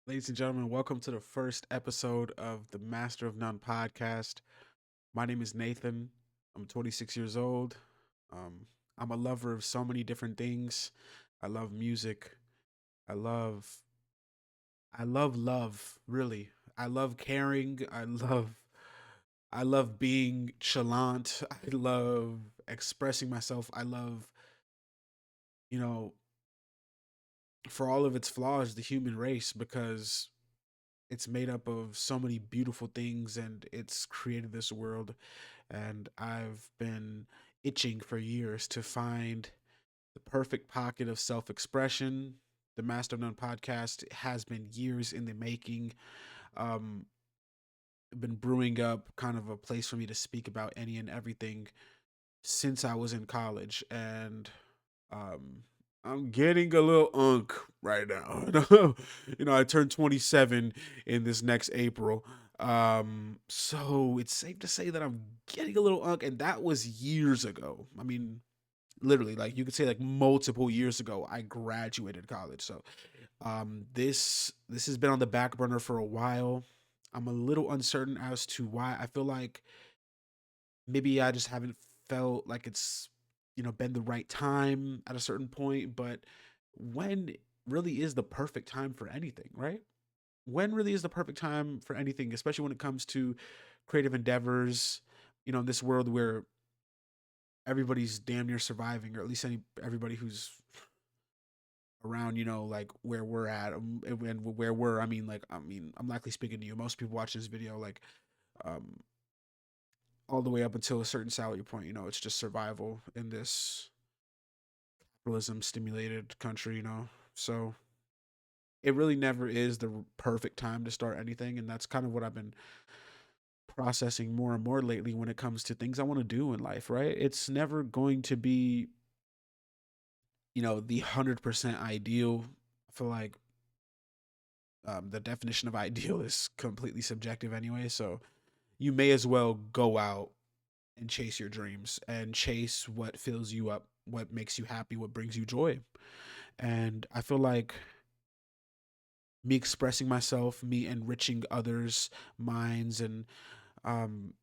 Ladies and gentlemen, welcome to the first episode of the Master of None podcast. My name is Nathan. I'm 26 years old. Um, I'm a lover of so many different things. I love music. I love I love love, really. I love caring. I love being chalant. I love expressing myself. I love, you know, for all of its flaws, the human race because it's made up of so many beautiful things and it's created this world. And I've been itching for years to find the perfect pocket of self expression. The Master of None podcast has been years in the making. Um, been brewing up kind of a place for me to speak about any and everything since I was in college. And um, I'm getting a little unk right now. I turned 27 in this next April. So it's safe to say that I'm getting a little unk, and that was years ago. I mean, literally, like you could say, like multiple years ago, I graduated college. So, this has been on the back burner for a while. I'm a little uncertain as to why. I feel like maybe I just haven't felt like it's been the right time at a certain point. But when really is the perfect time for anything, right? When really is the perfect time for anything, especially when it comes to creative endeavors, in this world where everybody's damn near surviving, or at least everybody who's around, like where we're at, and where we're, I'm likely speaking to you. Most people watching this video, like, um, all the way up until a certain salary point, it's just survival in this capitalism stimulated country, So it really never is the perfect time to start anything. And that's kind of what I've been processing more and more lately when it comes to things I want to do in life, right? It's never going to be, the 100% ideal. I feel like the definition of ideal is completely subjective anyway. So you may as well go out and chase your dreams and chase what fills you up, what makes you happy, what brings you joy. And I feel like me expressing myself, me enriching others' minds, and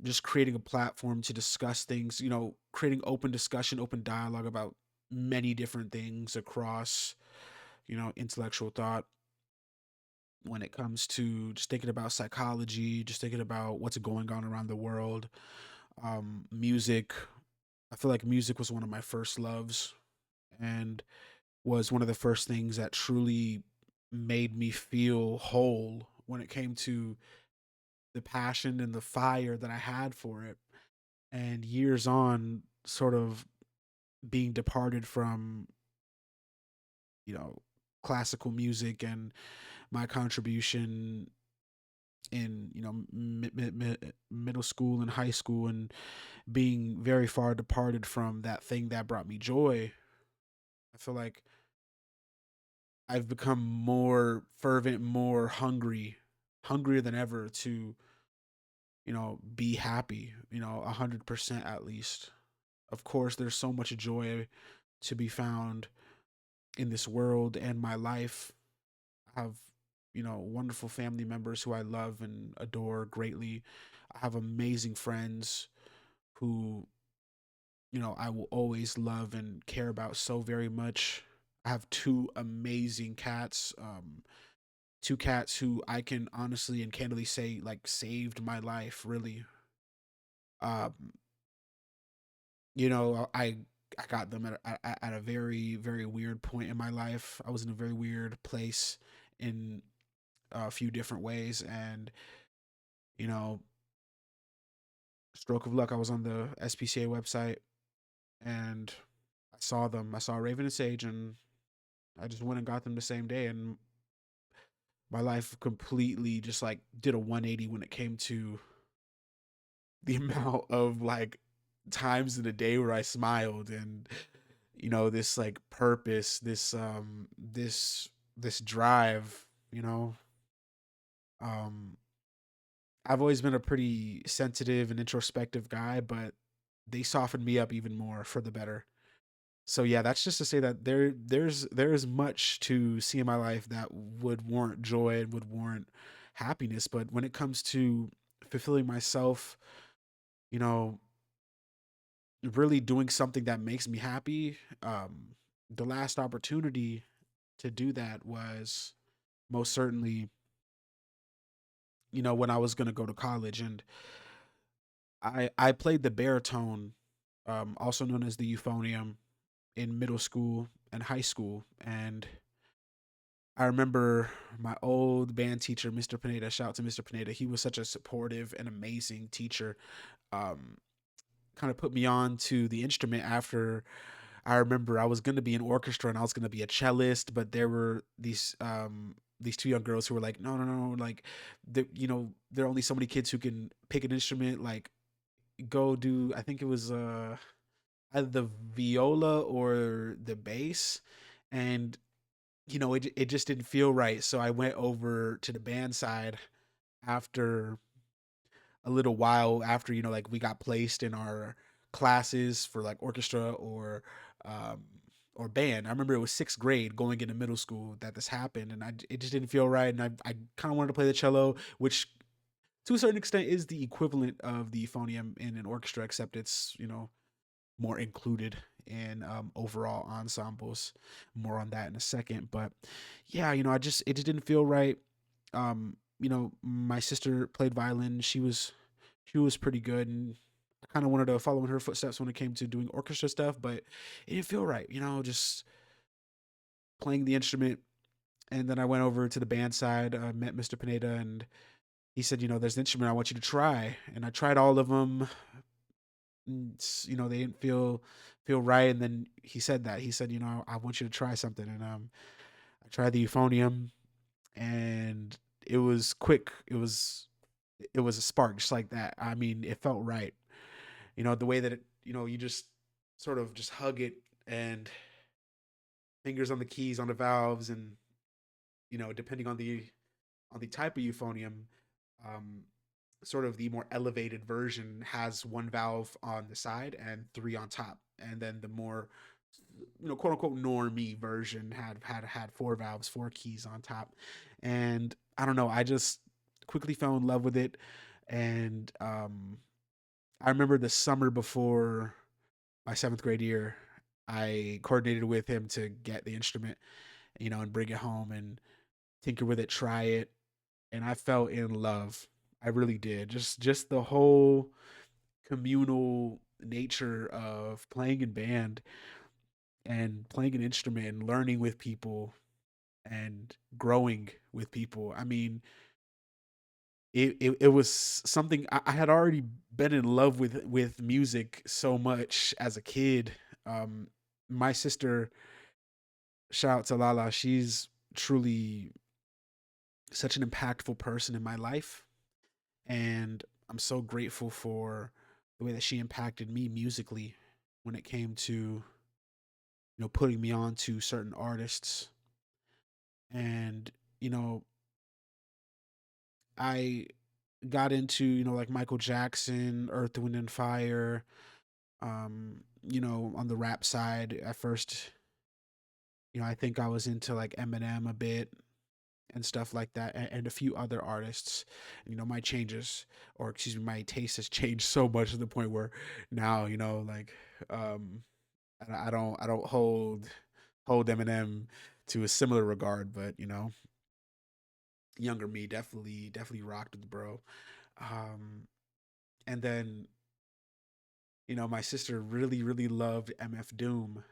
just creating a platform to discuss things, creating open discussion, open dialogue about many different things across, intellectual thought when it comes to just thinking about psychology, just thinking about what's going on around the world. Music. I feel like music was one of my first loves and was one of the first things that truly made me feel whole when it came to the passion and the fire that I had for it. And years on, sort of being departed from, you know, classical music and my contribution in, middle school and high school, and being very far departed from that thing that brought me joy. I feel like I've become more fervent, more hungrier than ever to, be happy, 100% at least. Of course, there's so much joy to be found in this world and my life. I have, wonderful family members who I love and adore greatly. I have amazing friends who, I will always love and care about so very much. I have two amazing cats. Two cats who I can honestly and candidly say like saved my life. Really, um, I got them at a very very weird point in my life. I was in a very weird place in a few different ways, and you know, stroke of luck, I was on the SPCA website and I saw them. I saw Raven and Sage, and I just went and got them the same day, and my life completely just like did a 180 when it came to the amount of like times in a day where I smiled, and this like purpose, this drive, um I've always been a pretty sensitive and introspective guy, but they softened me up even more for the better. So yeah, that's just to say that there's much to see in my life that would warrant joy and would warrant happiness. But when it comes to fulfilling myself, you know, really doing something that makes me happy, the last opportunity to do that was most certainly, when I was gonna go to college, and I played the baritone, also known as the euphonium, in middle school and high school. And I remember my old band teacher, Mr. Pineda. Shout out to Mr. Pineda. He was such a supportive and amazing teacher. Um, Kind of put me on to the instrument after. I remember I was going to be an orchestra and I was going to be a cellist, but there were these two young girls who were like, no, no, no, like, there are only so many kids who can pick an instrument. Like, go do. I think it was either the viola or the bass, and it just didn't feel right. So I went over to the band side after a little while, after like we got placed in our classes for like orchestra um or band. I remember it was sixth grade going into middle school that this happened, and it just didn't feel right. And I kind of wanted to play the cello, which to a certain extent is the equivalent of the euphonium in an orchestra, except it's more included in overall ensembles. More on that in a second. But yeah, it just didn't feel right. My sister played violin. She was pretty good, and I kind of wanted to follow in her footsteps when it came to doing orchestra stuff, but it didn't feel right. Just playing the instrument. And then I went over to the band side, met Mr. Pineda, and he said, there's an instrument I want you to try. And I tried all of them. They didn't feel right. And then he said, I want you to try something. And I tried the euphonium, and it was quick. It was a spark, just like that. I mean, it felt right. The way that you just sort of just hug it, and fingers on the keys, on the valves, and depending on the type of euphonium, um, sort of the more elevated version has one valve on the side and three on top, and then the more quote unquote normie version had four valves, four keys on top. And I don't know, I just quickly fell in love with it. And I remember the summer before my seventh grade year, I coordinated with him to get the instrument, and bring it home and tinker with it, try it, and I fell in love. I really did. Just the whole communal nature of playing in band and playing an instrument and learning with people and growing with people. I mean, it was something I had already been in love with music so much as a kid. My sister, shout out to Lala, she's truly such an impactful person in my life, and I'm so grateful for the way that she impacted me musically when it came to putting me on to certain artists. And you know I got into like Michael Jackson, Earth, Wind and Fire. On the rap side at first, I think I was into like Eminem a bit and stuff like that, and a few other artists. My changes, or excuse me, my taste has changed so much to the point where now, like, um, I don't hold Eminem to a similar regard, but younger me definitely rocked with the bro. Um, and then my sister really loved MF Doom,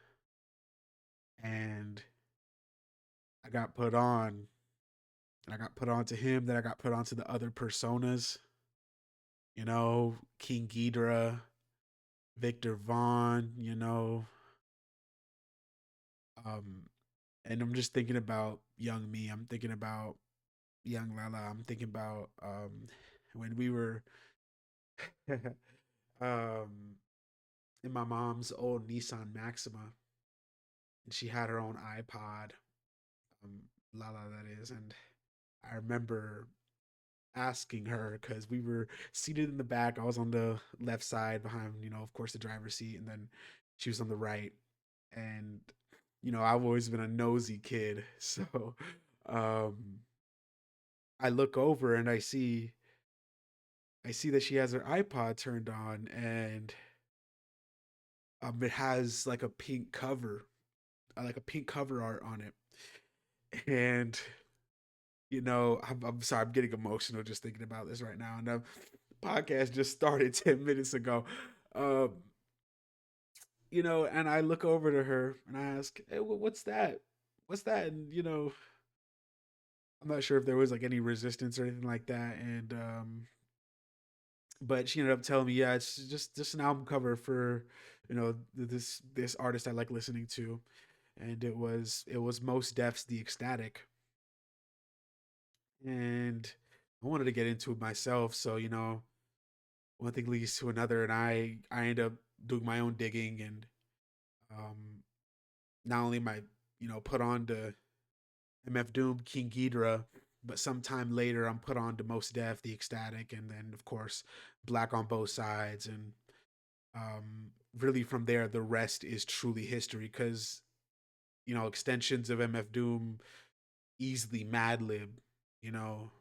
and I got put on, and I got put on to him. Then I got put on to the other personas, King Ghidorah, Victor Vaughn, um, and I'm just thinking about young me. I'm thinking about young Lala. I'm thinking about when we were um, in my mom's old Nissan Maxima, and she had her own iPod, um, Lala that is, and I remember asking her because we were seated in the back. I was on the left side behind, of course, the driver's seat, and then she was on the right. And I've always been a nosy kid, so um, I look over and I see that she has her iPod turned on, and it has like a pink cover, like a pink cover art on it. And I'm sorry, I'm getting emotional just thinking about this right now. And the podcast just started 10 minutes ago. Um, and I look over to her and I ask, "Hey, what's that? What's that?" And I'm not sure if there was like any resistance or anything like that. And but she ended up telling me, yeah, it's just an album cover for this artist I like listening to, and it was Most Def's The Ecstatic. And I wanted to get into it myself, so one thing leads to another, and I end up doing my own digging, and um, not only am I put on to MF Doom, King Ghidorah, but sometime later I'm put on to Most Def, The Ecstatic, and then of course Black on Both Sides, and really from there the rest is truly history, because extensions of MF Doom easily Madlib, you know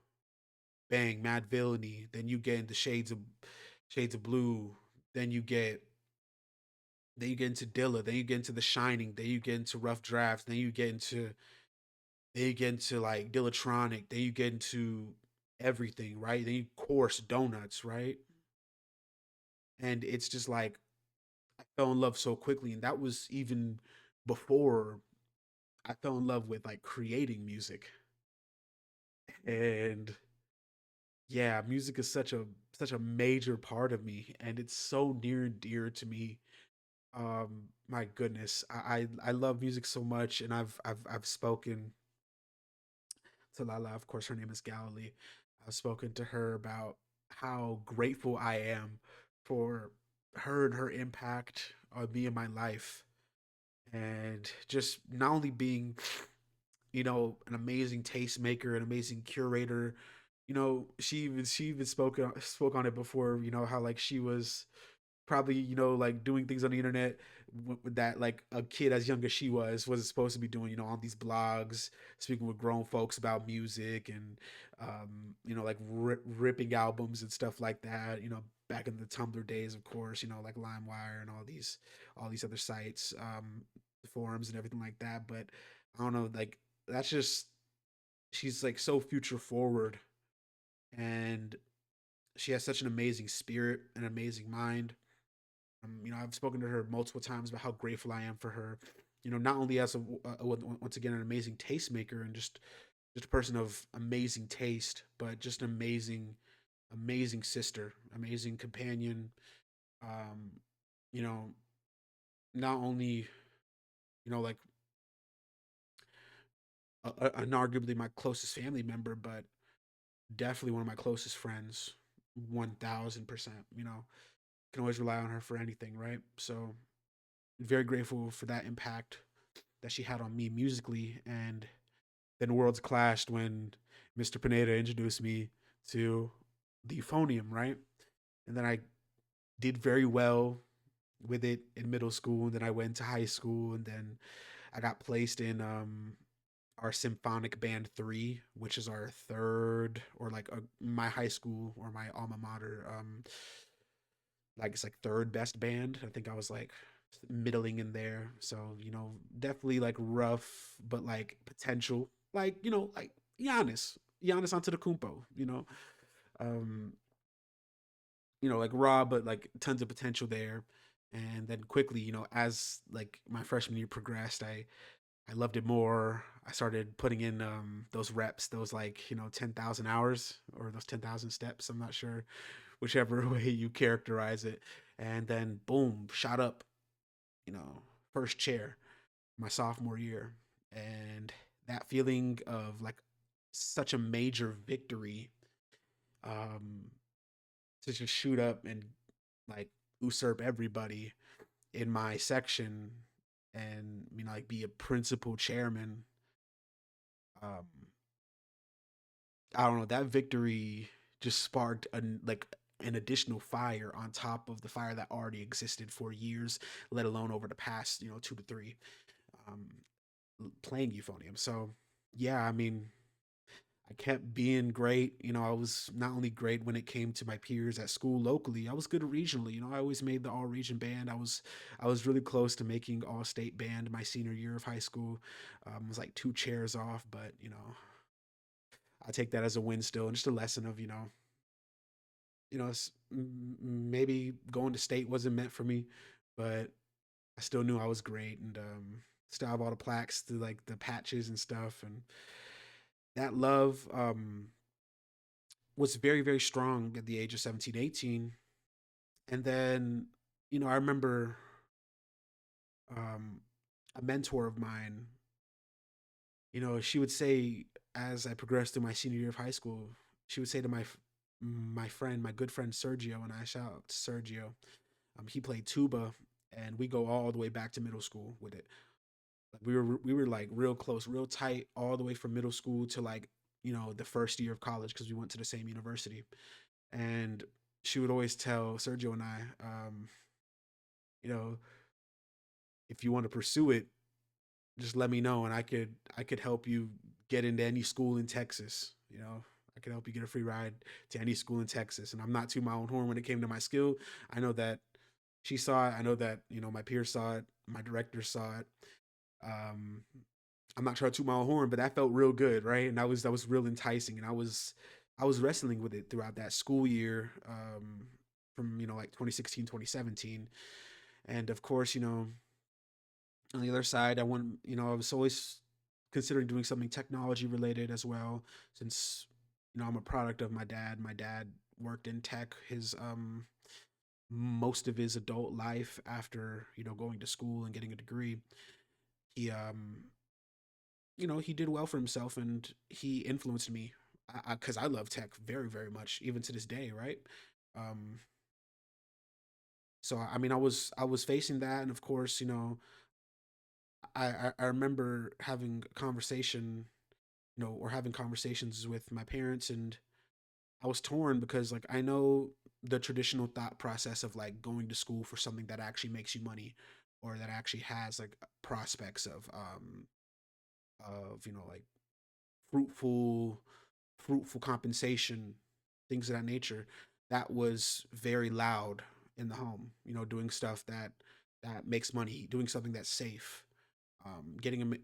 Bang, Mad Villainy. Then you get into Shades of Blue. Then you get then you get into Dilla. Then you get into The Shining. Then you get into Rough Drafts. Then you get into like Dillatronic. Then you get into everything, right? Then you course Donuts, right? And it's just like I fell in love so quickly, and that was even before I fell in love with like creating music. And yeah, music is such a major part of me, and it's so near and dear to me. My goodness, I love music so much, and I've spoken to Lala. Of course, her name is Galilee. I've spoken to her about how grateful I am for her and her impact on me and my life, and just not only being an amazing tastemaker, an amazing curator. She even spoke on it before. How like she was probably like doing things on the internet that like a kid as young as she wasn't supposed to be doing, on these blogs, speaking with grown folks about music, and like ripping albums and stuff like that, back in the Tumblr days, of course, like LimeWire and all these other sites, forums and everything like that. But I don't know, like that's just she's like so future forward, and she has such an amazing spirit, an amazing mind. I've spoken to her multiple times about how grateful I am for her. Not only as once again an amazing tastemaker, and just a person of amazing taste, but just an amazing sister, amazing companion. Um, you know, Not only like unarguably my closest family member, but definitely one of my closest friends. 1000%. Can always rely on her for anything, right? So very grateful for that impact that she had on me musically. And then worlds clashed when Mr. Pineda introduced me to the euphonium, right? And then I did very well with it in middle school. And then I went to high school, and then I got placed in our symphonic band 3, which is our third, or like my high school or my alma mater, like it's like third best band. I think I was like middling in there. So, definitely like rough, but like potential. Like, like Giannis Antetokounmpo, um, like raw, but like tons of potential there. And then quickly, as like my freshman year progressed, I loved it more. I started putting in those reps, those like 10,000 hours or those 10,000 steps. I'm not sure whichever way you characterize it. And then boom, shot up, you know, first chair my sophomore year. And that feeling of like such a major victory, um, to just shoot up and like usurp everybody in my section, and like be a principal chairman. um I don't know, that victory just sparked a like an additional fire on top of the fire that already existed for years, let alone over the past, 2 to 3, um, playing euphonium. So yeah, I mean, I kept being great. I was not only great when it came to my peers at school locally, I was good regionally. I always made the all region band. I was really close to making all state band my senior year of high school. I was like 2 chairs off, but I take that as a win still, and just a lesson of maybe going to state wasn't meant for me, but I still knew I was great, and still have all the plaques, to like the patches and stuff, and that love was very, very strong at the age of 17, 18. And then, I remember um, a mentor of mine, she would say, as I progressed through my senior year of high school, she would say to my friend, my good friend Sergio, and I shout out to Sergio. He played tuba, and we go all the way back to middle school with it. Like we were like real close, real tight, all the way from middle school to like the first year of college because we went to the same university. And she would always tell Sergio and I, you know, if you want to pursue it, just let me know, and I could help you get into any school in Texas. I could help you get a free ride to any school in Texas. And I'm not to my own horn when it came to my skill. I know that she saw it. I know that my peers saw it. My director saw it. Um, I'm not trying to toot my own horn, but that felt real good, right? And that was real enticing, and I was wrestling with it throughout that school year, from like 2016, 2017. And of course, on the other side, I was always considering doing something technology related as well, since I'm a product of my dad. My dad worked in tech his most of his adult life after going to school and getting a degree. He he did well for himself, and he influenced me because I love tech very, very much, even to this day, right? Um, so I mean, I was facing that, and of course, I remember having a conversation, or having conversations with my parents, and I was torn because like I know the traditional thought process of like going to school for something that actually makes you money, or that actually has like prospects of like fruitful fruitful compensation, things of that nature. That was very loud in the home. Doing stuff that makes money, doing something that's safe, getting a,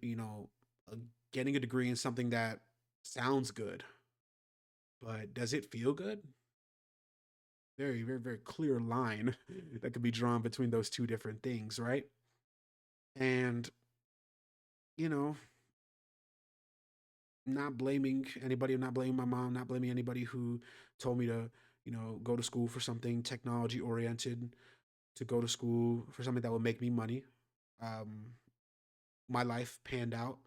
getting a degree in something that sounds good, but does it feel good? Very, very, very clear line that could be drawn between those two different things, right? And you know, not blaming anybody, not blaming my mom, not blaming anybody who told me to, go to school for something technology oriented, to go to school for something that would make me money. Um, my life panned out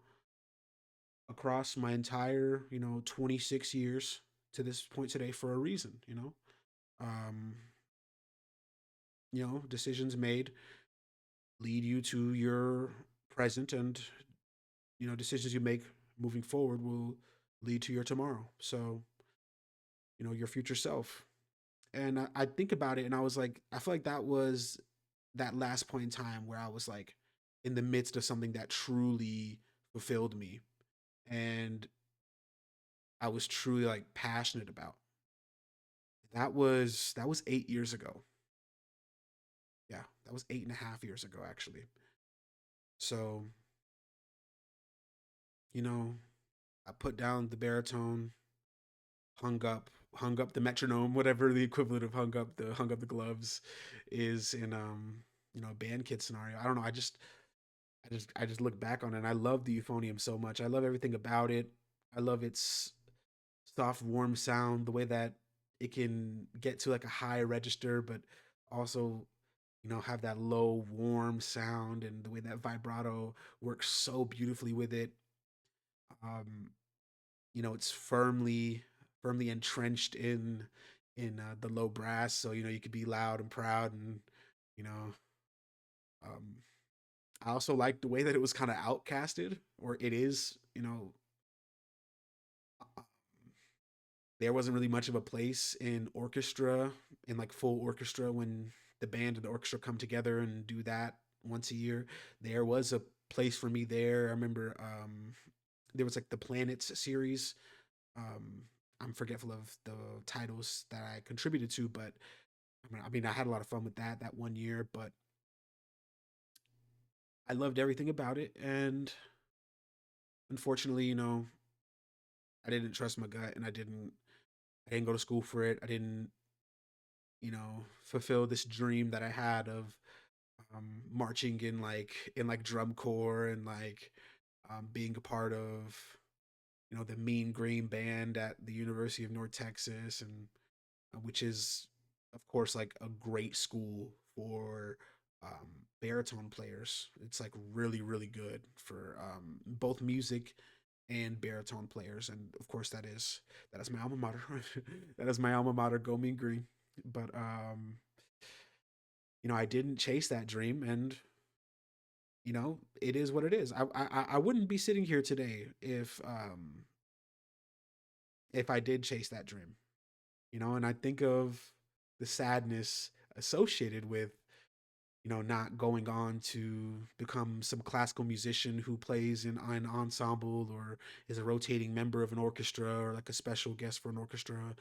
across my entire, 26 years to this point today for a reason. Um, decisions made lead you to your present, and decisions you make moving forward will lead to your tomorrow. So, your future self. And I think about it, and I was like, I feel like that was that last point in time where I was like in the midst of something that truly fulfilled me, and I was truly like passionate about. That was 8 years ago. Yeah, that was 8.5 years ago actually. So, you know, I put down the baritone, hung up the metronome, whatever the equivalent of hung up the gloves is in a band kit scenario. I don't know. I just look back on it, and I love the euphonium so much. I love everything about it. I love its soft, warm sound, the way that it can get to like a high register, but also have that low, warm sound, and the way that vibrato works so beautifully with it. Um, it's firmly entrenched in the low brass, so you could be loud and proud, and you know, um, I also like the way that it was kind of outcasted, or it is, there wasn't really much of a place in orchestra, in like full orchestra, when the band and the orchestra come together and do that once a year. There was a place for me there. I remember there was like the Planets series. Um, I'm forgetful of the titles that I contributed to, but I had a lot of fun with that one year. But I loved everything about it, and unfortunately, I didn't trust my gut, and I didn't go to school for it. I didn't, fulfill this dream that I had of marching in like drum corps, and like being a part of the Mean Green Band at the University of North Texas, and which is of course like a great school for baritone players. It's like really really good for both music and baritone players, and of course that is my alma mater. That is my alma mater. Go Mean Green. But I didn't chase that dream, and it is what it is. I wouldn't be sitting here today if I did chase that dream. And I think of the sadness associated with not going on to become some classical musician who plays in an ensemble, or is a rotating member of an orchestra, or like a special guest for an orchestra,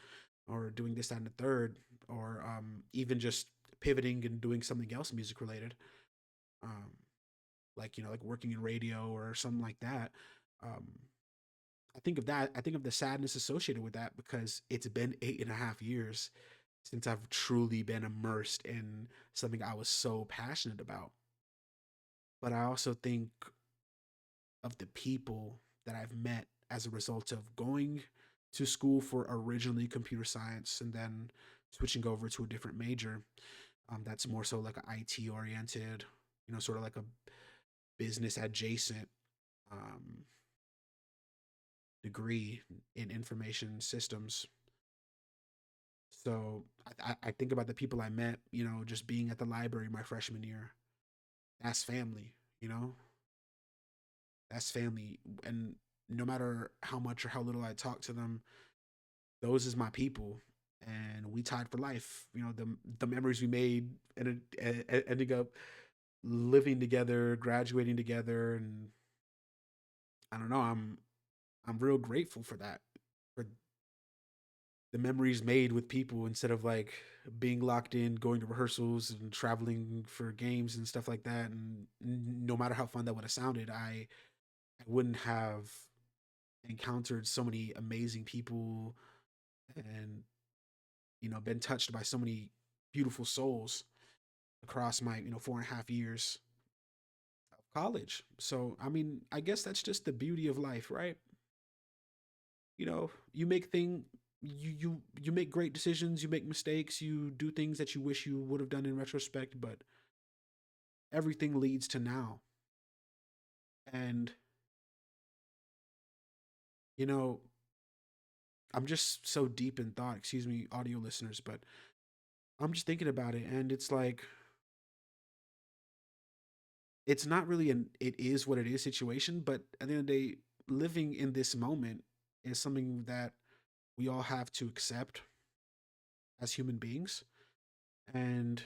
or doing this, that, and the third, or even just pivoting and doing something else music related. Um, like working in radio or something like that. Um, I think of that. I think of the sadness associated with that, because it's been 8.5 years since I've truly been immersed in something I was so passionate about. But I also think of the people that I've met as a result of going to school for originally computer science, and then switching over to a different major, that's more so like an IT oriented, sort of like a business adjacent um, degree in information systems. So I think about the people I met, just being at the library my freshman year. That's family, you know, that's family. And no matter how much or how little I talk to them, those is my people. And we tied for life. The memories we made, and ending up living together, graduating together, and I don't know. I'm real grateful for that, for the memories made with people, instead of like being locked in, going to rehearsals and traveling for games and stuff like that. And no matter how fun that would have sounded, I wouldn't have encountered so many amazing people, and been touched by so many beautiful souls across my 4.5 years of college. So I guess that's just the beauty of life, right? You make you make great decisions, you make mistakes, you do things that you wish you would have done in retrospect, but everything leads to now. And you know I'm just so deep in thought, excuse me audio listeners, but I'm just thinking about it, and it's like, it's not really an it is what it is situation, but at the end of the day, living in this moment is something that we all have to accept as human beings. And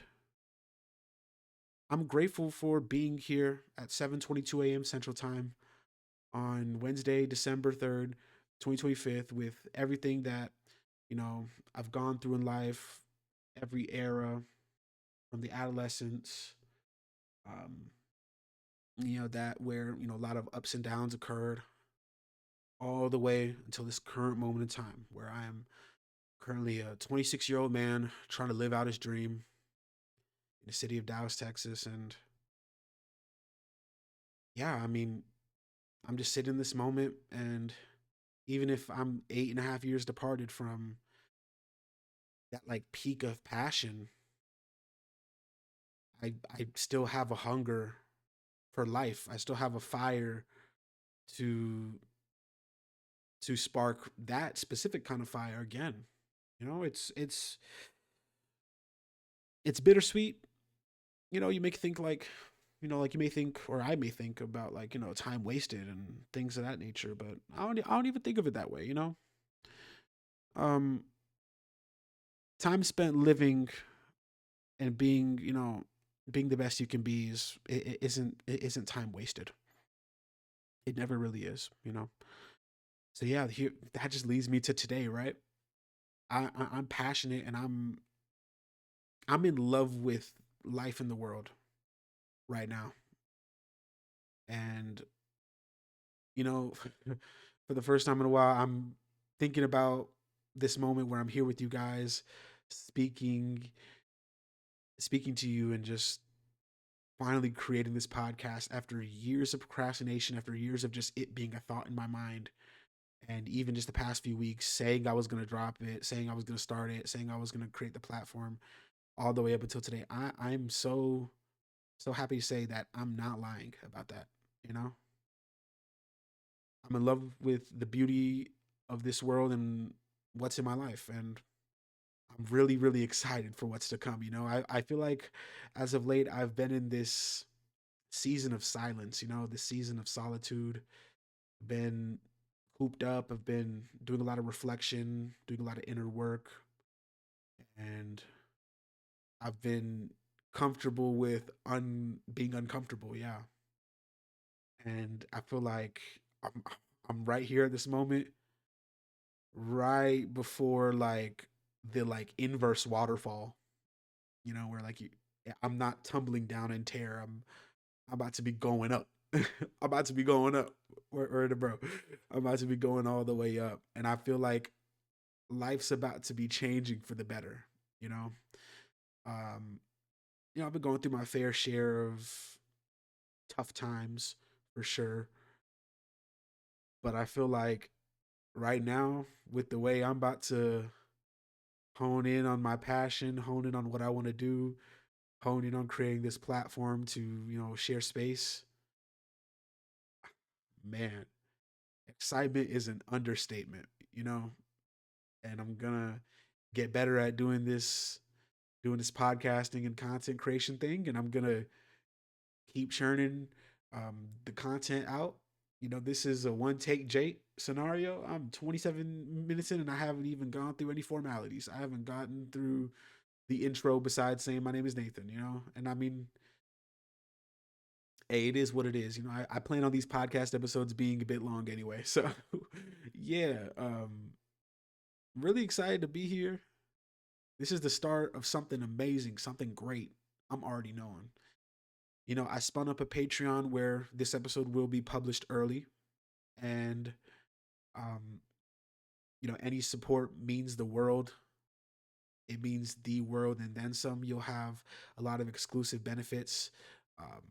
I'm grateful for being here at 7:22 a.m. Central Time on Wednesday, December 3rd, 2025, with everything that, I've gone through in life, every era from the adolescence, um, that where, a lot of ups and downs occurred, all the way until this current moment in time where I am currently a 26-year-old man trying to live out his dream in the city of Dallas, Texas. And yeah, I'm just sitting in this moment, and even if I'm 8.5 years departed from that like peak of passion, I still have a hunger for life. I still have a fire to spark that specific kind of fire again. It's bittersweet. You make think like, like you may think, or I may think about like, time wasted and things of that nature, but I don't even think of it that way. um time spent living and being, being the best you can be it isn't time wasted. It never really is. So yeah, here that just leads me to today, right? I'm passionate and I'm in love with life in the world right now. And you know, for the first time in a while, I'm thinking about this moment where I'm here with you guys, speaking, speaking to you, and just finally creating this podcast after years of procrastination, after years of just it being a thought in my mind, and even just the past few weeks, saying I was gonna drop it, saying I was gonna start it, saying I was gonna create the platform, all the way up until today. I'm so happy to say that I'm not lying about that. You know, I'm in love with the beauty of this world and what's in my life. And I'm really, really excited for what's to come. I feel like as of late, I've been in this season of silence, this season of solitude, been cooped up. I've been doing a lot of reflection, doing a lot of inner work, and I've been comfortable with being uncomfortable. Yeah. And I feel like I'm, I'm right here at this moment, right before like the like inverse waterfall, where like I'm not tumbling down in terror. I'm about to be going up. I'm about to be going up. Where the bro? I'm about to be going all the way up, and I feel like life's about to be changing for the better. You know, um, I've been going through my fair share of tough times for sure, but I feel like right now with the way I'm about to hone in on my passion, hone in on what I want to do, hone in on creating this platform to, share space. Man, excitement is an understatement, you know, and I'm gonna get better at doing this podcasting and content creation thing, and I'm gonna keep churning the content out. This is a one take Jake scenario. I'm 27 minutes in and I haven't even gone through any formalities. I haven't gotten through the intro besides saying my name is Nathan. And I mean, hey, it is what it is. I plan on these podcast episodes being a bit long anyway. So yeah, really excited to be here. This is the start of something amazing, something great. I'm already knowing. I spun up a Patreon where this episode will be published early, and um, any support means the world. It means the world and then some. You'll have a lot of exclusive benefits, um,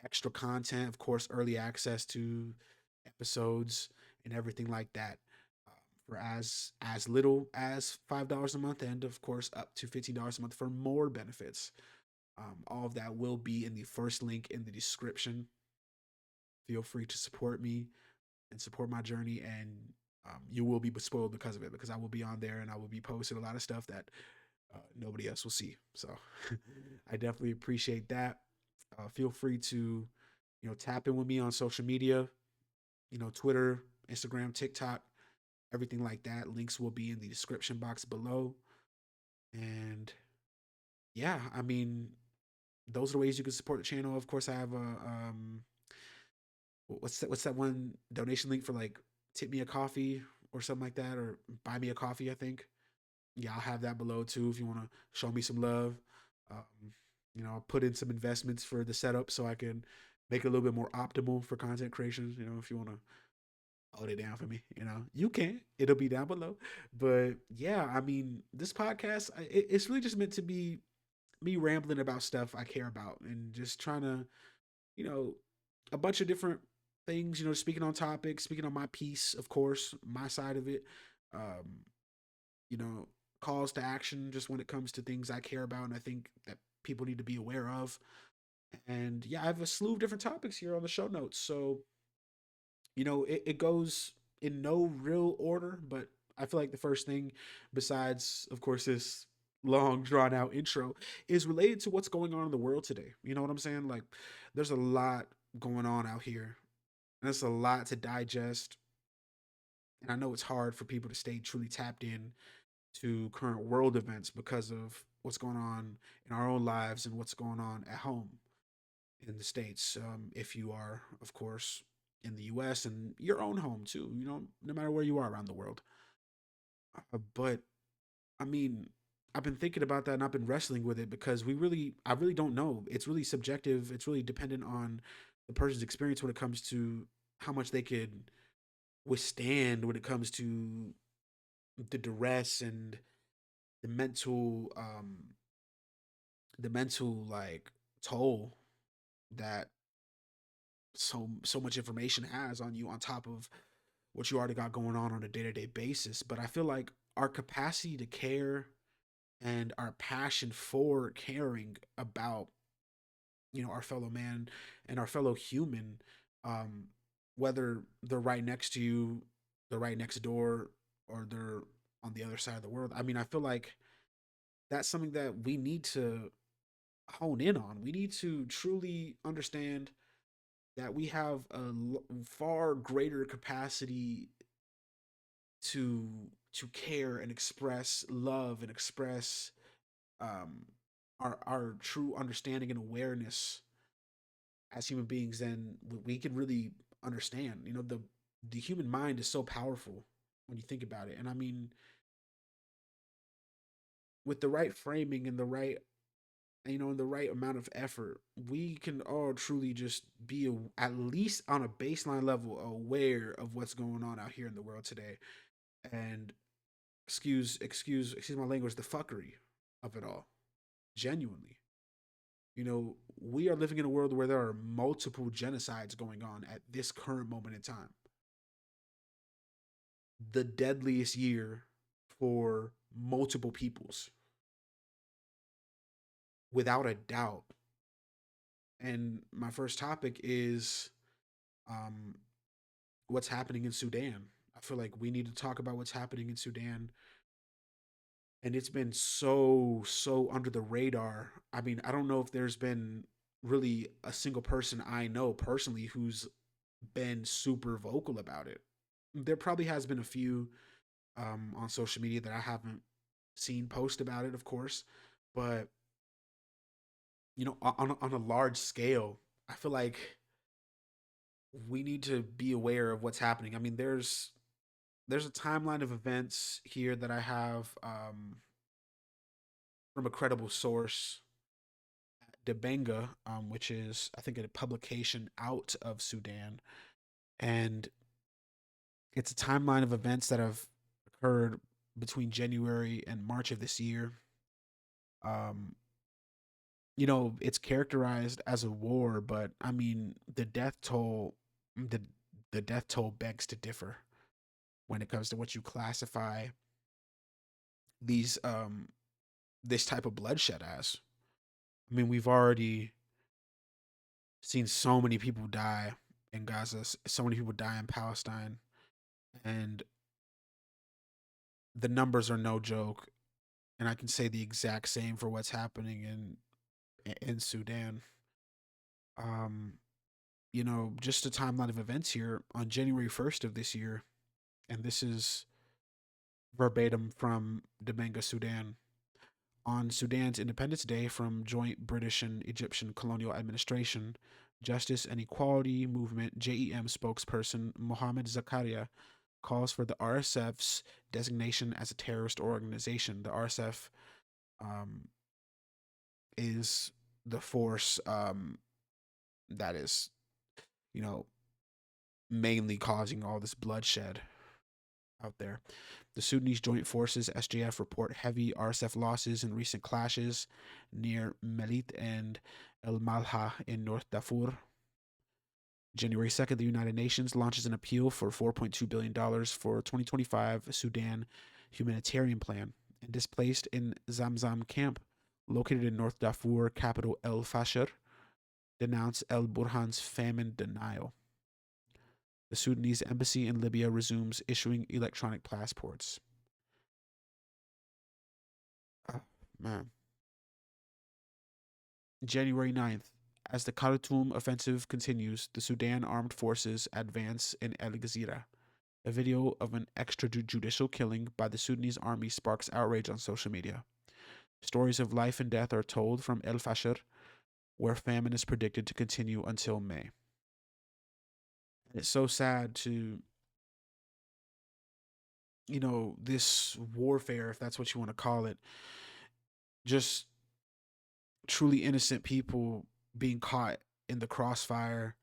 extra content, of course, early access to episodes and everything like that. For as little as $5 a month, and of course up to $15 a month for more benefits. All of that will be in the first link in the description. Feel free to support me and support my journey, and you will be spoiled because of it, because I will be on there and I will be posting a lot of stuff that nobody else will see. So I definitely appreciate that. Feel free to tap in with me on social media, Twitter, Instagram, TikTok, everything like that. Links will be in the description box below. And yeah, I mean, those are the ways you can support the channel. Of course, I have a what's that one donation link for, like, tip me a coffee or something like that, or buy me a coffee, I think. Yeah, I'll have that below too if you want to show me some love. Um, I'll put in some investments for the setup so I can make it a little bit more optimal for content creation. If you want to hold it down for me, you can. It'll be down below. But yeah, I mean, this podcast, it's really just meant to be me rambling about stuff I care about and just trying to, you know, a bunch of different things, speaking on topics, speaking on my piece, of course, my side of it. Um, you know, calls to action just when it comes to things I care about and I think that people need to be aware of. And yeah, I have a slew of different topics here on the show notes. So, it goes in no real order, but I feel like the first thing, besides, of course, this long drawn out intro, is related to what's going on in the world today. You know what I'm saying? Like, there's a lot going on out here. There's a lot to digest. And I know it's hard for people to stay truly tapped in to current world events because of what's going on in our own lives and what's going on at home in the States. If you are, of course, in the US and your own home too, no matter where you are around the world. But I mean, I've been thinking about that and I've been wrestling with it because I really don't know. It's really subjective. It's really dependent on the person's experience when it comes to how much they could withstand when it comes to the duress and the mental, like toll that so much information has on you on top of what you already got going on a day-to-day basis. But I feel like our capacity to care and our passion for caring about our fellow man and our fellow human, um whether they're right next to you, they're right next door, or they're on the other side of the world. I mean, I feel like that's something that we need to hone in on. We need to truly understand that we have a far greater capacity to care and express love and express um our true understanding and awareness as human beings than we can really understand. The human mind is so powerful when you think about it. And I mean, with the right framing and the right and the right amount of effort, we can all truly just be at least on a baseline level aware of what's going on out here in the world today. And excuse my language, the fuckery of it all. Genuinely. We are living in a world where there are multiple genocides going on at this current moment in time. The deadliest year for multiple peoples, without a doubt. And my first topic is um, what's happening in Sudan. I feel like we need to talk about what's happening in Sudan. And it's been so under the radar. I mean, I don't know if there's been really a single person I know personally who's been super vocal about it. There probably has been a few on social media that I haven't seen post about it, of course, but on a large scale, I feel like we need to be aware of what's happening. I mean, there's a timeline of events here that I have from a credible source, Debenga, which is I think a publication out of Sudan, and it's a timeline of events that have occurred between January and March of this year. Um, it's characterized as a war, but I mean, the the death toll begs to differ when it comes to what you classify these this type of bloodshed as. I mean, we've already seen so many people die in Gaza, so many people die in Palestine, and the numbers are no joke. And I can say the exact same for what's happening in Sudan. Um, just a timeline of events here on January 1st of this year, and this is verbatim from Demenga, Sudan. On Sudan's Independence Day from joint British and Egyptian colonial administration, Justice and Equality Movement JEM spokesperson Mohammed Zakaria calls for the RSF's designation as a terrorist organization. The RSF um, is the force that is, you know, mainly causing all this bloodshed out there. The Sudanese Joint Forces (SJF) report heavy RSF losses in recent clashes near Melit and El Malha in North Darfur. January 2nd, the United Nations launches an appeal for $4.2 billion for 2025 Sudan humanitarian plan, and displaced in Zamzam camp, located in North Darfur capital El Fasher, denounce El Burhan's famine denial. The Sudanese embassy in Libya resumes issuing electronic passports. Oh, man. January 9th. As the Khartoum offensive continues, the Sudan armed forces advance in El Gezira. A video of an extrajudicial killing by the Sudanese army sparks outrage on social media. Stories of life and death are told from El Fasher, where famine is predicted to continue until May. And it's so sad to, this warfare, if that's what you want to call it, just truly innocent people being caught in the crossfire,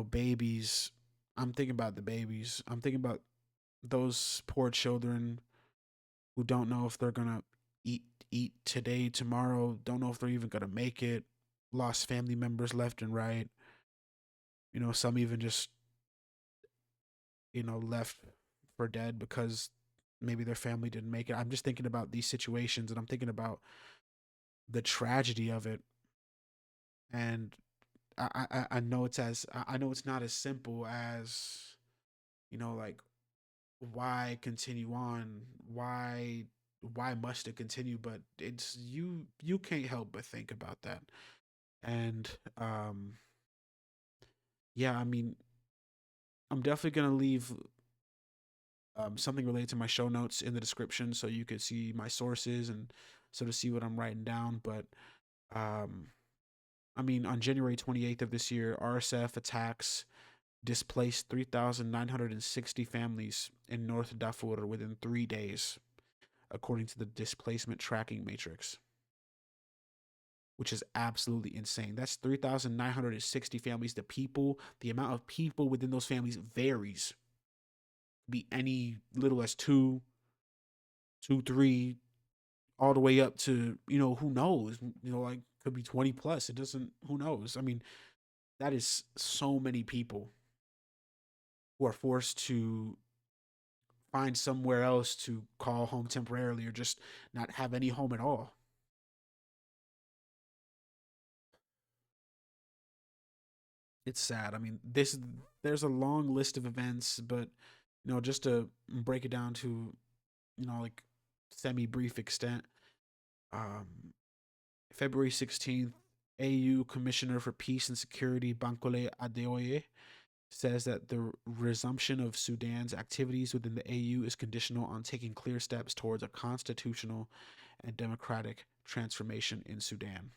babies. I'm thinking about the babies. I'm thinking about those poor children who don't know if they're gonna eat eat today, tomorrow, don't know if they're even gonna make it, lost family members left and right, some even just, left for dead because maybe their family didn't make it. I'm just thinking about these situations and I'm thinking about the tragedy of it. And I know I know it's not as simple as, like, why continue on? Why must it continue? But it's you can't help but think about that. And yeah, I mean, I'm definitely gonna leave something related to my show notes in the description so you could see my sources and sort of see what I'm writing down. But um, I mean, on January 28th of this year, RSF attacks displaced 3,960 families in North Darfur within 3 days, according to the displacement tracking matrix, which is absolutely insane. That's 3,960 families. The amount of people within those families varies. Be any little as two, three, all the way up to, who knows, like could be 20 plus. It doesn't, who knows? I mean, that is so many people who are forced to find somewhere else to call home temporarily or just not have any home at all. It's sad. I mean, there's a long list of events, but just to break it down to, like semi brief extent. Um, February 16th, AU Commissioner for Peace and Security Bankole Adeoye says that the resumption of Sudan's activities within the AU is conditional on taking clear steps towards a constitutional and democratic transformation in Sudan.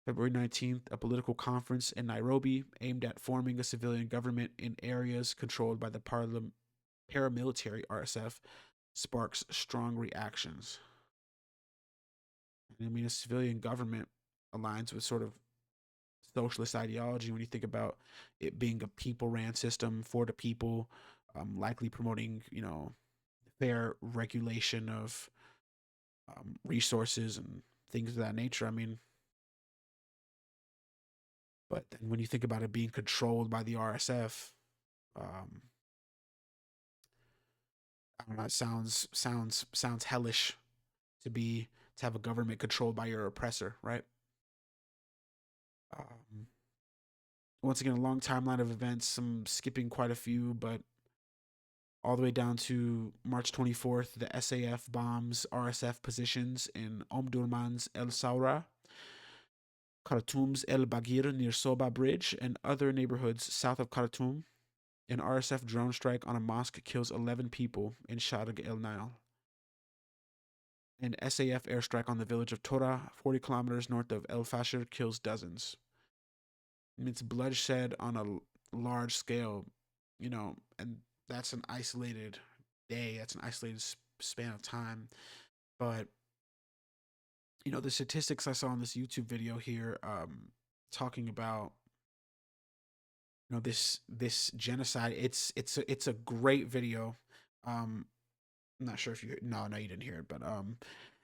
February 19th, a political conference in Nairobi aimed at forming a civilian government in areas controlled by the paramilitary RSF sparks strong reactions. And I mean, a civilian government aligns with sort of socialist ideology when you think about it being a people ran system for the people, likely promoting, fair regulation of resources and things of that nature. I mean, but then when you think about it being controlled by the RSF, um, I don't know, it sounds hellish to have a government controlled by your oppressor, right? Um, Once again, a long timeline of events. I'm skipping quite a few, but all the way down to March 24th, the SAF bombs RSF positions in Omdurman's El Saura, Khartoum's El Bagir near Soba Bridge, and other neighborhoods south of Khartoum. An RSF drone strike on a mosque kills 11 people in Sharg el Nile. An SAF airstrike on the village of Tora, 40 kilometers north of El Fasher, kills dozens. And it's bloodshed on a large scale, and that's an isolated day, that's an isolated span of time. But, the statistics I saw in this YouTube video here, talking about, this genocide, it's a great video. I'm not sure if you no you didn't hear it, but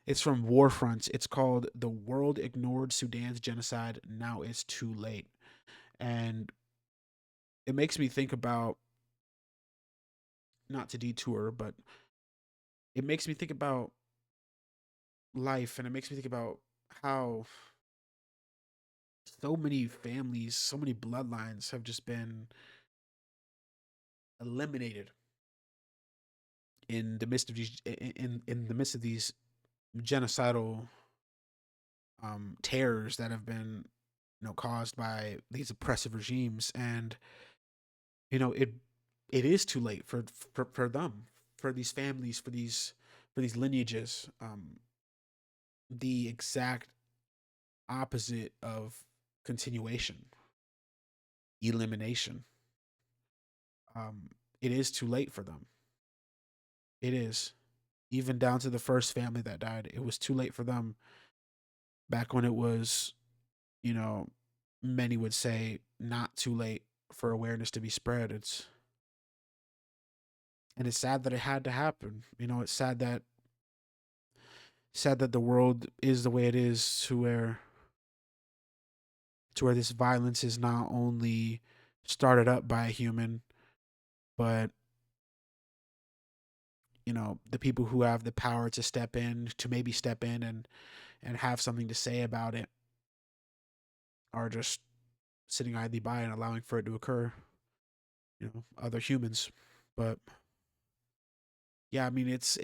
it's from Warfronts. It's called "The World Ignored Sudan's Genocide. Now It's Too Late," and it makes me think about, not to detour, but it makes me think about life, and it makes me think about how so many families, so many bloodlines have just been eliminated in the midst of these in the midst of these genocidal terrors that have been caused by these oppressive regimes. And it it is too late for them, for these families, for these lineages. The exact opposite of continuation, elimination. Um, it is too late for them. It is. Even down to the first family that died, it was too late for them back when it was, you know, many would say not too late for awareness to be spread. It's sad that it had to happen. It's sad that the world is the way it is, to where this violence is not only started up by a human, but the people who have the power to step in, to maybe step in and have something to say about it, are just sitting idly by and allowing for it to occur. Other humans. But yeah, I mean, it's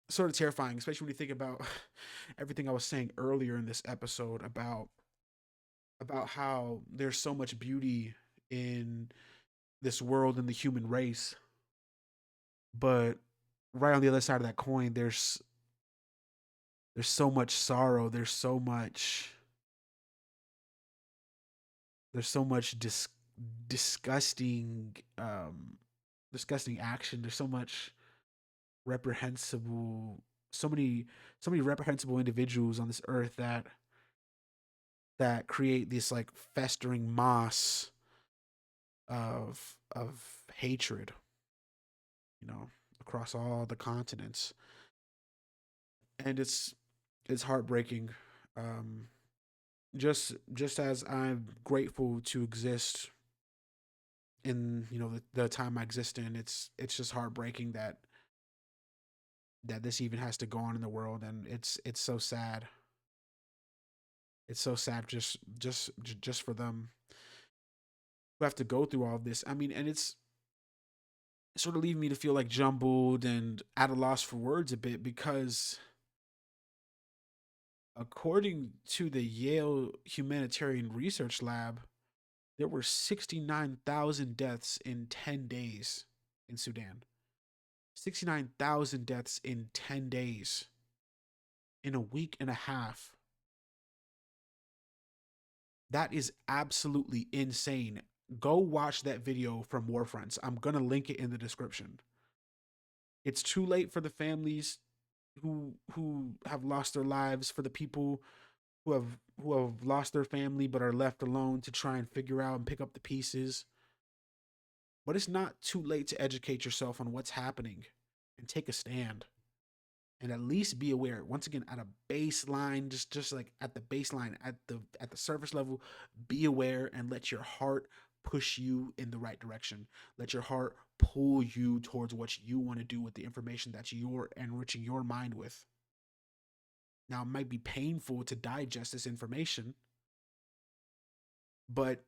sort of terrifying, especially when you think about everything I was saying earlier in this episode about how there's so much beauty in this world and the human race, but right on the other side of that coin, there's so much sorrow. There's so much disgusting disgusting action. There's so much reprehensible, so many so many reprehensible individuals on this earth that create this like festering moss of hatred, you know, across all the continents. And it's heartbreaking. Um just as I'm grateful to exist in, the time I exist in, it's just heartbreaking that this even has to go on in the world, and it's so sad. It's so sad, just for them who have to go through all of this. I mean, and it's sort of leaving me to feel like jumbled and at a loss for words a bit, because according to the Yale Humanitarian Research Lab, there were 69,000 deaths in 10 days in Sudan. 69,000 deaths in 10 days, in a week and a half. That is absolutely insane. Go watch that video from Warfronts. I'm going to link it in the description. It's too late for the families who have lost their lives, for the people who have lost their family but are left alone to try and figure out and pick up the pieces. But it's not too late to educate yourself on what's happening and take a stand, and at least be aware. Once again, at a baseline, just like at the baseline, at the surface level, be aware and let your heart push you in the right direction. Let your heart pull you towards what you want to do with the information that you're enriching your mind with. Now, it might be painful to digest this information, but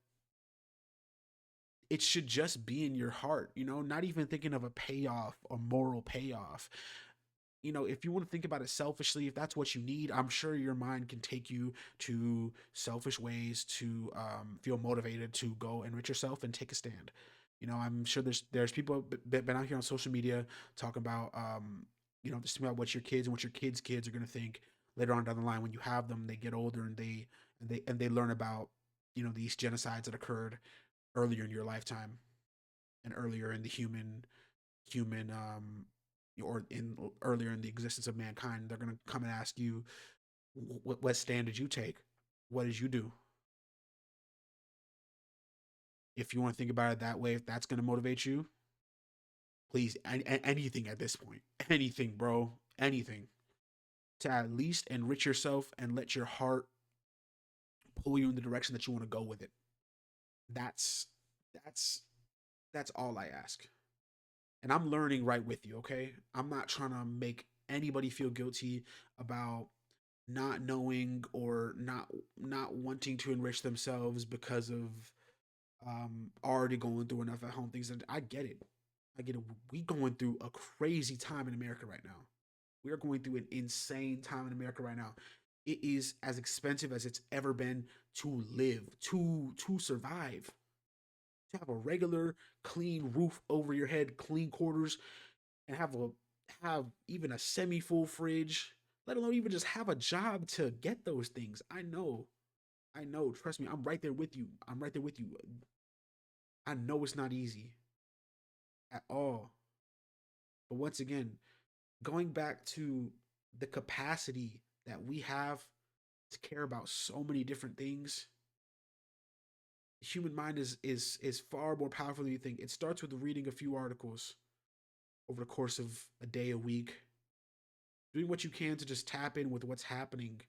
it should just be in your heart, not even thinking of a payoff, a moral payoff. If you want to think about it selfishly, if that's what you need, I'm sure your mind can take you to selfish ways to feel motivated to go enrich yourself and take a stand. I'm sure there's people been out here on social media talking about, just about what your kids and what your kids are going to think later on down the line when you have them. They get older and they learn about these genocides that occurred earlier in your lifetime and earlier in the human or in earlier in the existence of mankind. They're going to come and ask you, what stand did you take? What did you do? If you want to think about it that way, if that's going to motivate you, please, anything at this point, anything, bro, anything, to at least enrich yourself and let your heart pull you in the direction that you want to go with it. That's that's that's all I ask. And I'm learning right with you, okay? I'm not trying to make anybody feel guilty about not knowing or not wanting to enrich themselves because of already going through enough at home things. And I get it. I get it. We going through a crazy time in America right now. We are going through an insane time in America right now. It is as expensive as it's ever been to live, to survive. to have a regular clean roof over your head, clean quarters, and have even a semi full fridge, let alone even just have a job to get those things. I know. Trust me, I'm right there with you. I'm right there with you. I know it's not easy at all. But once again, going back to the capacity that we have to care about so many different things, the human mind is far more powerful than you think. It starts with reading a few articles over the course of a day, a week, doing what you can to just tap in with what's happening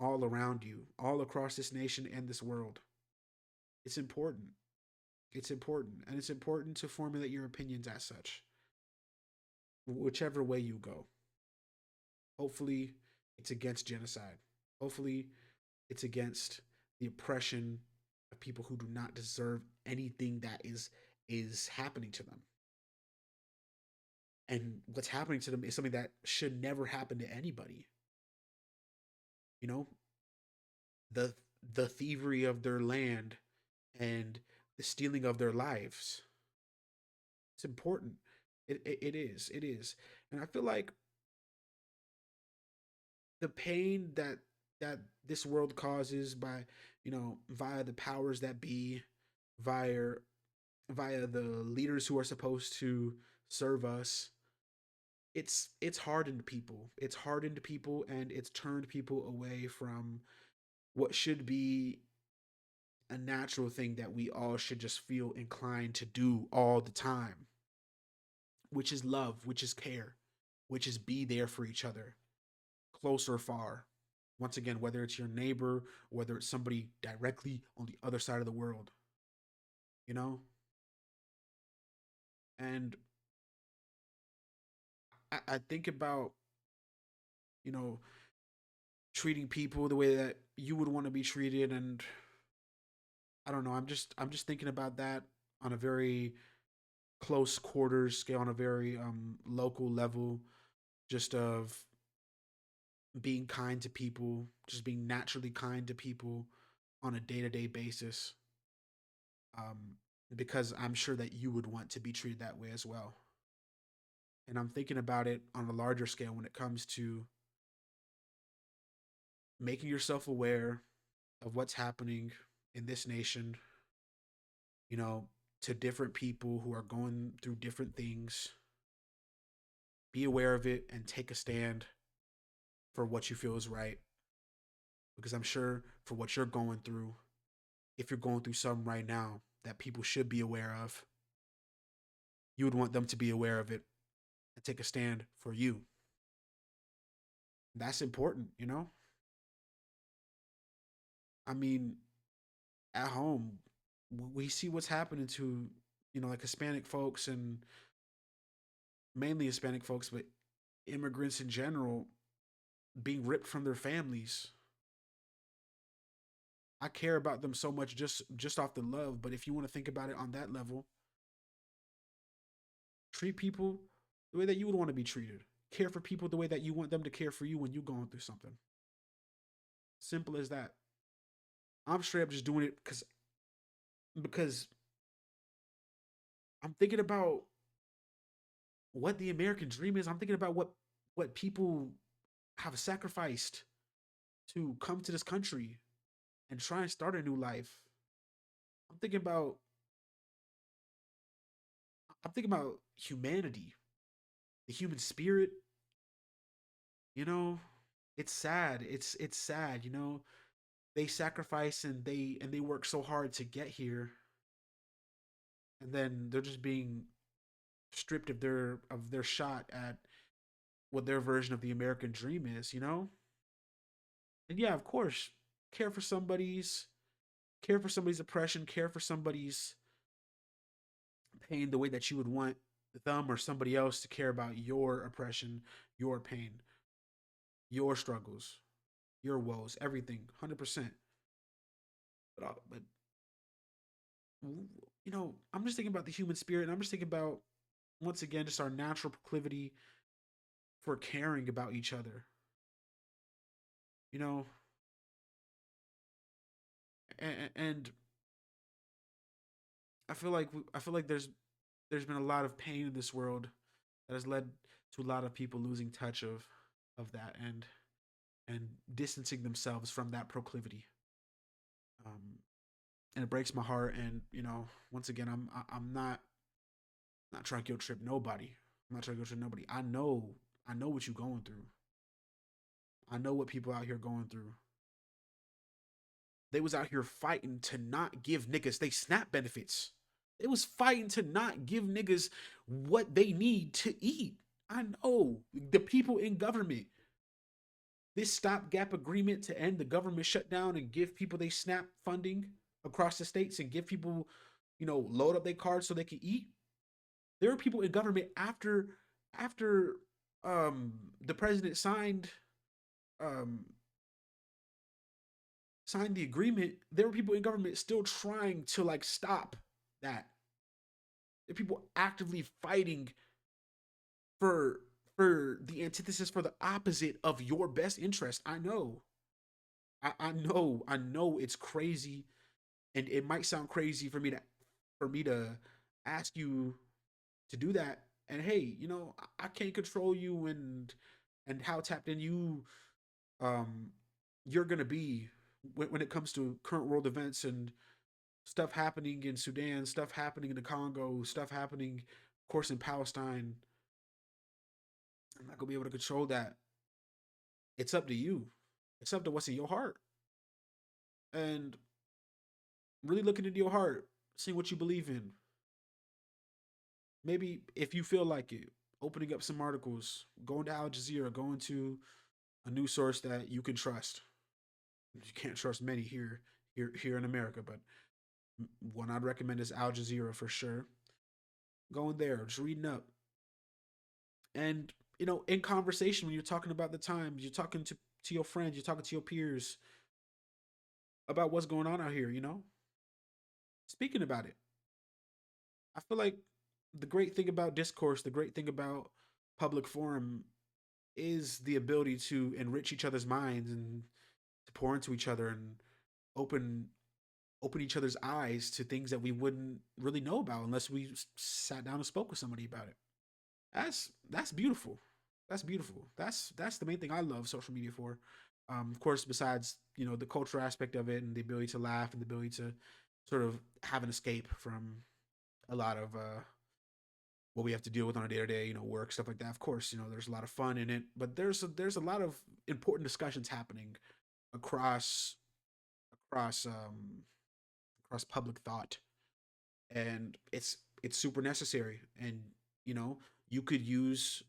all around you, all across this nation and this world. It's important. It's important. And it's important to formulate your opinions as such, whichever way you go. Hopefully, it's against genocide. Hopefully, it's against the oppression of people who do not deserve anything that is happening to them. And what's happening to them is something that should never happen to anybody. You know, the the thievery of their land and the stealing of their lives. It's important. It is. It is. And I feel like the pain that this world causes by, via the powers that be, via via the leaders who are supposed to serve us, it's hardened people. It's hardened people, and it's turned people away from what should be a natural thing that we all should just feel inclined to do all the time, which is love, which is care, which is be there for each other, close or far. Once again, whether it's your neighbor, whether it's somebody directly on the other side of the world, you know? And I think about, you know, treating people the way that you would want to be treated. And I don't know, I'm just thinking about that on a very close quarters scale, on a very local level, just of being kind to people, just being naturally kind to people on a day-to-day basis. Um, because I'm sure that you would want to be treated that way as well. And I'm thinking about it on a larger scale when it comes to making yourself aware of what's happening in this nation, you know, to different people who are going through different things. Be aware of it and take a stand for what you feel is right. Because I'm sure for what you're going through, if you're going through something right now that people should be aware of, you would want them to be aware of it and take a stand for you. That's important, you know? I mean, at home, we see what's happening to, like Hispanic folks, and mainly Hispanic folks, but immigrants in general being ripped from their families. I care about them so much just off the love, but if you want to think about it on that level, treat people the way that you would want to be treated. Care for people the way that you want them to care for you when you're going through something. Simple as that. I'm straight up just doing it because I'm thinking about what the American dream is. I'm thinking about what people have sacrificed to come to this country and try and start a new life. I'm thinking about I'm thinking about humanity, the human spirit. You know, it's sad. It's sad. They sacrifice and they work so hard to get here, and then they're just being stripped of their shot at what their version of the American dream is. And yeah, of course, care for somebody's care for somebody's oppression, care for somebody's pain the way that you would want them or somebody else to care about your oppression, your pain, your struggles, your woes, everything, 100%. But I'm just thinking about the human spirit, and I'm just thinking about, once again, just our natural proclivity for caring about each other. You know, and I feel like there's been a lot of pain in this world that has led to a lot of people losing touch of that and distancing themselves from that proclivity. Um, and it breaks my heart. And once again, I'm not trying to guilt trip nobody. I'm not trying to guilt trip nobody. I know what you're going through. I know what people out here going through. They was out here fighting to not give niggas they SNAP benefits. They was fighting to not give niggas what they need to eat. I know the people in government. This stopgap agreement to end the government shutdown and give people they SNAP funding across the states and give people, load up their cards so they can eat. There were people in government after the president um signed the agreement. There were people in government still trying to like stop that. There are people actively fighting for for the antithesis, for the opposite of your best interest. I know. I know it's crazy, and it might sound crazy for me to ask you to do that. And hey, I can't control you and how tapped in um you're gonna be when it comes to current world events and stuff happening in Sudan, stuff happening in the Congo, stuff happening, of course, in Palestine. I'm not gonna be able to control that. It's up to you. It's up to what's in your heart. And really looking into your heart, seeing what you believe in. Maybe if you feel like it, opening up some articles, going to Al Jazeera, going to a news source that you can trust. You can't trust many here in America, but one I'd recommend is Al Jazeera for sure. Going there, just reading up, and in conversation when you're talking about the times, you're talking to your friends, you're talking to your peers about what's going on out here. Speaking about it. I feel like the great thing about discourse, the great thing about public forum is the ability to enrich each other's minds and to pour into each other and open open each other's eyes to things that we wouldn't really know about unless we sat down and spoke with somebody about it. That's beautiful. That's beautiful. That's the main thing I love social media for. Of course, besides the cultural aspect of it and the ability to laugh and the ability to sort of have an escape from a lot of what we have to deal with on a day to day, work stuff like that. Of course, there's a lot of fun in it, but there's a lot of important discussions happening across across um across public thought, and it's super necessary. And you know, you could use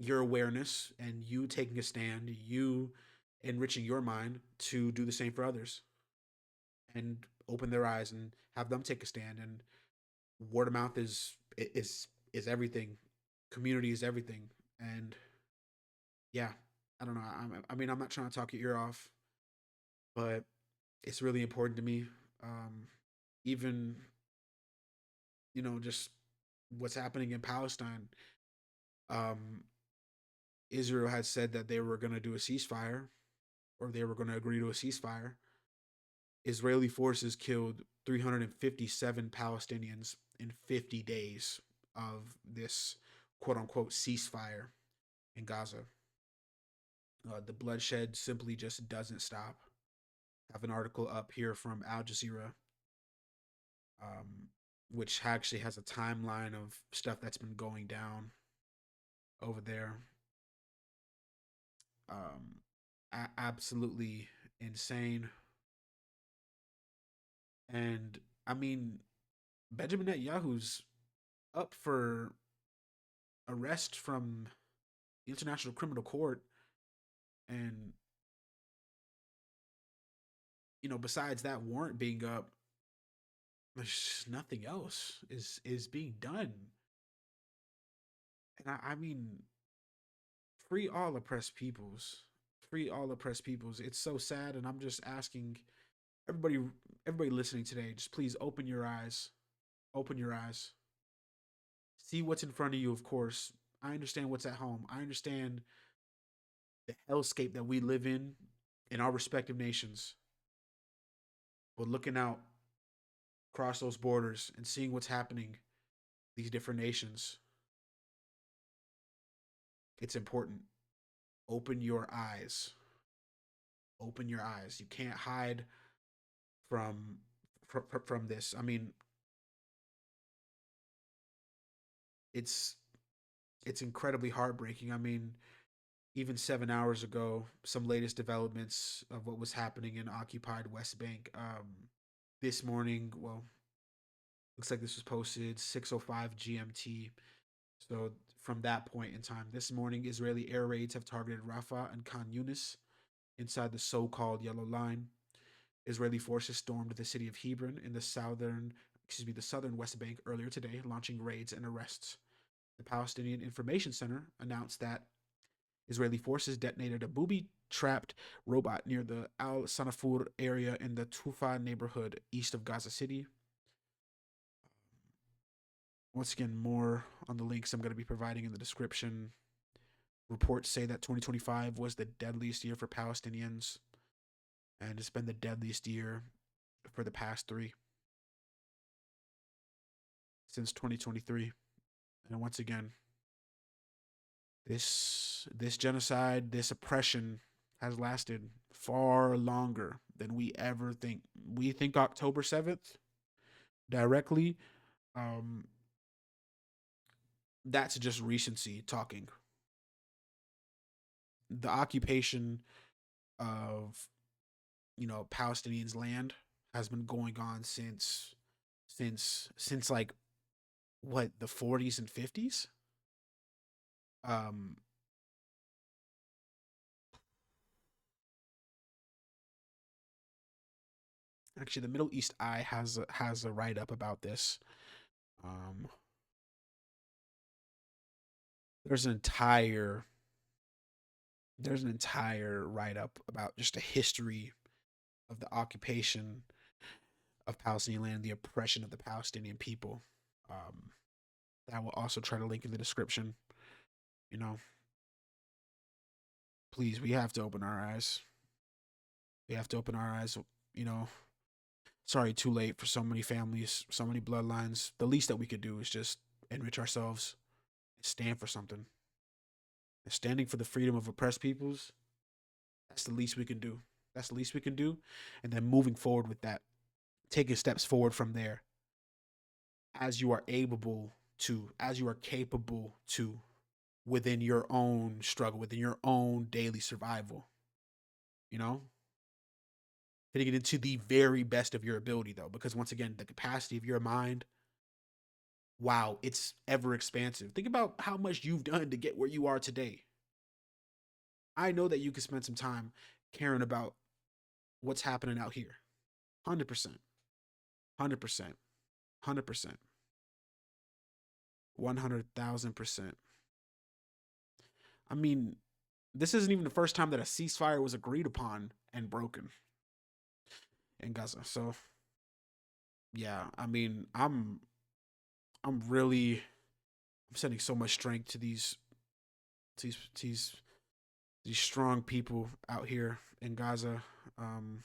your awareness and you taking a stand, you enriching your mind to do the same for others and open their eyes and have them take a stand. And word of mouth is everything. Community is everything. And yeah, I don't know. I mean, I'm not trying to talk your ear off, but it's really important to me. Even just what's happening in Palestine. Um, Israel had said that they were going to do a ceasefire, or they were going to agree to a ceasefire. Israeli forces killed 357 Palestinians in 50 days of this quote unquote ceasefire in Gaza. The bloodshed simply just doesn't stop. I have an article up here from Al Jazeera, um, which actually has a timeline of stuff that's been going down over there. Absolutely insane. And I mean, Benjamin Netanyahu's up for arrest from the International Criminal Court, and besides that warrant being up, there's nothing else is being done. And I mean, free all oppressed peoples, free all oppressed peoples. It's so sad, and I'm just asking everybody, everybody listening today, just please open your eyes, see what's in front of you. Of course, I understand what's at home. I understand the hellscape that we live in our respective nations. But looking out, cross those borders and seeing what's happening these different nations. It's important. Open your eyes. Open your eyes. You can't hide from from this. I mean, it's it's incredibly heartbreaking. I mean, even 7 hours ago, some latest developments of what was happening in occupied West Bank. This morning, well, looks like this was posted 6:05 GMT. So from that point in time, this morning, Israeli air raids have targeted Rafah and Khan Yunis inside the so-called Yellow Line. Israeli forces stormed the city of Hebron in the southern West Bank earlier today, launching raids and arrests. The Palestinian Information Center announced that Israeli forces detonated a booby-trapped robot near the Al Sanafur area in the Tufa neighborhood east of Gaza City. Once again, more on the links I'm going to be providing in the description. Reports say that 2025 was the deadliest year for Palestinians, and it's been the deadliest year for the past three since 2023. And once again, this genocide, this oppression has lasted far longer than we ever think. We think October 7th directly. Um, that's just recency talking. The occupation of Palestinians' land has been going on since like what, the 40s and 50s. Um, Actually, the Middle East Eye has a write up about this. Um, there's an entire there's an entire write up about just the history of the occupation of Palestinian land, the oppression of the Palestinian people. Um, that will also try to link in the description. You know, please, we have to open our eyes. We have to open our eyes. You know, sorry, too late for so many families, so many bloodlines. The least that we could do is just enrich ourselves and stand for something. And standing for the freedom of oppressed peoples, that's the least we can do. That's the least we can do. And then moving forward with that, taking steps forward from there as you are able to, as you are capable to, within your own struggle, within your own daily survival. You know, fitting it into the very best of your ability, though, because once again, the capacity of your mind, wow, it's ever expansive. Think about how much you've done to get where you are today. I know that you can spend some time caring about what's happening out here. 100%, 100%, 100%, 100,000%. I mean, this isn't even the first time that a ceasefire was agreed upon and broken in Gaza. So, yeah, I mean, I'm really I'm sending so much strength to these these these strong people out here in Gaza. Um,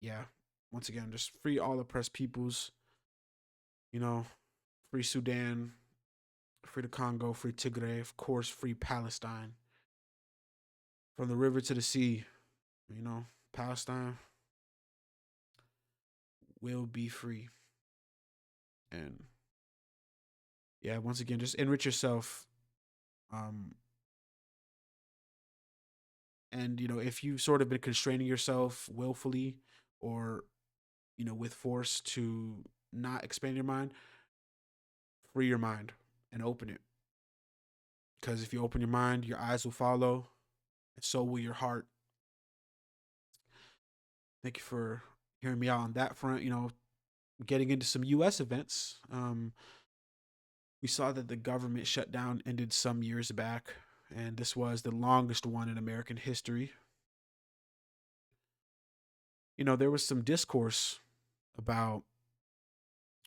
yeah, once again, just free all oppressed peoples. You know, free Sudan, free the Congo, free Tigray, of course, free Palestine. From the river to the sea, Palestine will be free. And yeah, once again, just enrich yourself. Um, and if you've sort of been constraining yourself willfully or with force to not expand your mind, free your mind and open it. Because if you open your mind, your eyes will follow, and so will your heart. Thank you for hearing me out on that front. Getting into some U.S. events. We saw that the government shutdown ended some years back, and this was the longest one in American history. There was some discourse about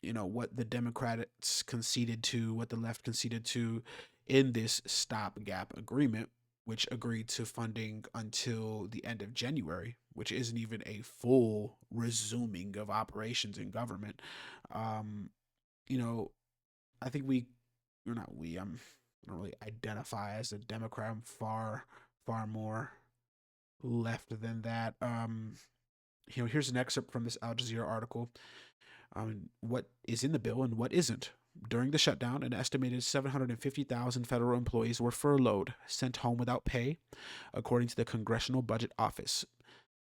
what the Democrats conceded to, what the left conceded to in this stopgap agreement. which agreed to funding until the end of January, which isn't even a full resuming of operations in government. Um, you know, I think we're not we, I don't really identify as a Democrat. I'm far more left than that. Here's an excerpt from this Al Jazeera article. What is in the bill and what isn't. During the shutdown, an estimated 750,000 federal employees were furloughed, sent home without pay, according to the Congressional Budget Office.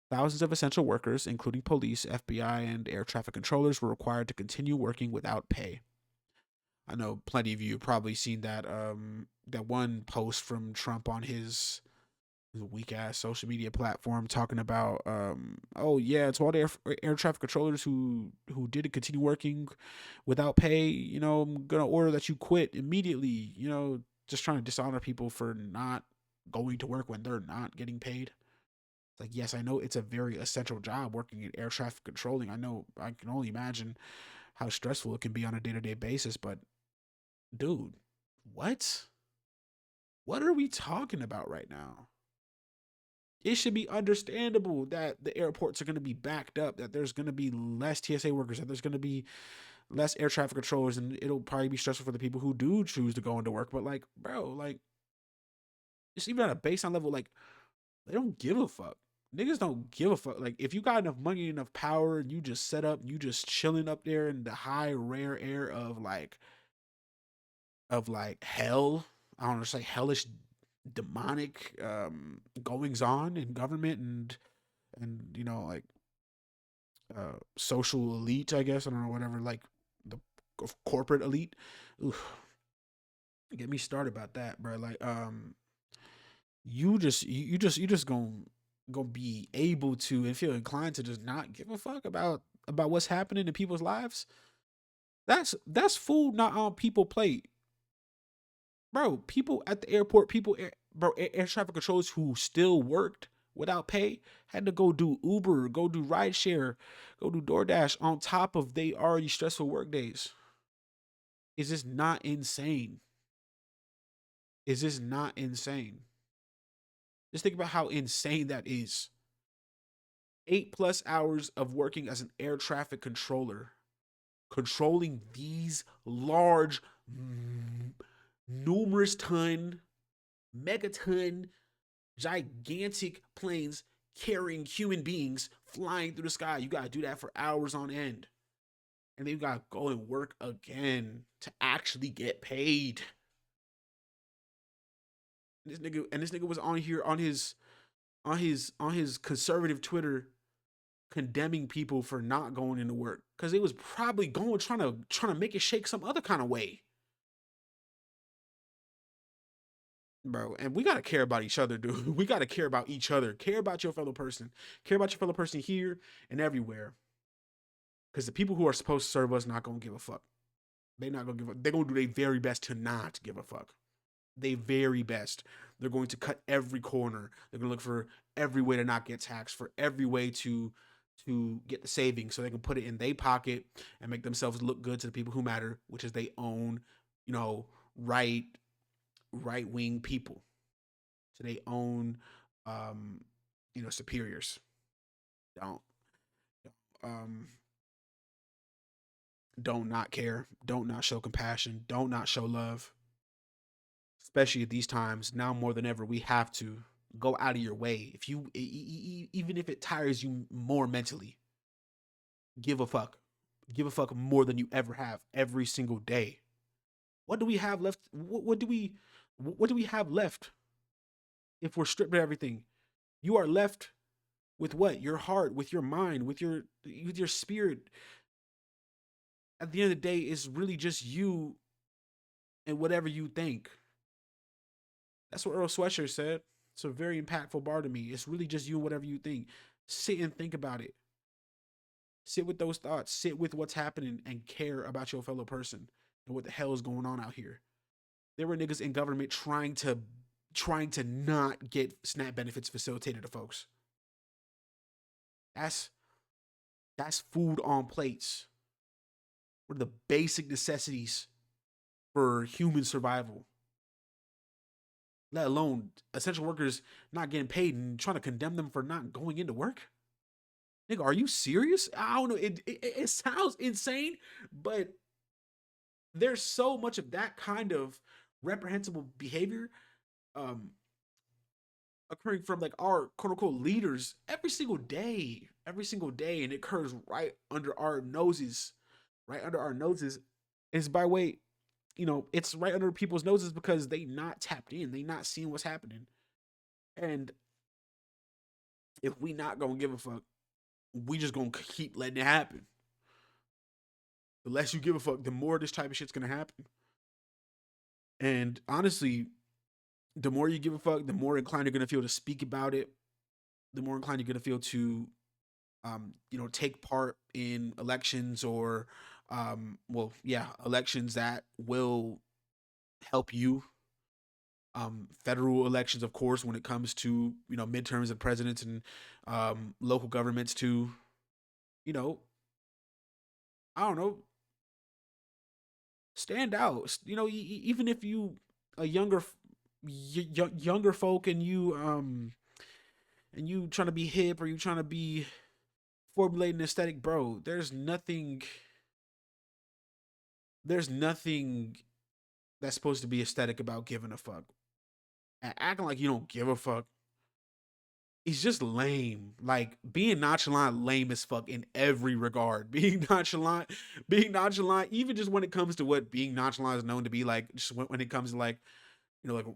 Thousands of essential workers, including police, FBI, and air traffic controllers, were required to continue working without pay. I know plenty of you have probably seen that one post from Trump on his weak ass social media platform talking about oh yeah, it's all the air traffic controllers who didn't continue working without pay. I'm gonna order that you quit immediately. Just trying to dishonor people for not going to work when they're not getting paid. It's like, yes, I know it's a very essential job working in air traffic controlling. I know, I can only imagine how stressful it can be on a day-to-day basis, but dude, what are we talking about right now? It should be understandable that the airports are going to be backed up, that there's going to be less TSA workers, that there's going to be less air traffic controllers, and it'll probably be stressful for the people who do choose to go into work. But like, bro, like, just even at a baseline level, like, they don't give a fuck. Niggas don't give a fuck. Like, if you got enough money, enough power, and you just set up, you just chilling up there in the high, rare air of like hell. I don't know, just like hellish, demonic goings on in government and like social elite, I guess. I don't know, whatever, like the corporate elite. Oof, get me started about that, bro. Like, you just gonna be able to and feel inclined to just not give a fuck about what's happening in people's lives. That's food not on people plate, bro. People at the airport, air traffic controllers who still worked without pay had to go do Uber, go do rideshare, go do DoorDash on top of they already stressful work days. Is this not insane? Is this not insane? Just think about how insane that is. 8+ hours of working as an air traffic controller, controlling these large, numerous ton, megaton, gigantic planes carrying human beings flying through the sky. You gotta do that for hours on end. And then you gotta go and work again to actually get paid. And this nigga was on here on his conservative Twitter condemning people for not going into work because it was probably going trying to make it shake some other kind of way, bro. And we gotta care about each other, dude. We gotta care about each other. Care about your fellow person. Care about your fellow person here and everywhere. Because the people who are supposed to serve us not gonna give a fuck. They not gonna give a. They're gonna do their very best to not give a fuck. They very best. They're going to cut every corner. They're gonna look for every way to not get taxed, for every way to get the savings so they can put it in their pocket and make themselves look good to the people who matter, which is they own, right right wing people. So they own superiors. Don't um don't not care, don't not show compassion, don't not show love. Especially at these times, now more than ever, we have to go out of your way. If you even if it tires you more mentally, give a fuck. Give a fuck more than you ever have every single day. What do we have left? What do we have left if we're stripped of everything? You are left with what? Your heart, with your mind, with your spirit. At the end of the day, it's really just you and whatever you think. That's what Earl Sweatshirt said. It's a very impactful bar to me. It's really just you and whatever you think. Sit and think about it. Sit with those thoughts. Sit with what's happening and care about your fellow person and what the hell is going on out here. There were niggas in government trying to not get SNAP benefits facilitated to folks. That's that's food on plates. What are the basic necessities for human survival? let alone essential workers not getting paid and trying to condemn them for not going into work. Nigga, are you serious? I don't know. It sounds insane, but there's so much of that kind of reprehensible behavior um occurring from like our quote unquote leaders every single day, and it occurs right under our noses, right under our noses. It's by way, it's right under people's noses because they not tapped in, they not seeing what's happening. And if we not gonna give a fuck, we just gonna keep letting it happen. The less you give a fuck, the more this type of shit's gonna happen. And honestly, the more you give a fuck, the more inclined you're gonna feel to speak about it. The more inclined you're gonna feel to, take part in elections or, elections that will help you. Federal elections, of course, when it comes to midterms and presidents and local governments to, you know, I don't know, stand out. Even if you a younger folk and you trying to be hip or you trying to be formulating aesthetic, bro. There's nothing that's supposed to be aesthetic about giving a fuck. And acting like you don't give a fuck is just lame. Like being nonchalant, lame as fuck in every regard. Being nonchalant, even just when it comes to what being nonchalant is known to be like, just when it comes to like, like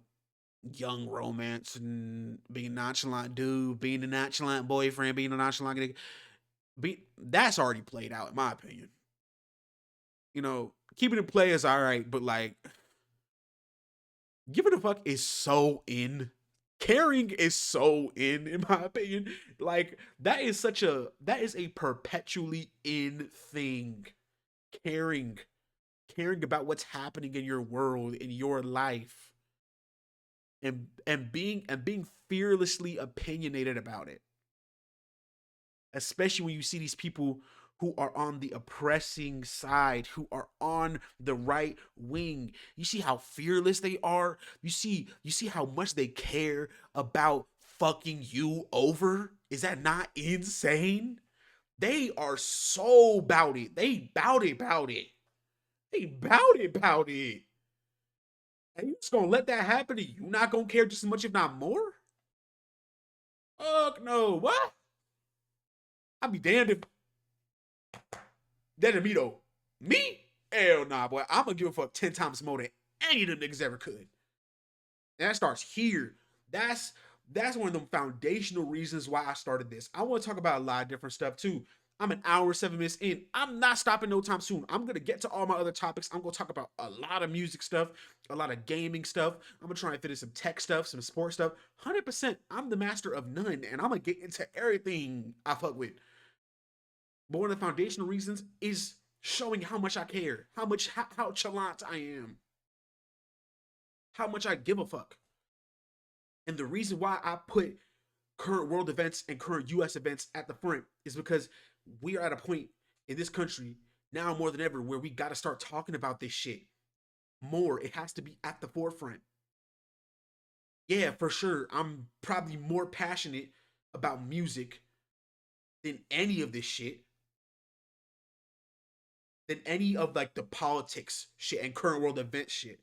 young romance and being nonchalant dude, being a nonchalant boyfriend, being a nonchalant nigga, that's already played out in my opinion. Keeping it play is all right, but like giving a fuck is so in. Caring is so in my opinion. Like that is a perpetually in thing. Caring, caring about what's happening in your world, in your life, and being fearlessly opinionated about it. Especially when you see these people who are on the oppressing side, who are on the right wing. You see how fearless they are. You see how much they care about fucking you over. Is that not insane? They are so about it. They bout it, bout it. They bout it, bout it. And you just gonna let that happen to you? Not gonna care just as much, if not more? Fuck no. What? I'd be damned if that to me though. Me? Hell nah, boy. I'm gonna give a fuck 10 times more than any of them niggas ever could. And that starts here. That's one of them foundational reasons why I started this. I want to talk about a lot of different stuff too. I'm an hour 7 minutes in. I'm not stopping no time soon. I'm gonna get to all my other topics. I'm gonna talk about a lot of music stuff, a lot of gaming stuff. I'm gonna try and fit in some tech stuff, some sports stuff. 100%. I'm the master of none, and I'm gonna get into everything I fuck with. But one of the foundational reasons is showing how much I care, how chalant I am, how much I give a fuck. And the reason why I put current world events and current US events at the front is because we are at a point in this country now more than ever where we got to start talking about this shit more. It has to be at the forefront. Yeah, for sure. I'm probably more passionate about music than any of this shit, than any of like the politics shit and current world event shit.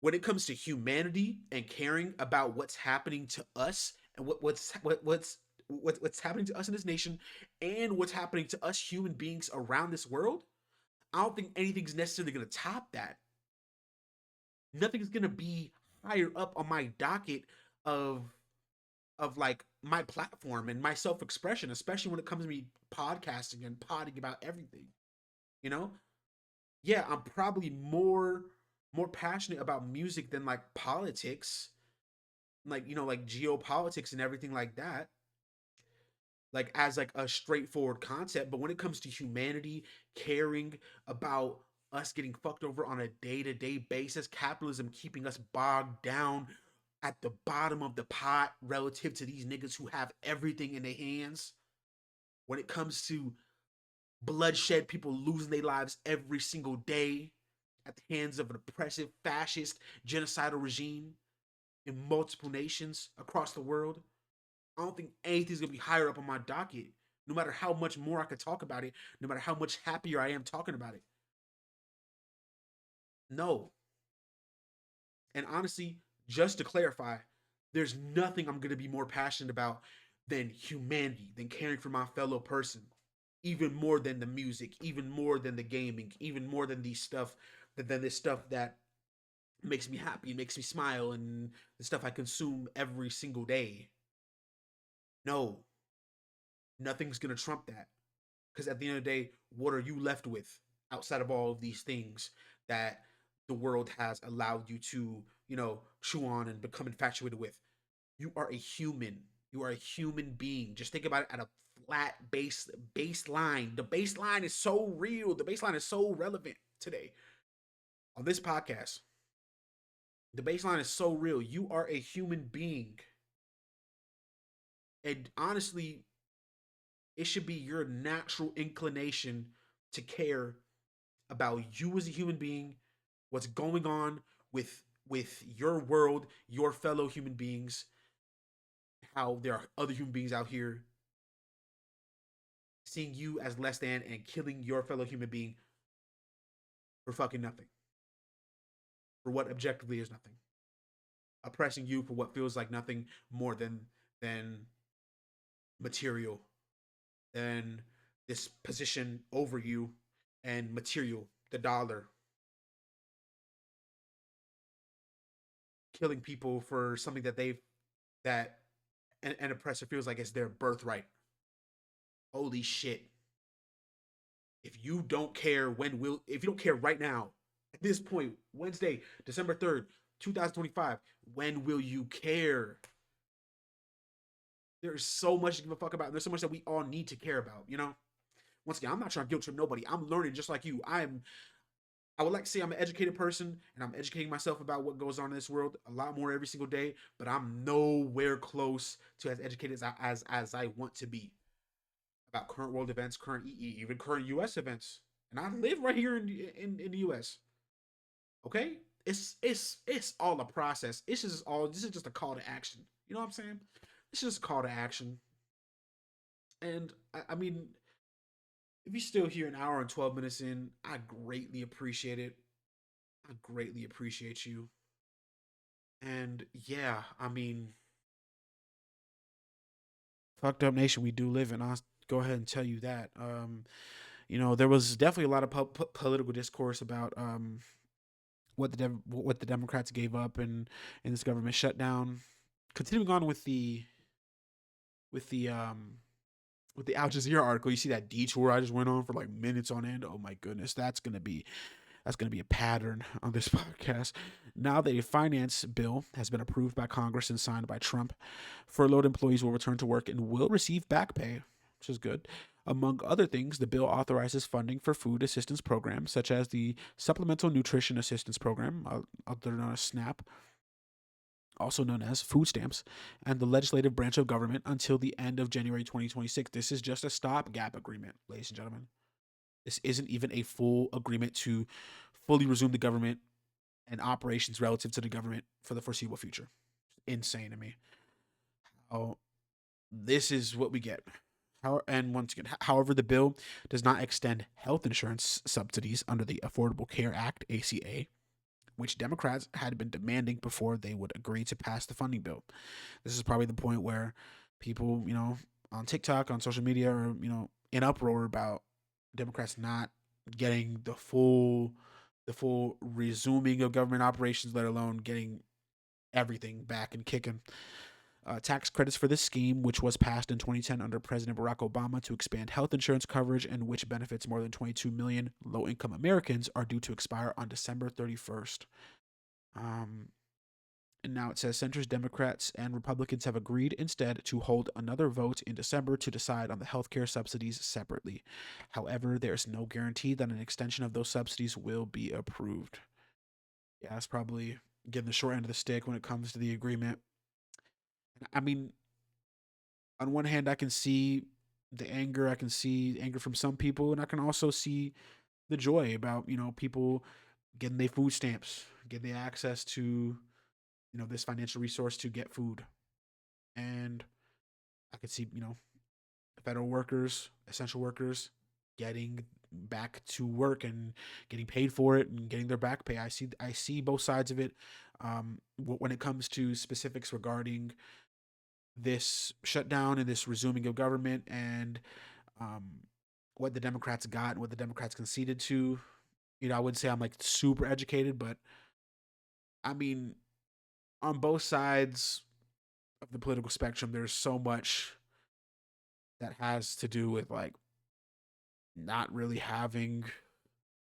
When it comes to humanity and caring about what's happening to us and what's happening to us in this nation and what's happening to us human beings around this world, I don't think anything's necessarily going to top that. Nothing's going to be higher up on my docket of like my platform and my self-expression, especially when it comes to me podcasting and podding about everything. You know, yeah, I'm probably more passionate about music than like politics, like like geopolitics and everything like that, like as like a straightforward concept. But when it comes to humanity, caring about us getting fucked over on a day-to-day basis, capitalism keeping us bogged down at the bottom of the pot relative to these niggas who have everything in their hands, when it comes to bloodshed, people losing their lives every single day at the hands of an oppressive, fascist, genocidal regime. in multiple nations across the world. I don't think anything's gonna be higher up on my docket. No matter how much more I could talk about it, no matter how much happier I am talking about it. No. And honestly, just to clarify, there's nothing I'm gonna be more passionate about than humanity, than caring for my fellow person. Even more than the music, even more than the gaming, even more than these stuff, than this stuff that makes me happy, makes me smile, and the stuff I consume every single day. No, nothing's gonna trump that. Because at the end of the day, what are you left with outside of all of these things that the world has allowed you to, chew on and become infatuated with? You are a human. You are a human being. Just think about it at a flat baseline. The baseline is so real. The baseline is so relevant today on this podcast. The baseline is so real. You are a human being. And honestly, it should be your natural inclination to care about you as a human being, what's going on with your world, your fellow human beings, how there are other human beings out here seeing you as less than and killing your fellow human being for fucking nothing, for what objectively is nothing, oppressing you for what feels like nothing more than material, than this position over you and material, the dollar, killing people for something that an oppressor feels like it's their birthright. Holy shit. If you don't care, if you don't care right now, at this point, Wednesday, December 3rd, 2025, when will you care? There's so much to give a fuck about. And there's so much that we all need to care about. Once again, I'm not trying to guilt trip nobody. I'm learning just like you. I would like to say I'm an educated person and I'm educating myself about what goes on in this world a lot more every single day, but I'm nowhere close to as educated as I want to be about current world events, current even current US events. And I live right here in the US. Okay? It's all a process. This is just a call to action. You know what I'm saying? It's just a call to action. And I mean, if you're still here an hour and 12 minutes in, I greatly appreciate it. I greatly appreciate you. And yeah, I mean, fucked up nation we do live in. I'll go ahead and tell you that. There was definitely a lot of political discourse about what the Democrats gave up in this government shutdown. Continuing on with the with the Al Jazeera article, you see that detour I just went on for like minutes on end. Oh my goodness, that's gonna be a pattern on this podcast. Now that a finance bill has been approved by Congress and signed by Trump, furloughed employees will return to work and will receive back pay, which is good. Among other things, the bill authorizes funding for food assistance programs such as the Supplemental Nutrition Assistance Program, other known as SNAP, also known as food stamps, and the legislative branch of government until the end of January 2026. This is just a stopgap agreement, ladies and gentlemen. This isn't even a full agreement to fully resume the government and operations relative to the government for the foreseeable future. Insane to me. Oh, this is what we get. And once again, however, the bill does not extend health insurance subsidies under the Affordable Care Act, ACA, which Democrats had been demanding before they would agree to pass the funding bill. This is probably the point where people, on TikTok, on social media, are, in uproar about Democrats not getting the full resuming of government operations, let alone getting everything back and kicking. Tax credits for this scheme, which was passed in 2010 under President Barack Obama to expand health insurance coverage and which benefits more than 22 million low income Americans, are due to expire on December 31st. Um, and now it says centrist Democrats and Republicans have agreed instead to hold another vote in December to decide on the healthcare subsidies separately. However, there is no guarantee that an extension of those subsidies will be approved. Yeah, it's probably getting the short end of the stick when it comes to the agreement. I mean, on one hand, I can see the anger. I can see anger from some people, and I can also see the joy about people getting their food stamps, getting the access to this financial resource to get food. And I could see, federal workers, essential workers getting back to work and getting paid for it and getting their back pay. I see both sides of it. When it comes to specifics regarding this shutdown and this resuming of government and um, what the Democrats got and what the Democrats conceded to, I wouldn't say I'm like super educated, but I mean, on both sides of the political spectrum, there's so much that has to do with like not really having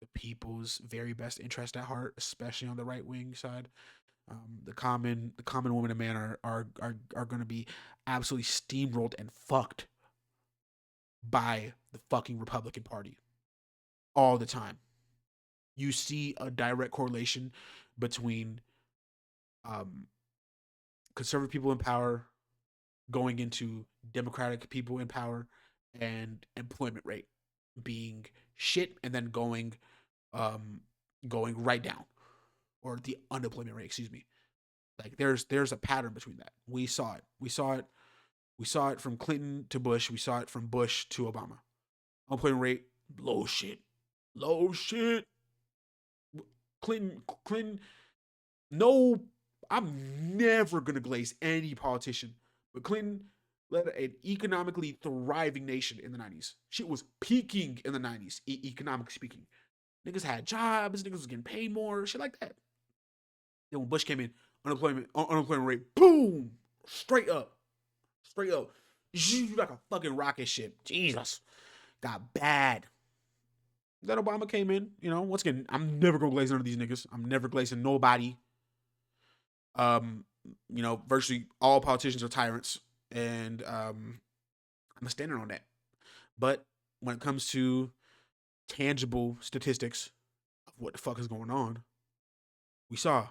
the people's very best interest at heart, especially on the right wing side. The common woman and man are going to be absolutely steamrolled and fucked by the fucking Republican Party all the time. You see a direct correlation between um, conservative people in power going into Democratic people in power and employment rate being shit and then um, going right down, or the unemployment rate, excuse me. Like there's a pattern between that. We saw it. We saw it from Clinton to Bush. We saw it from Bush to Obama. Unemployment rate, low shit. Low shit. Clinton, no, I'm never gonna glaze any politician. But Clinton led an economically thriving nation in the 90s. Shit was peaking in the 90s, economically speaking. Niggas had jobs, niggas was getting paid more, shit like that. Then when Bush came in, unemployment rate, boom, straight up, straight up, like a fucking rocket ship. Jesus, got bad. Then Obama came in, once again, I'm never gonna glaze none of these niggas. I'm never glazing nobody. Virtually all politicians are tyrants, and I'm a standard on that. But when it comes to tangible statistics of what the fuck is going on, we saw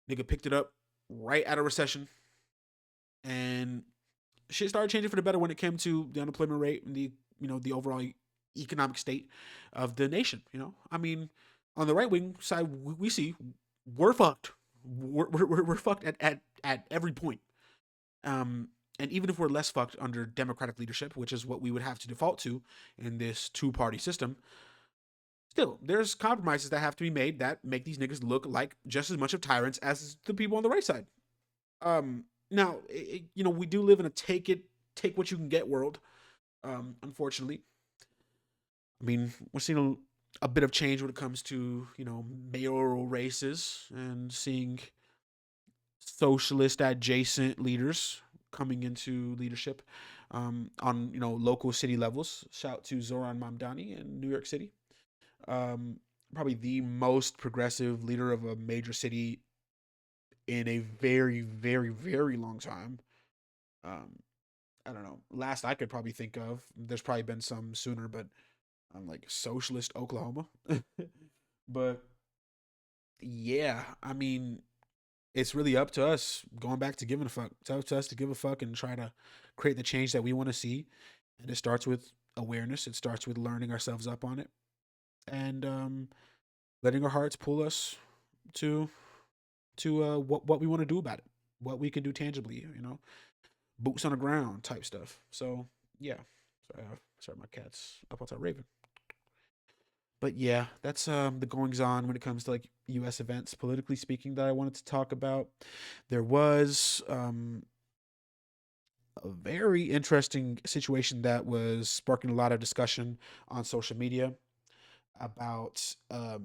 nigga picked it up right out of recession, and shit started changing for the better when it came to the unemployment rate and the overall economic state of the nation. I mean, on the right wing side, we see we're fucked. We're fucked at every point. And even if we're less fucked under Democratic leadership, which is what we would have to default to in this two-party system, still, there's compromises that have to be made that make these niggas look like just as much of tyrants as the people on the right side. Now, we do live in a take what you can get world. Unfortunately, I mean, we're seeing a bit of change when it comes to mayoral races and seeing socialist adjacent leaders coming into leadership on local city levels. Shout out to Zoran Mamdani in New York City. Probably the most progressive leader of a major city in a very, very, very long time. I don't know. Last I could probably think of, there's probably been some sooner, but like socialist Oklahoma. But yeah, I mean, it's really up to us, going back to giving a fuck. It's up to us to give a fuck and try to create the change that we want to see. And it starts with awareness. It starts with learning ourselves up on it, and letting our hearts pull us to what we want to do about it, what we can do tangibly. Boots on the ground type stuff. So yeah, sorry, my cat's up outside raving. But yeah, that's the goings on when it comes to like U.S. events, politically speaking, that I wanted to talk about. There was a very interesting situation that was sparking a lot of discussion on social media about a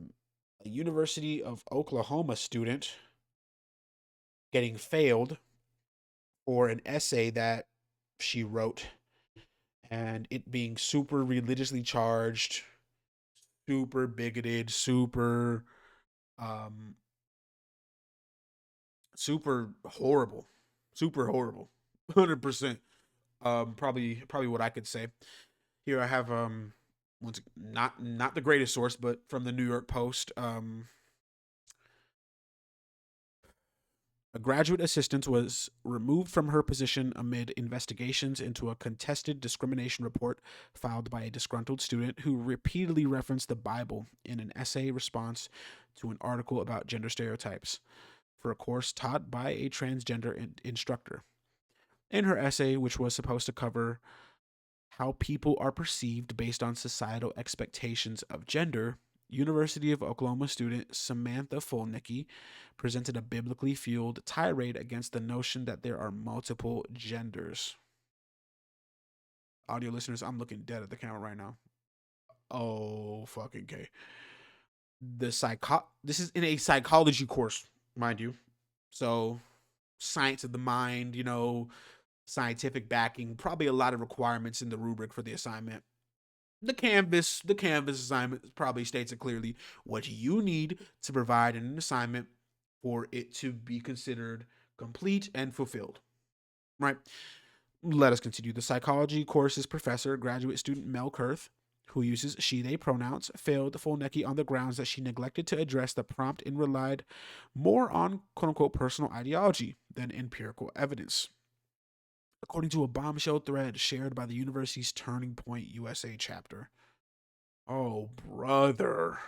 University of Oklahoma student getting failed for an essay that she wrote, and it being super religiously charged, super bigoted, um super horrible, super horrible, 100%. Probably what I could say. Here I have once, not the greatest source, but from the New York Post. A graduate assistant was removed from her position amid investigations into a contested discrimination report filed by a disgruntled student who repeatedly referenced the Bible in an essay response to an article about gender stereotypes. for a course taught by a transgender instructor. In her essay, which was supposed to cover how people are perceived based on societal expectations of gender, University of Oklahoma student Samantha Folnicki presented a biblically fueled tirade against the notion that there are multiple genders. Audio listeners, I'm looking dead at the camera right now. Oh, fucking K. This is in a psychology course, mind you. So, science of the mind, scientific backing, probably a lot of requirements in the rubric for the assignment. The Canvas assignment probably states it clearly what you need to provide in an assignment for it to be considered complete and fulfilled. Right? Let us continue. The psychology course's professor, graduate student Mel Kurth, who uses she, they pronouns, failed Folnicki on the grounds that she neglected to address the prompt and relied more on quote unquote personal ideology than empirical evidence. According to a bombshell thread shared by the university's Turning Point USA chapter. Oh, brother.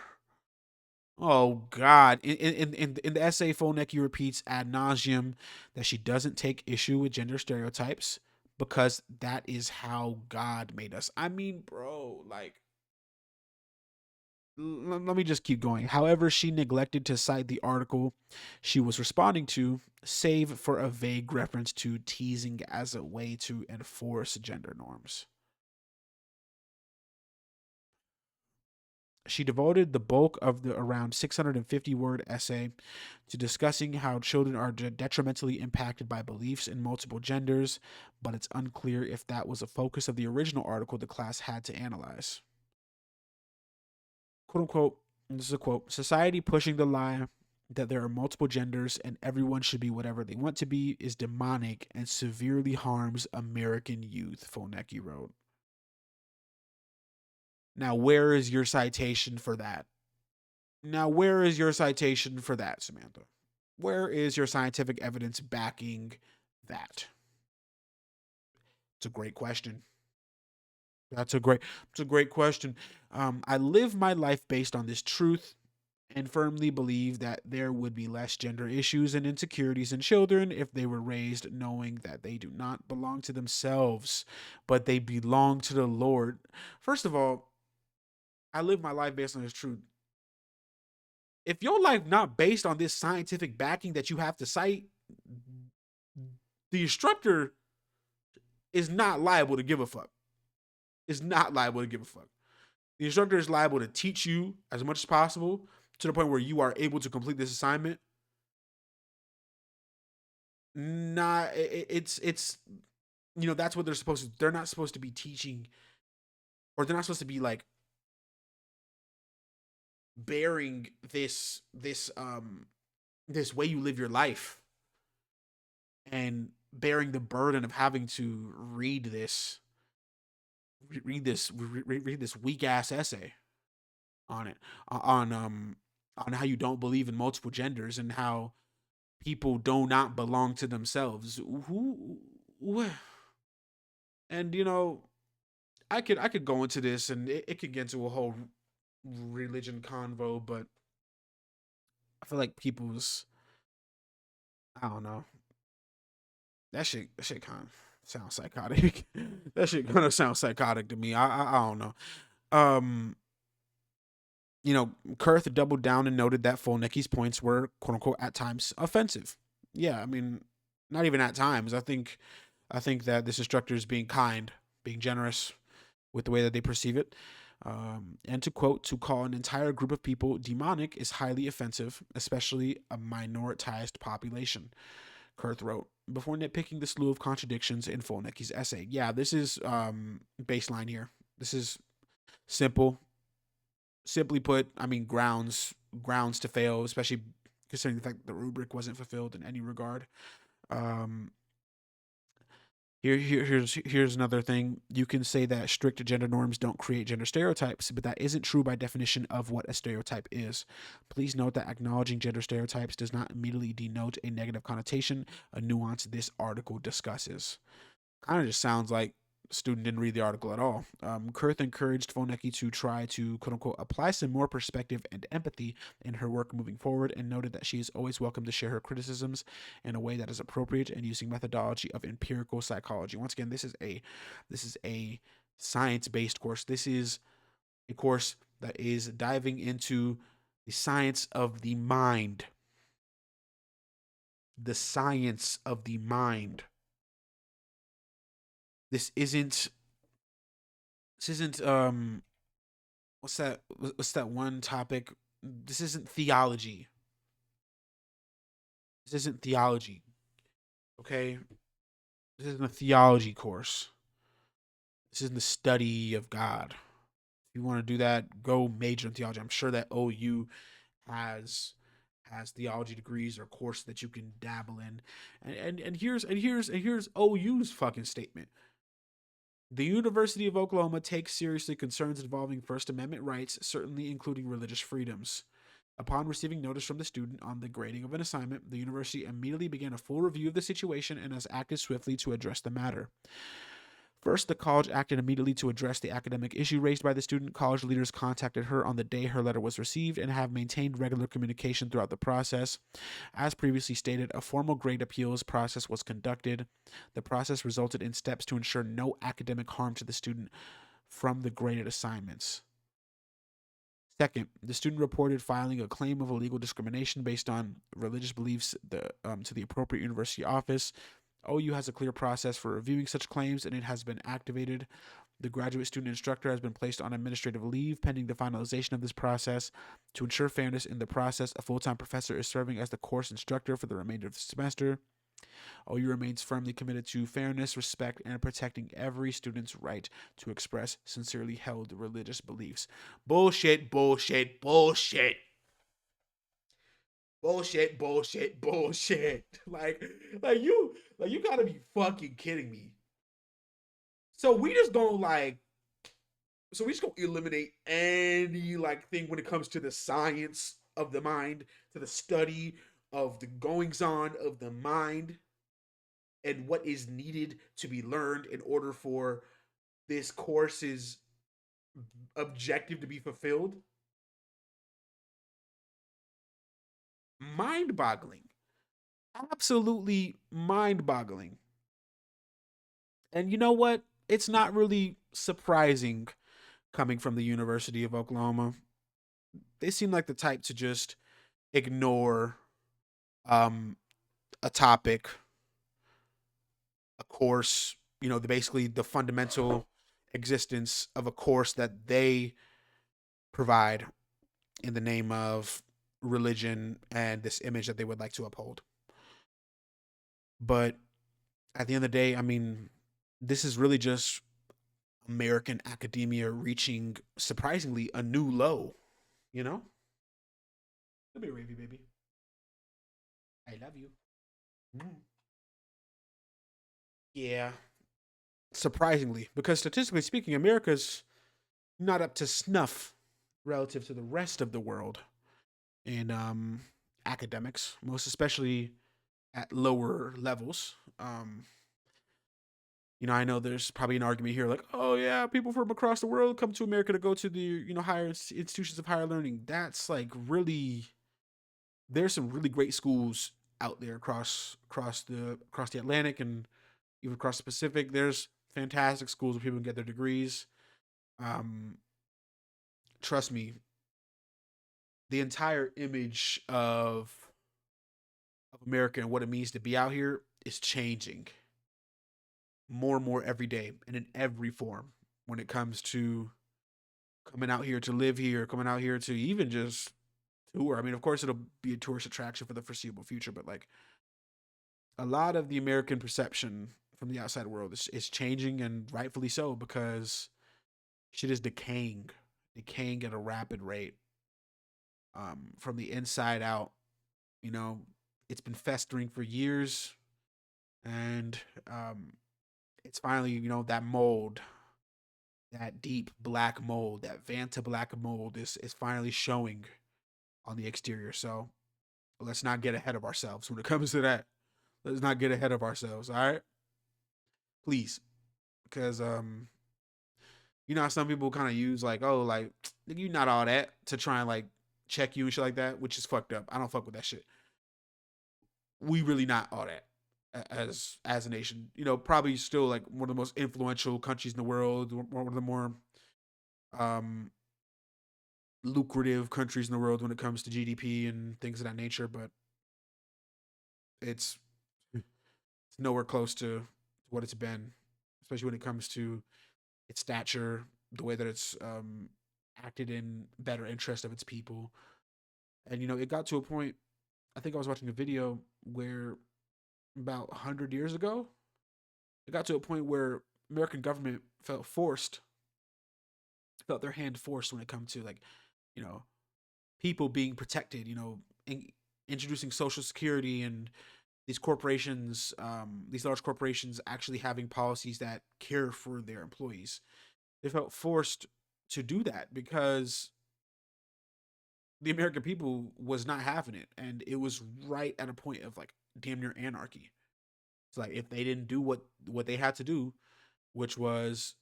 Oh, God. In the essay, Folnicki repeats ad nauseum that she doesn't take issue with gender stereotypes because that is how God made us. I mean, bro, like, let me just keep going. However, she neglected to cite the article she was responding to, save for a vague reference to teasing as a way to enforce gender norms. She devoted the bulk of the around 650-word essay to discussing how children are detrimentally impacted by beliefs in multiple genders, but it's unclear if that was a focus of the original article the class had to analyze. Quote unquote, and this is a quote, society pushing the lie that there are multiple genders and everyone should be whatever they want to be is demonic and severely harms American youth, Folnicki wrote. Now, where is your citation for that? Where is your citation for that, Samantha? Where is your scientific evidence backing that? It's a great question. It's a great question. I live my life based on this truth and firmly believe that there would be less gender issues and insecurities in children if they were raised knowing that they do not belong to themselves, but they belong to the Lord. First of all, I live my life based on this truth. If your life not based on this scientific backing that you have to cite, the instructor is not liable to give a fuck. Is not liable to give a fuck. The instructor is liable to teach you as much as possible to the point where you are able to complete this assignment. Not it's that's what they're supposed to. They're not supposed to be teaching, or they're not supposed to be like bearing this way you live your life and bearing the burden of having to read this weak ass essay on it on how you don't believe in multiple genders and how people do not belong to themselves. And I could go into this and it could get into a whole religion convo, but I feel like people's, I don't know, that shit kind of sounds psychotic. That shit kind of sounds psychotic to me. I don't know. Um, Kurth doubled down and noted that Folnicki's points were quote unquote at times offensive. Yeah, I mean, not even at times. I think that this instructor is being kind, being generous with the way that they perceive it. And to quote, to call an entire group of people demonic is highly offensive, especially a minoritized population, Kurth wrote, before nitpicking the slew of contradictions in Folnicki's essay. Yeah, this is baseline here. This is simple. Simply put, I mean, grounds to fail, especially considering the fact that the rubric wasn't fulfilled in any regard. Um, here's another thing. You can say that strict gender norms don't create gender stereotypes, but that isn't true by definition of what a stereotype is. Please note that acknowledging gender stereotypes does not immediately denote a negative connotation, a nuance this article discusses. Kind of just sounds like Student didn't read the article at all. Kurth encouraged Fonecki to try to, quote unquote, apply some more perspective and empathy in her work moving forward, and noted that she is always welcome to share her criticisms in a way that is appropriate and using methodology of empirical psychology. Once again, this is a science-based course. This is a course that is diving into the science of the mind. The science of the mind. This isn't this isn't what's that one topic? This isn't theology. This isn't theology. Okay? This isn't a theology course. This isn't the study of God. If you want to do that, go major in theology. I'm sure that OU has has theology degrees or course that you can dabble in. And here's OU's fucking statement. The University of Oklahoma takes seriously concerns involving First Amendment rights, certainly including religious freedoms. Upon receiving notice from the student on the grading of an assignment, the university immediately began a full review of the situation and has acted swiftly to address the matter. First, the college acted immediately to address the academic issue raised by the student. College leaders contacted her on the day her letter was received and have maintained regular communication throughout the process. As previously stated, a formal grade appeals process was conducted. The process resulted in steps to ensure no academic harm to the student from the graded assignments. Second, the student reported filing a claim of illegal discrimination based on religious beliefs to the appropriate university office. OU has a clear process for reviewing such claims, and it has been activated. The graduate student instructor has been placed on administrative leave pending the finalization of this process. To ensure fairness in the process, a full time professor is serving as the course instructor for the remainder of the semester. OU remains firmly committed to fairness, respect, and protecting every student's right to express sincerely held religious beliefs. Bullshit, bullshit, bullshit. Bullshit, bullshit, bullshit. Like you gotta be fucking kidding me. So we just don't like so we just gonna eliminate any like thing when it comes to the science of the mind, to the study of the goings on of the mind and what is needed to be learned in order for this course's objective to be fulfilled. Mind boggling. Absolutely mind boggling. And you know what? It's not really surprising coming from the University of Oklahoma. They seem like the type to just ignore um, a topic, a course, basically the fundamental existence of a course that they provide in the name of religion and this image that they would like to uphold. But at the end of the day, I mean, this is really just American academia reaching surprisingly a new low, you know? Come here, Ravy baby. I love you. Mm. Yeah, surprisingly, because statistically speaking, America's not up to snuff relative to the rest of the world in academics, most especially at lower levels. I know there's probably an argument here like, oh yeah, people from across the world come to America to go to the higher institutions of higher learning. That's like really there's some really great schools out there across the Atlantic and even across the Pacific. There's fantastic schools where people can get their degrees. Um, Trust me, the entire image of America and what it means to be out here is changing more and more every day and in every form when it comes to coming out here to live here, coming out here to even just tour. I mean, of course, it'll be a tourist attraction for the foreseeable future, but like a lot of the American perception from the outside world is changing and rightfully so because shit is decaying at a rapid rate from the inside out. You know, it's been festering for years and it's finally, that mold, that deep black mold, that Vanta black mold is finally showing on the exterior. So let's not get ahead of ourselves when it comes to that. Let's not get ahead of ourselves. All right, please. because you know how some people kind of use like, oh, like you not all that to try and like check you and shit like that, which is fucked up. I don't fuck with that shit. We really not all that as a nation. You know, probably still like one of the most influential countries in the world, one of the more um lucrative countries in the world when it comes to GDP and things of that nature, but it's it's nowhere close to what it's been, especially when it comes to its stature, the way that it's acted in better interest of its people. And you know, it got to a point. I think I was watching a video where about 100 years ago, it got to a point where American government felt their hand forced when it comes to like, you know, people being protected. You know, introducing Social Security and these large corporations actually having policies that care for their employees. They felt forced to do that because the American people was not having it, and it was right at a point of like damn near anarchy. It's like if they didn't do what they had to do, which was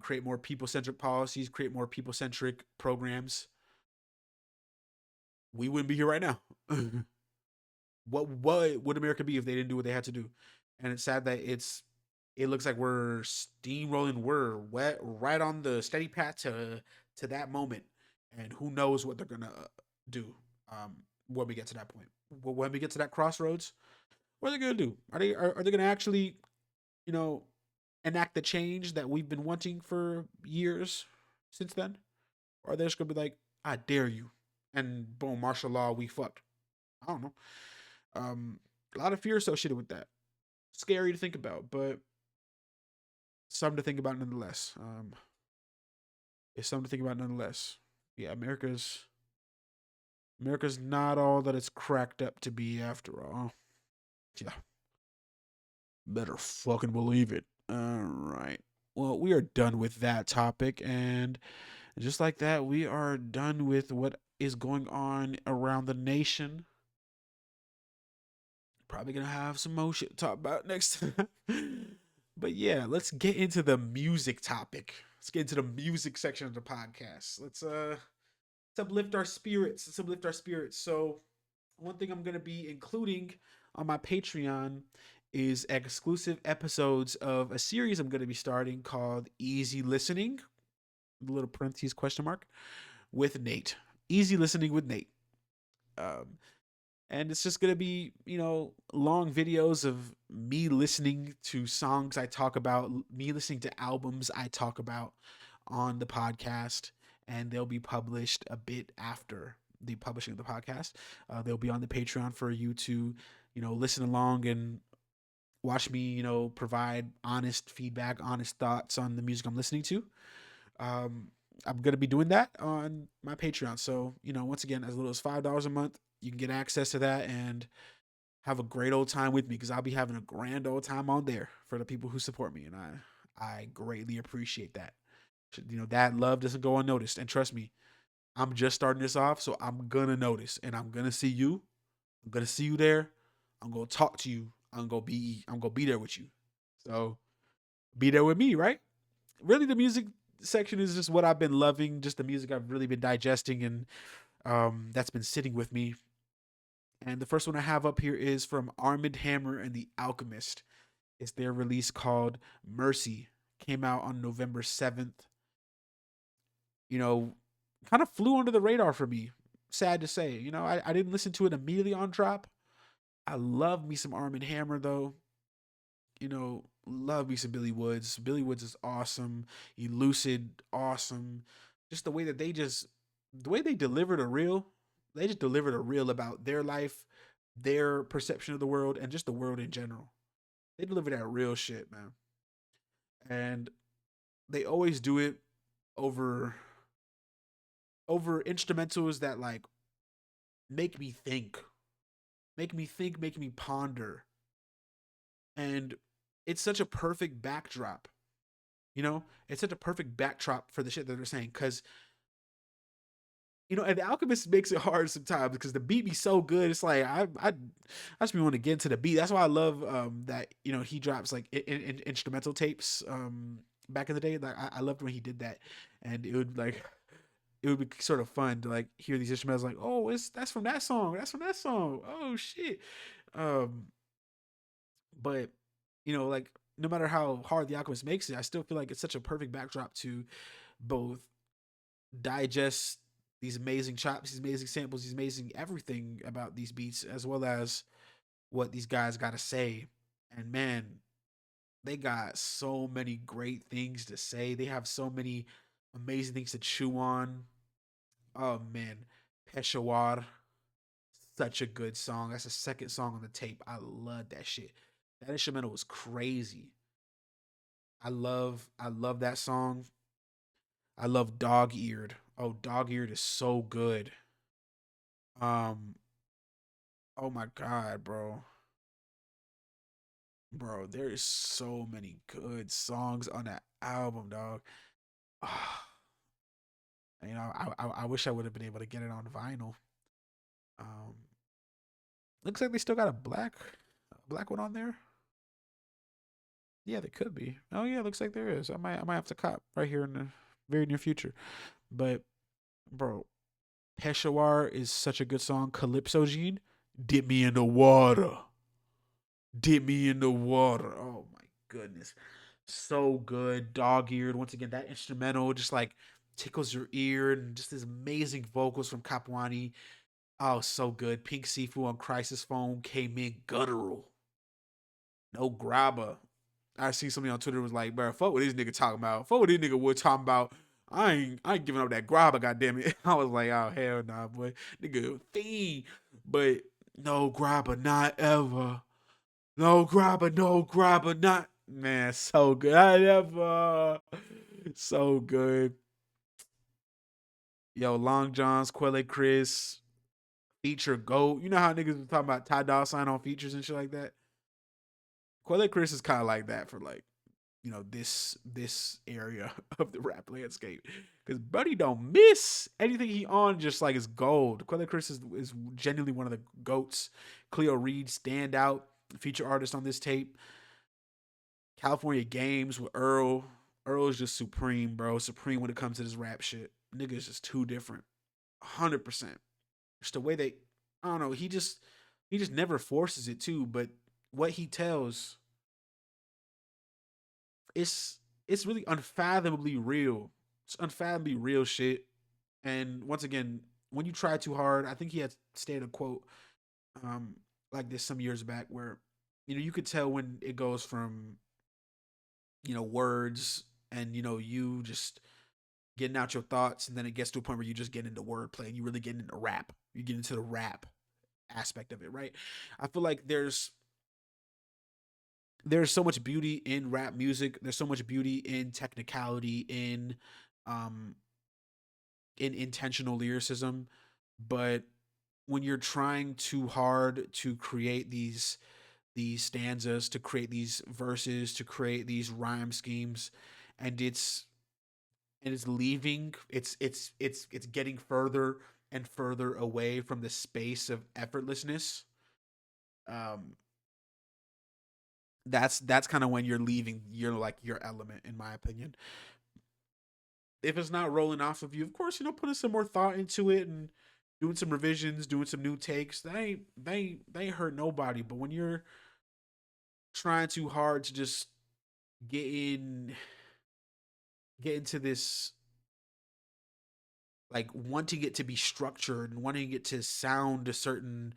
create more people centric policies, create more people centric programs, we wouldn't be here right now. What would America be if they didn't do what they had to do? And it's sad that it looks like we're steamrolling. We're wet right on the steady path to that moment, and who knows what they're gonna do when we get to that point. When we get to that crossroads, what are they gonna do? Are they gonna actually, you know, enact the change that we've been wanting for years since then? Or are they just gonna be like, I dare you, and boom, martial law, we fucked? I don't know. Um, a lot of fear associated with that. Scary to think about, but something to think about nonetheless. It's something to think about nonetheless. Yeah, America's not all that it's cracked up to be after all. Yeah, better fucking believe it. All right. Well, we are done with that topic, and just like that, we are done with what is going on around the nation. Probably gonna have some more shit to talk about next time. But yeah, let's get into the music topic. Let's get into the music section of the podcast. Let's uplift our spirits. Let's uplift our spirits. So one thing I'm gonna be including on my Patreon is exclusive episodes of a series I'm gonna be starting called Easy Listening, little parentheses question mark, with Nate. Easy Listening with Nate. Um, and it's just gonna be, you know, long videos of me listening to songs I talk about, me listening to albums I talk about on the podcast, and they'll be published a bit after the publishing of the podcast. They'll be on the Patreon for you to, you know, listen along and watch me, you know, provide honest feedback, honest thoughts on the music I'm listening to. Um, I'm gonna be doing that on my Patreon. So, you know, once again, as little as $5 a month, you can get access to that and have a great old time with me because I'll be having a grand old time on there for the people who support me, and I greatly appreciate that. You know, that love doesn't go unnoticed, and trust me, I'm just starting this off, so I'm gonna notice, and I'm gonna see you. I'm gonna see you there. I'm gonna talk to you. I'm gonna be there with you. So be there with me, right? Really, the music section is just what I've been loving, just the music I've really been digesting, and that's been sitting with me. And the first one I have up here is from Armand Hammer and the Alchemist. It's their release called Mercy. Came out on November 7th. You know, kind of flew under the radar for me. Sad to say. You know, I didn't listen to it immediately on drop. I love me some Armand Hammer though. You know, love me some Billy Woods. Billy Woods is awesome. Elucid, awesome. Just the way they delivered a reel, they just delivered a reel about their life, their perception of the world, and just the world in general. They deliver that real shit, man. And they always do it over instrumentals that like make me ponder. And it's such a perfect backdrop. You know, it's such a perfect backdrop for the shit that they're saying because And the Alchemist makes it hard sometimes because the beat be so good. It's like I just be want to get into the beat. That's why I love that he drops like instrumental tapes back in the day. Like I loved when he did that, and it would be sort of fun to like hear these instrumentals like, oh, it's that's from that song, that's from that song, oh shit. um but like no matter how hard the Alchemist makes it, I still feel like it's such a perfect backdrop to both digest these amazing chops, these amazing samples, these amazing everything about these beats, as well as what these guys got to say. And man, they got so many great things to say. They have so many amazing things to chew on. Oh man, Peshawar, such a good song. That's the second song on the tape. I love that shit. That instrumental was crazy. I love that song. I love Dog Eared. Oh, Dog Eared is so good. Um, oh my god, bro. Bro, there is so many good songs on that album, dog. Ah, I wish I would have been able to get it on vinyl. Um, looks like they still got a black one on there. Yeah, there could be. Oh yeah, looks like there is. I might have to cop right here in the very near future. But bro, Peshawar is such a good song. Calypso Gene, dip me in the water. Dip me in the water. Oh my goodness. So good. Dog eared. Once again, that instrumental just like tickles your ear and just these amazing vocals from Kapwani. Oh, so good. Pink Sifu on Crisis Phone came in guttural. No grabber. I see somebody on Twitter was like, bro, fuck what this nigga talking about. Fuck what this nigga was talking about. I ain't giving up that grabber, goddamn it. I was like, oh hell nah, boy. Nigga fiend. But no grabber, not ever. No grabber, no grabber, not man, so good. I never so good. Yo, Long John's, Quelle Chris, feature GOAT. You know how niggas was talking about Ty Dolla Sign on features and shit like that? Quelle Chris is kind of like that for like this area of the rap landscape because Buddy don't miss anything he on, just like is gold. Quelle Chris is genuinely one of the goats. Cleo Reed stand out feature artist on this tape. California Games with Earl. Earl is just supreme, bro. Supreme when it comes to this rap shit. Nigga is just too different. 100%. Just the way they, I don't know. He just never forces it too. But what he tells, it's it's really unfathomably real. It's unfathomably real shit. And once again, when you try too hard, I think he had stated a quote um like this some years back where you could tell when it goes from words and you just getting out your thoughts, and then it gets to a point where you just get into wordplay and you really get into rap. You get into the rap aspect of it, right? I feel like there's so much beauty in rap music. There's so much beauty in technicality, um in intentional lyricism, but when you're trying too hard to create these stanzas, to create these verses, to create these rhyme schemes, and it's leaving, it's getting further and further away from the space of effortlessness. um that's kind of when you're leaving your element, in my opinion. If it's not rolling off of you, of course, putting some more thought into it and doing some revisions, doing some new takes, they ain't hurt nobody. But when you're trying too hard to just get in get into this, like wanting it to be structured and wanting it to sound a certain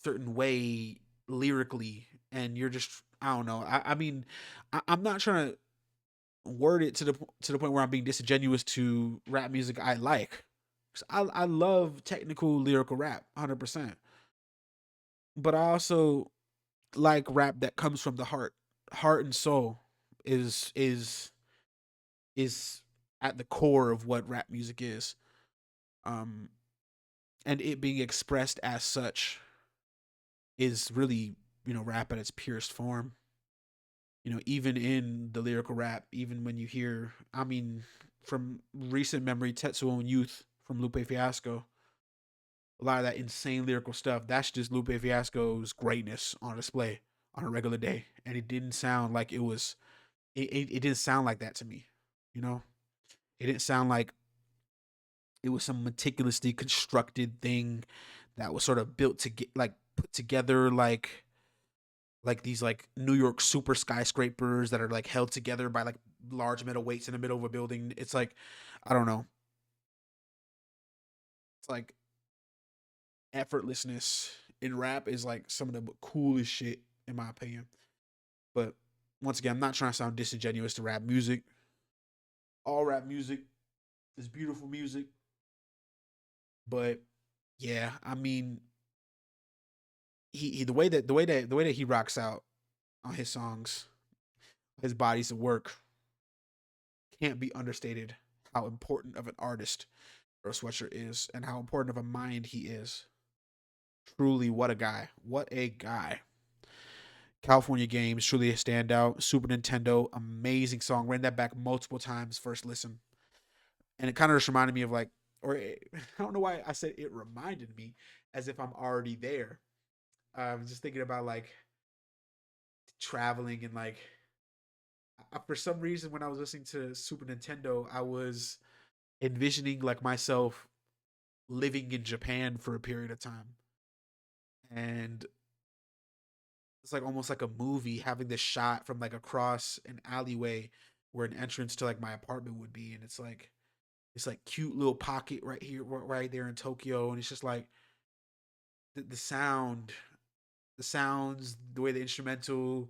way lyrically, and you're just, I don't know. I mean, I'm not trying to word it to the point where I'm being disingenuous to rap music I like. 'Cause I love technical lyrical rap 100%, but I also like rap that comes from the heart. Heart and soul is at the core of what rap music is. Um, and it being expressed as such is really, rap at its purest form. Even in the lyrical rap, even when you hear, I mean, from recent memory, Tetsuo and Youth from Lupe Fiasco. a lot of that insane lyrical stuff. That's just Lupe Fiasco's greatness on display on a regular day, and it didn't sound like it was. It didn't sound like that to me. You know, it didn't sound like it was some meticulously constructed thing that was sort of built to get like put together like these like New York super skyscrapers that are like held together by like large metal weights in the middle of a building. It's like I don't know. It's like effortlessness in rap is like some of the coolest shit in my opinion. But once again, I'm not trying to sound disingenuous to rap music. All rap music is beautiful music, but yeah, I mean, he the way that he rocks out on his songs, his bodies of work can't be understated. How important of an artist Earl Sweatshirt is, and how important of a mind he is. Truly, what a guy! What a guy! California Games, truly a standout. Super Nintendo, amazing song. Ran that back multiple times first listen, and it kind of just reminded me of like, I don't know why I said it reminded me, as if I'm already there. I was just thinking about like traveling and like for some reason when I was listening to Super Nintendo, I was envisioning like myself living in Japan for a period of time, and it's like almost like a movie having this shot from like across an alleyway where an entrance to like my apartment would be, and it's like this like cute little pocket right here, right there in Tokyo, and it's just like the sound, the sounds, the way the instrumental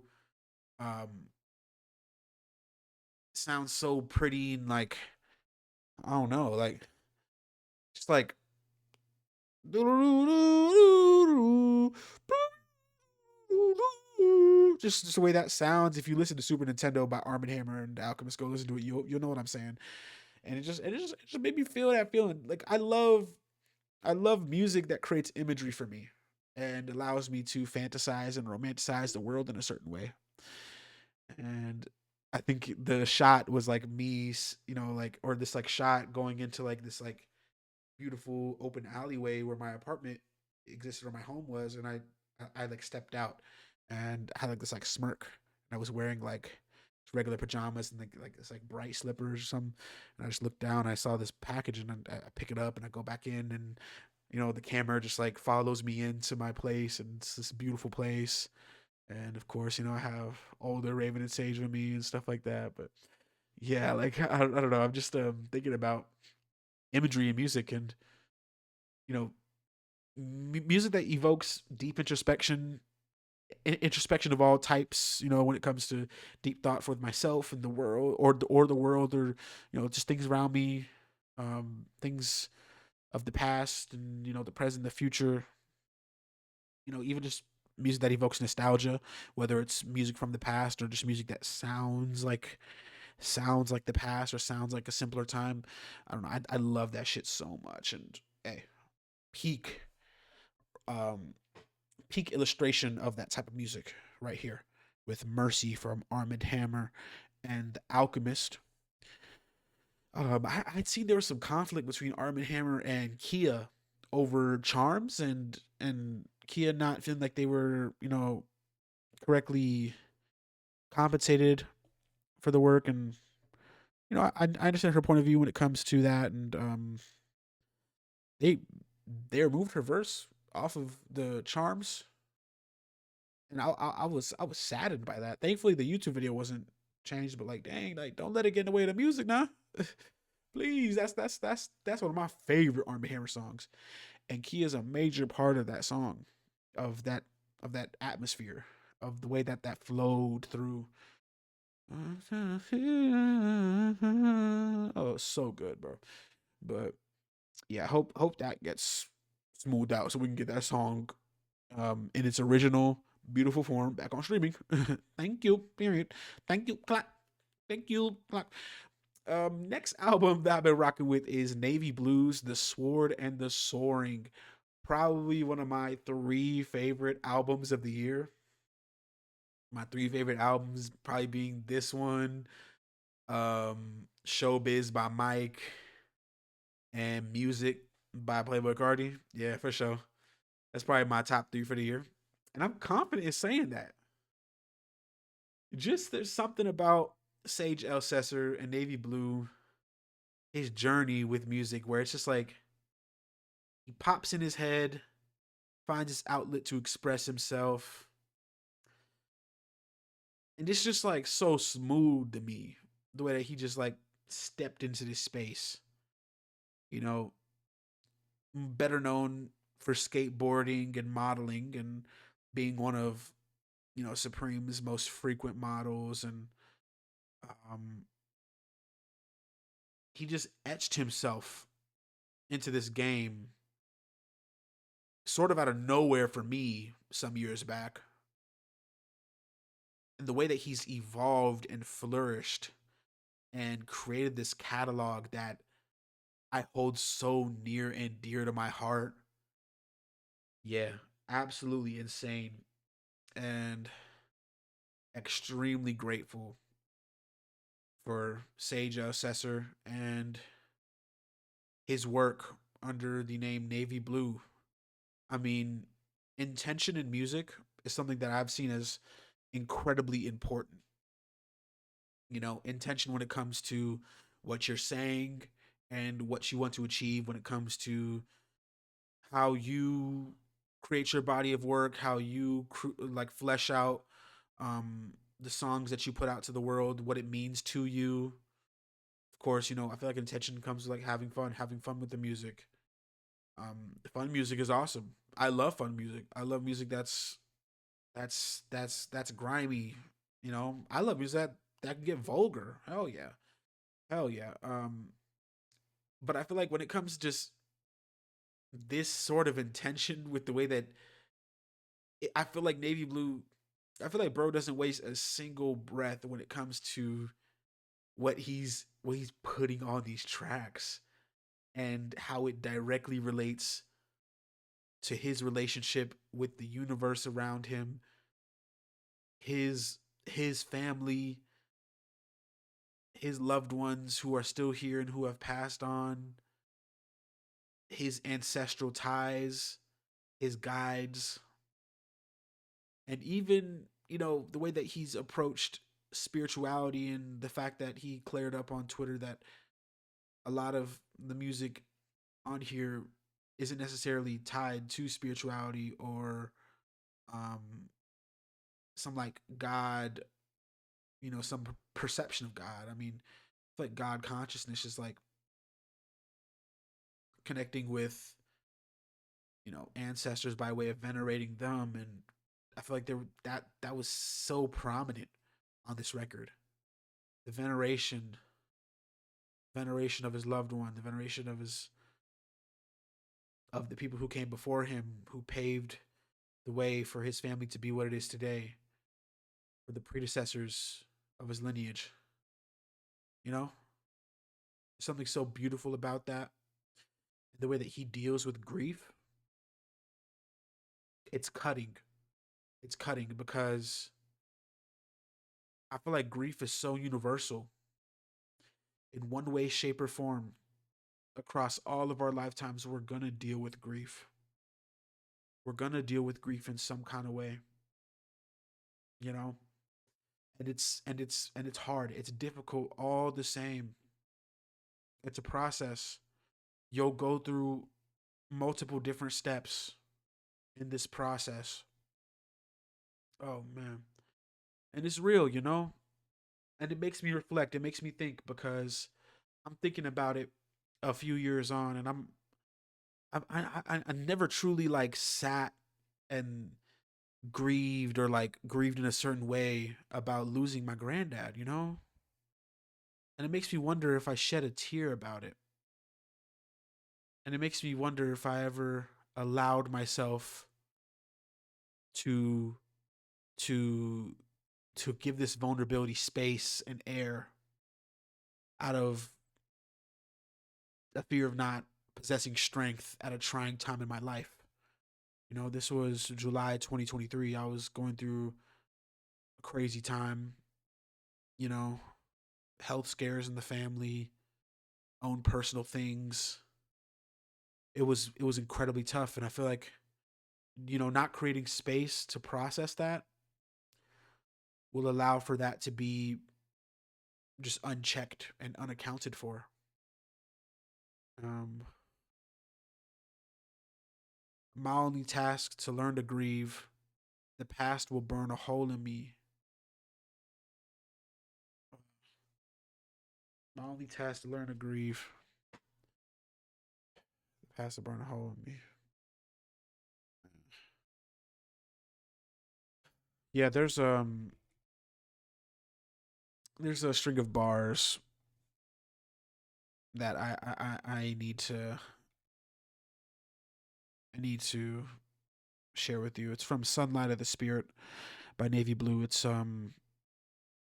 um sounds so pretty and like I don't know, like just like just the way that sounds. If you listen to Super Nintendo by Arm and Hammer and Alchemist, go listen to it. You'll know what I'm saying. And it just made me feel that feeling. Like I love music that creates imagery for me and allows me to fantasize and romanticize the world in a certain way. And I think the shot was like me, like or this like shot going into like this like beautiful open alleyway where my apartment existed or my home was, and I like stepped out and had like this like smirk, and I was wearing like regular pajamas and like this like bright slippers or something, and I just looked down, I saw this package, and I pick it up and I go back in, and the camera just like follows me into my place, and it's this beautiful place, and of course I have older Raven and Sage with me and stuff like that, but yeah, like I don't know, I'm just thinking about imagery and music, and you know music that evokes deep introspection, introspection of all types, when it comes to deep thought for myself and the world, or the world, or just things around me, things of the past, and the present, the future, even just music that evokes nostalgia, whether it's music from the past or just music that sounds like the past or sounds like a simpler time. I don't know, I love that shit so much. And hey, peak um peak illustration of that type of music right here with Mercy from Armand Hammer and The Alchemist. I'd seen there was some conflict between Armand Hammer and Kia over charms, and Kia not feeling like they were, correctly compensated for the work. And I understand her point of view when it comes to that. And they they removed her verse off of the charms, and I was saddened by that. Thankfully, the YouTube video wasn't changed, but like, dang, like don't let it get in the way of the music now. Please, that's one of my favorite Armie Hammer songs, and Key is a major part of that song, of that atmosphere, of the way that flowed through. Oh, so good, bro. But yeah, hope that gets smoothed out so we can get that song in its original beautiful form back on streaming. Thank you. Period. Thank you. Clap. Thank you. Clap. Next album that I've been rocking with is Navy Blues, The Sword and the Soaring. Probably one of my three favorite albums of the year. My three favorite albums probably being this one, Showbiz by Mike, and Music. by Playboy Cardi. Yeah, for sure. That's probably my top three for the year. And I'm confident in saying that. Just there's something about Sage Elsesser and Navy Blue, his journey with music, where it's just like he pops in his head, finds his outlet to express himself, and it's just like so smooth to me. The way that he just like stepped into this space, you know, better known for skateboarding and modeling and being one of Supreme's most frequent models, and um, he just etched himself into this game sort of out of nowhere for me some years back. And the way that he's evolved and flourished and created this catalog that I hold so near and dear to my heart. Yeah, absolutely insane. And extremely grateful for Sage Assessor and his work under the name Navy Blue. I mean, intention in music is something that I've seen as incredibly important. Intention when it comes to what you're saying and what you want to achieve when it comes to how you create your body of work, how you like flesh out the songs that you put out to the world, what it means to you. Of course, I feel like intention comes with like having fun with the music. Fun music is awesome. I love fun music. I love music that's grimy. I love music that can get vulgar. Hell yeah. Hell yeah. But I feel like when it comes to just this sort of intention with the way that I feel like Navy Blue, I feel like bro doesn't waste a single breath when it comes to what he's putting on these tracks and how it directly relates to his relationship with the universe around him, his family, his loved ones who are still here and who have passed on, his ancestral ties, his guides, and even the way that he's approached spirituality, and the fact that he cleared up on Twitter that a lot of the music on here isn't necessarily tied to spirituality or um some like God, some perception of God. I mean, I feel like God consciousness is like connecting with ancestors by way of venerating them, and I feel like that was so prominent on this record. The veneration of his loved one, the veneration of the people who came before him, who paved the way for his family to be what it is today, for the predecessors of his lineage. You know, something so beautiful about that. The way that he deals with grief, it's cutting. It's cutting because I feel like grief is so universal in one way, shape, or form. Across all of our lifetimes, we're gonna deal with grief. We're gonna deal with grief in some kind of way, you know? And it's hard. It's difficult all the same. It's a process. You'll go through multiple different steps in this process. Oh man. And it's real. And it makes me reflect. It makes me think because I'm thinking about it a few years on, and I never truly like sat and grieved or like grieved in a certain way about losing my granddad. And it makes me wonder if I shed a tear about it. And it makes me wonder if I ever allowed myself to to to give this vulnerability space and air out of a fear of not possessing strength at a trying time in my life. This was July 2023. I was going through a crazy time, you know, health scares in the family, own personal things, it was incredibly tough, and I feel like not creating space to process that will allow for that to be just unchecked and unaccounted for. Um, my only task to learn to grieve. The past will burn a hole in me. My only task to learn to grieve. The past will burn a hole in me. Yeah, there's a string of bars that I need to share with you. It's from Sunlight of the Spirit by Navy Blue. It's on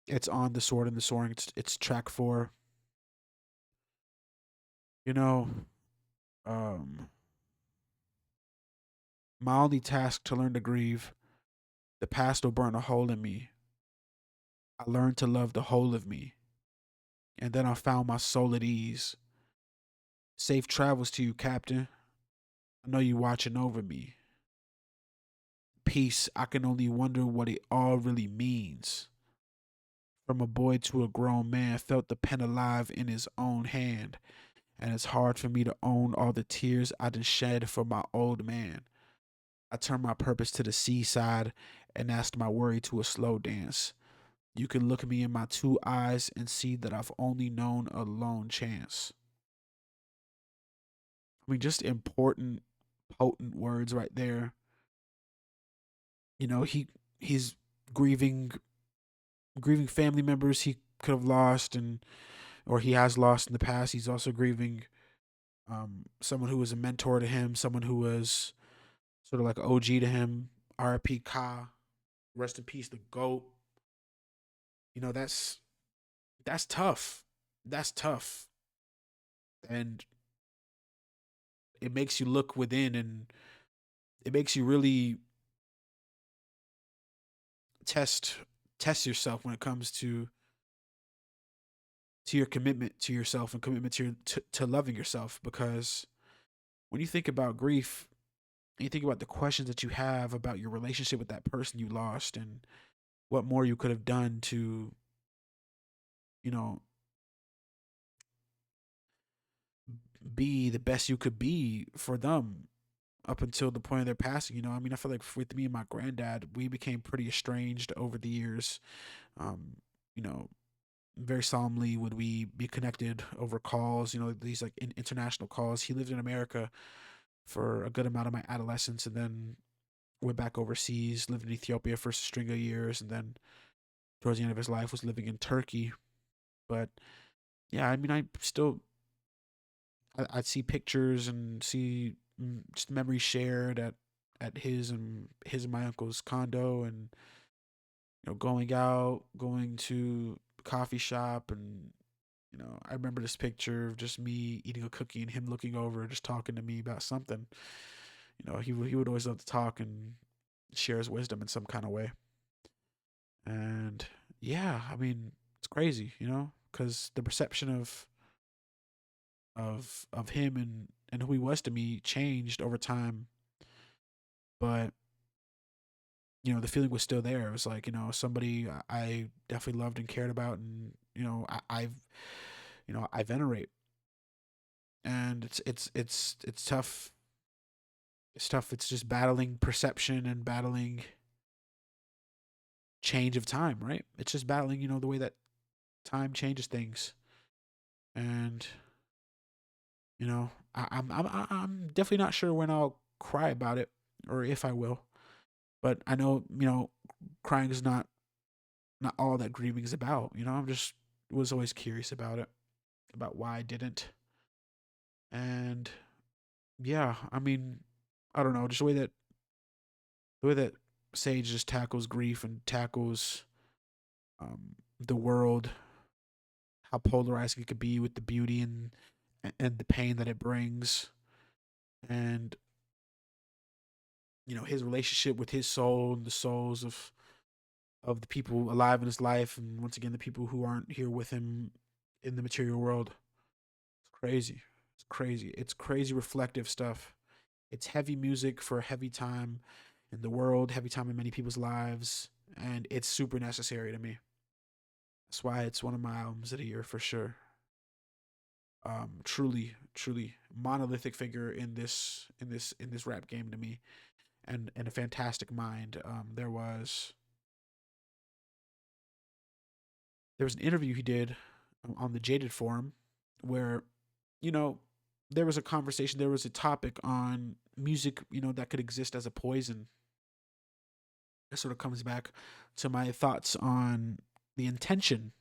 The Sword and the Soaring. It's track 4. You know, um my only task to learn to grieve. The past will burn a hole in me. I learned to love the whole of me. And then I found my soul at ease. Safe travels to you, Captain. I know you watching over me. Peace, I can only wonder what it all really means. From a boy to a grown man, felt the pen alive in his own hand. And it's hard for me to own all the tears I done shed for my old man. I turned my purpose to the seaside and asked my worry to a slow dance. You can look me in my two eyes and see that I've only known a lone chance. I mean, just important, potent words right there. He's grieving grieving family members he could have lost and or he has lost in the past. He's also grieving someone who was a mentor to him, someone who was sort of like an OG to him. R.I.P. Ka, rest in peace, the goat. That's tough. That's tough, and it makes you look within, and it makes you really test test yourself when it comes to your commitment to yourself and commitment to loving yourself. Because when you think about grief, and you think about the questions that you have about your relationship with that person you lost and what more you could have done to, you know, be the best you could be for them up until the point of their passing. I mean, I feel like with me and my granddad, we became pretty estranged over the years. Um, you know, very solemnly would we be connected over calls, these like international calls. He lived in America for a good amount of my adolescence and then went back overseas, lived in Ethiopia for a string of years, and then towards the end of his life was living in Turkey. But yeah, I mean, I'd see pictures and see just memories shared at his and my uncle's condo, and going out, going to the coffee shop, and I remember this picture of just me eating a cookie and him looking over, just talking to me about something. He would always love to talk and share his wisdom in some kind of way. And yeah, I mean, it's crazy, because the perception of him and who he was to me changed over time, but the feeling was still there. It was like somebody I definitely loved and cared about, and I venerate. And it's tough. It's tough. It's just battling perception and battling change of time, right? It's just battling, the way that time changes things. And I'm definitely not sure when I'll cry about it or if I will. But I know, crying is not all that grieving is about. I'm just was always curious about it, about why I didn't. And yeah, I mean, I don't know, just the way that Sage just tackles grief and tackles the world, how polarizing it could be with the beauty and the pain that it brings, and his relationship with his soul and the souls of the people alive in his life, and once again the people who aren't here with him in the material world. It's crazy. crazy. It's crazy reflective stuff. It's heavy music for a heavy time in the world, heavy time in many people's lives, and it's super necessary to me. That's why it's one of my albums of the year for sure. Truly, truly monolithic figure in this rap game to me, and a fantastic mind. There was an interview he did on the Jaded forum where, you know, there was a conversation, there was a topic on music, that could exist as a poison. It sort of comes back to my thoughts on the intention,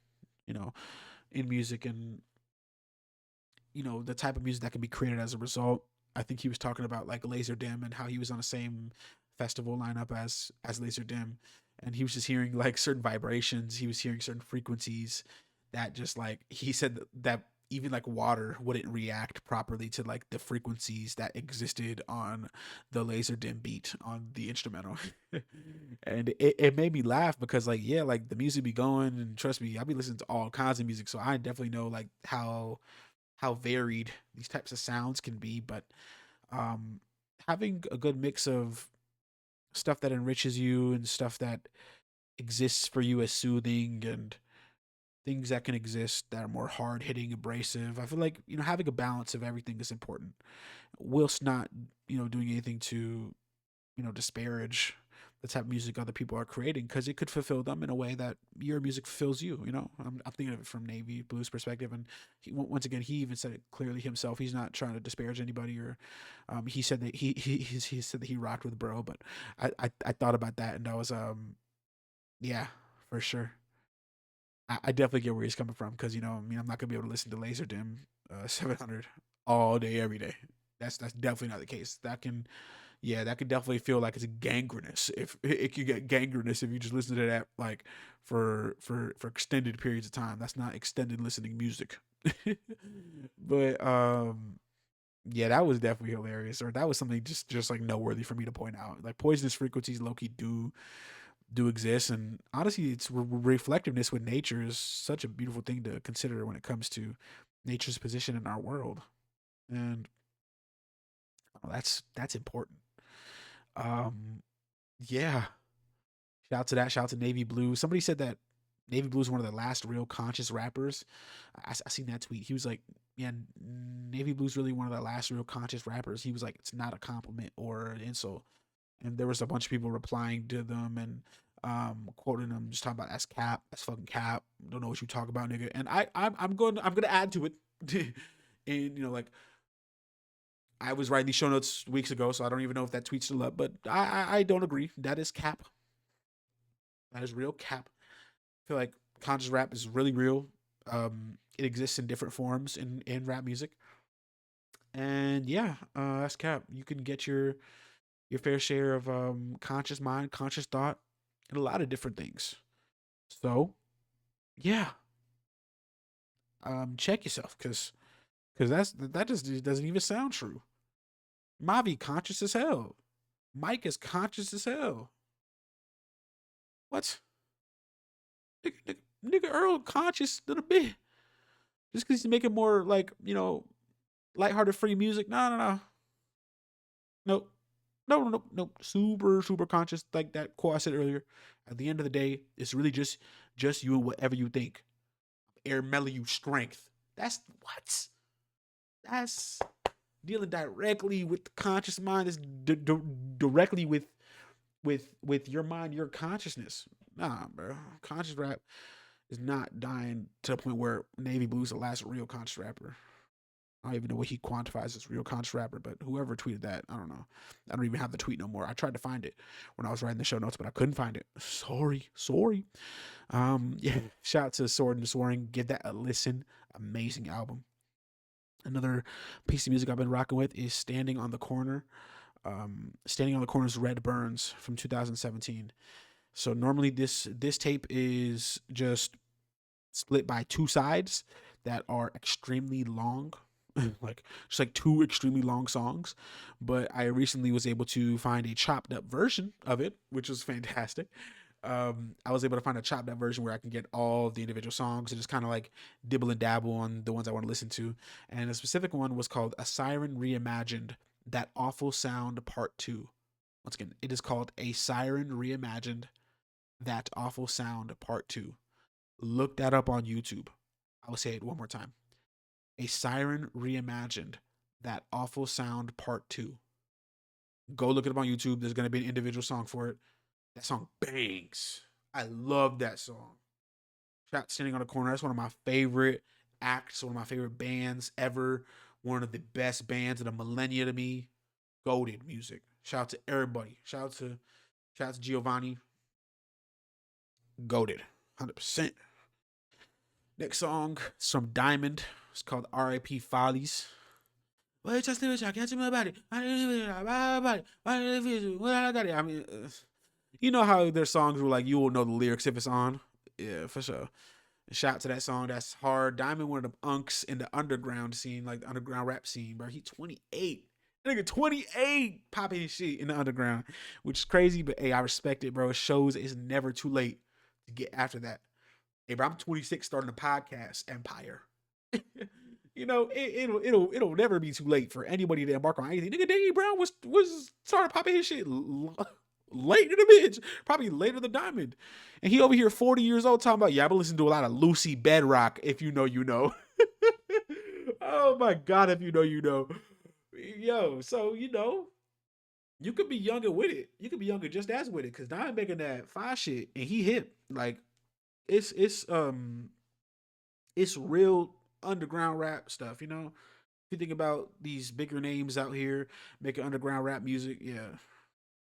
you know, in music, and the type of music that can be created as a result. I think he was talking about like Laser Dim and how he was on the same festival lineup as Laser Dim, and he was just hearing like certain vibrations. He was hearing certain frequencies that just like he said that even like water wouldn't react properly to like the frequencies that existed on the Laser Dim beat on the instrumental. And it made me laugh because like, yeah, like the music be going, and trust me, I'll be listening to all kinds of music, so I definitely know like how varied these types of sounds can be. But um, having a good mix of stuff that enriches you and stuff that exists for you as soothing, and things that can exist that are more hard hitting, abrasive. I feel like having a balance of everything is important, whilst not doing anything to disparage the type of music other people are creating, because it could fulfill them in a way that your music fulfills you. I'm thinking of it from Navy Blues perspective, and once again, he even said it clearly himself. He's not trying to disparage anybody, or he said that he said that he rocked with bro. But I thought about that, and I was yeah, for sure. I definitely get where he's coming from, because I mean, I'm not gonna be able to listen to Laser Dim 700 all day every day. That's definitely not the case. That could definitely feel like it's gangrenous. If it could get gangrenous if you just listen to that like for extended periods of time. That's not extended listening music. But yeah, that was definitely hilarious. Or that was something just like noteworthy for me to point out. Like poisonous frequencies, Loki do exist, and honestly, it's reflectiveness with nature is such a beautiful thing to consider when it comes to nature's position in our world, and that's important. Um, yeah. Shout out to that. Shout out to Navy Blue. Somebody said that Navy Blue is one of the last real conscious rappers. I seen that tweet. He was like, "Yeah, Navy Blue's really one of the last real conscious rappers." He was like, "It's not a compliment or an insult." And there was a bunch of people replying to them and quoting them, just talking about that's cap, that's fucking cap. Don't know what you talk about, nigga. And I'm gonna add to it. And like I was writing these show notes weeks ago, so I don't even know if that tweet's still up. But I don't agree. That is cap. That is real cap. I feel like conscious rap is really real. It exists in different forms in rap music, and yeah, that's cap. You can get your fair share of conscious mind, conscious thought, and a lot of different things. So yeah, check yourself, because that just doesn't even sound true. Mavi conscious as hell. Mike is conscious as hell. What? Nigga Earl conscious a little bit. Just because he's making more like lighthearted free music. No, no, no, nope, no, no, no, no. Super, super conscious, like that quote I said earlier. At the end of the day, it's really just you and whatever you think. Air mellow you strength. That's what. That's dealing directly with the conscious mind. Is directly with your mind, your consciousness. Nah, bro. Conscious rap is not dying to the point where Navy Blue's the last real conscious rapper. I don't even know what he quantifies as real conscious rapper, but whoever tweeted that, I don't know. I don't even have the tweet no more. I tried to find it when I was writing the show notes, but I couldn't find it. Sorry. Yeah. Shout out to Sword and Soaring. Give that a listen. Amazing album. Another piece of music I've been rocking with is Standing on the Corner. Standing on the Corner's Red Burns from 2017. So normally this tape is just split by two sides that are extremely long, like just like two extremely long songs. But I recently was able to find a chopped up version of it, which was fantastic. I was able to find a chopped up version where I can get all the individual songs and just kind of like dibble and dabble on the ones I want to listen to. And a specific one was called A Siren Reimagined, That Awful Sound Part 2. Once again, it is called A Siren Reimagined, That Awful Sound Part 2. Look that up on YouTube. I will say it one more time. A Siren Reimagined, That Awful Sound Part 2. Go look it up on YouTube. There's going to be an individual song for it. That song bangs. I love that song. Shout Standing on the Corner. That's one of my favorite acts, one of my favorite bands ever. One of the best bands of the millennia to me. Goated music. Shout out to everybody. Shout out to Giovanni. Goated. 100%. Next song is from Diamond. It's called R.I.P. Follies. Well, just live I can't about it. I mean, you know how there's songs where like you will know the lyrics if it's on. Yeah, for sure. Shout out to that song. That's hard. Diamond, one of the unks in the underground scene, like the underground rap scene, bro. He 28. Nigga 28 popping his shit in the underground, which is crazy, but hey, I respect it, bro. It shows it's never too late to get after that. Hey, bro, I'm 26 starting a podcast empire. You know, it'll never be too late for anybody to embark on anything. Nigga, Danny Brown was started popping his shit late in the bitch, probably later than Diamond, and he over here 40 years old talking about, yeah, I've been listening to a lot of Lucy Bedrock. If you know, you know. Oh my god, if you know, you know. Yo, so you know, you could be younger with it. You could be younger just as with it, cause Diamond making that fire shit and he hit like it's real underground rap stuff, you know. If you think about these bigger names out here making underground rap music, yeah.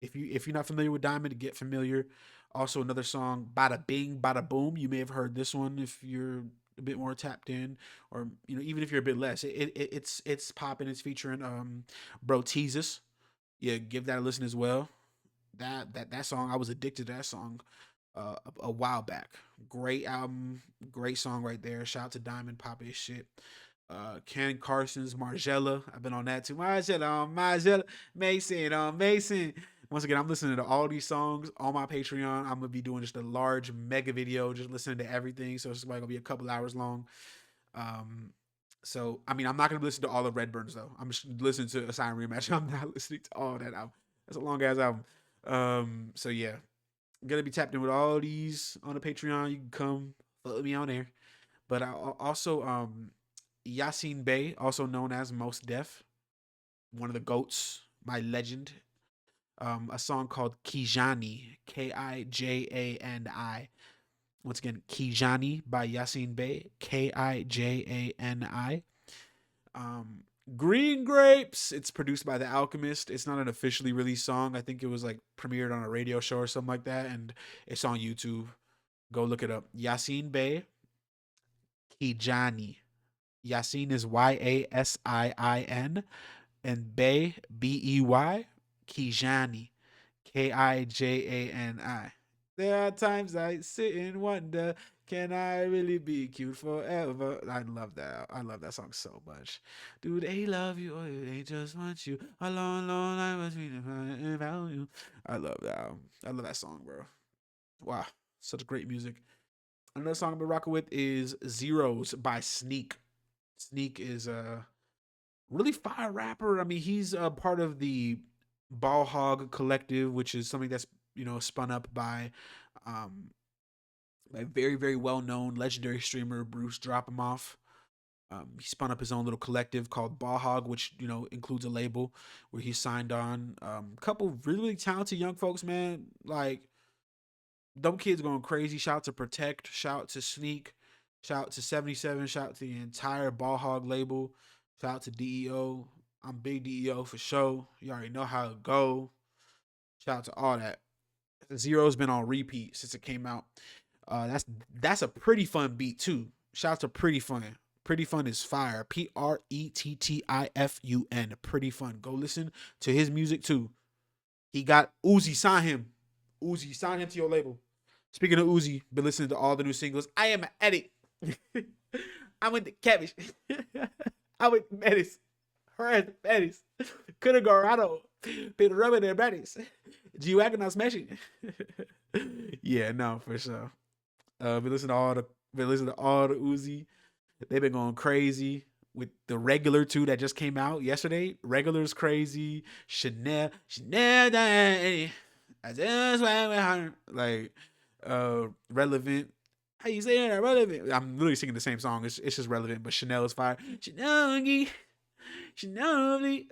If you're not familiar with Diamond, get familiar. Also, another song, "Bada Bing, Bada Boom." You may have heard this one if you're a bit more tapped in, or you know, even if you're a bit less. It's popping. It's featuring Bro Teasus. Yeah, give that a listen as well. That song, I was addicted to that song a while back. Great album, great song right there. Shout out to Diamond, pop his shit. Ken Carson's Margella. I've been on that too. Margella, Mason, Mason. Once again, I'm listening to all these songs on my Patreon. I'm gonna be doing just a large mega video, just listening to everything. So it's like gonna be a couple hours long. Um, so I mean, I'm not gonna listen to all of Redburn's though. I'm just listening to a Sign Rematch. I'm not listening to all that album. That's a long ass album. So yeah, I'm gonna be tapped in with all these on the Patreon. You can come follow me on there. But I also Yasin Bey, also known as Most Def, one of the goats, my legend. A song called Kijani, Kijani. Once again, Kijani by Yasin Bey, Kijani. Um, Green Grapes. It's produced by The Alchemist. It's not an officially released song. I think it was like premiered on a radio show or something like that, and it's on YouTube. Go look it up. Yasin Bey, Kijani. Yasin is Yasiin, and Bey, Bey, Kijani, Kijani. There are times I sit and wonder, can I really be cute forever? I love that. I love that song so much. Do they love you or do they just want you? A long, long life between value. I love that. I love that song, bro. Wow, such great music. Another song I've been rocking with is Zeros by Sneak. Sneak is a really fire rapper. I mean, he's a part of the Ball Hog Collective, which is something that's spun up by um, a very very well known legendary streamer Bruce Dropomoff. He spun up his own little collective called Ball Hog, which includes a label where he signed on a couple really talented young folks. Man, like them kids going crazy. Shout out to Protect. Shout out to Sneak. Shout out to 77. Shout out to the entire Ball Hog label. Shout out to DEO. I'm big DEO for sure. You already know how it go. Shout out to all that. Zero's been on repeat since it came out. That's a pretty fun beat too. Shout out to Pretty Fun. Pretty Fun is fire. Prettifun. Pretty Fun. Go listen to his music too. He got Uzi sign him. Uzi sign him to your label. Speaking of Uzi, been listening to all the new singles. I am an addict. I went to cabbage. I went to Metis. Her ass Metis. Coulda Garado. People rubbing their bodies. G-Wagon on smashing. Yeah, no, for sure. We listen to all the Uzi. They've been going crazy with the regular two that just came out yesterday. Regular's crazy. Chanel, I just went with her. Like, relevant. How you say that? Relevant. I'm literally singing the same song. It's just relevant, but Chanel is fire. Chanel.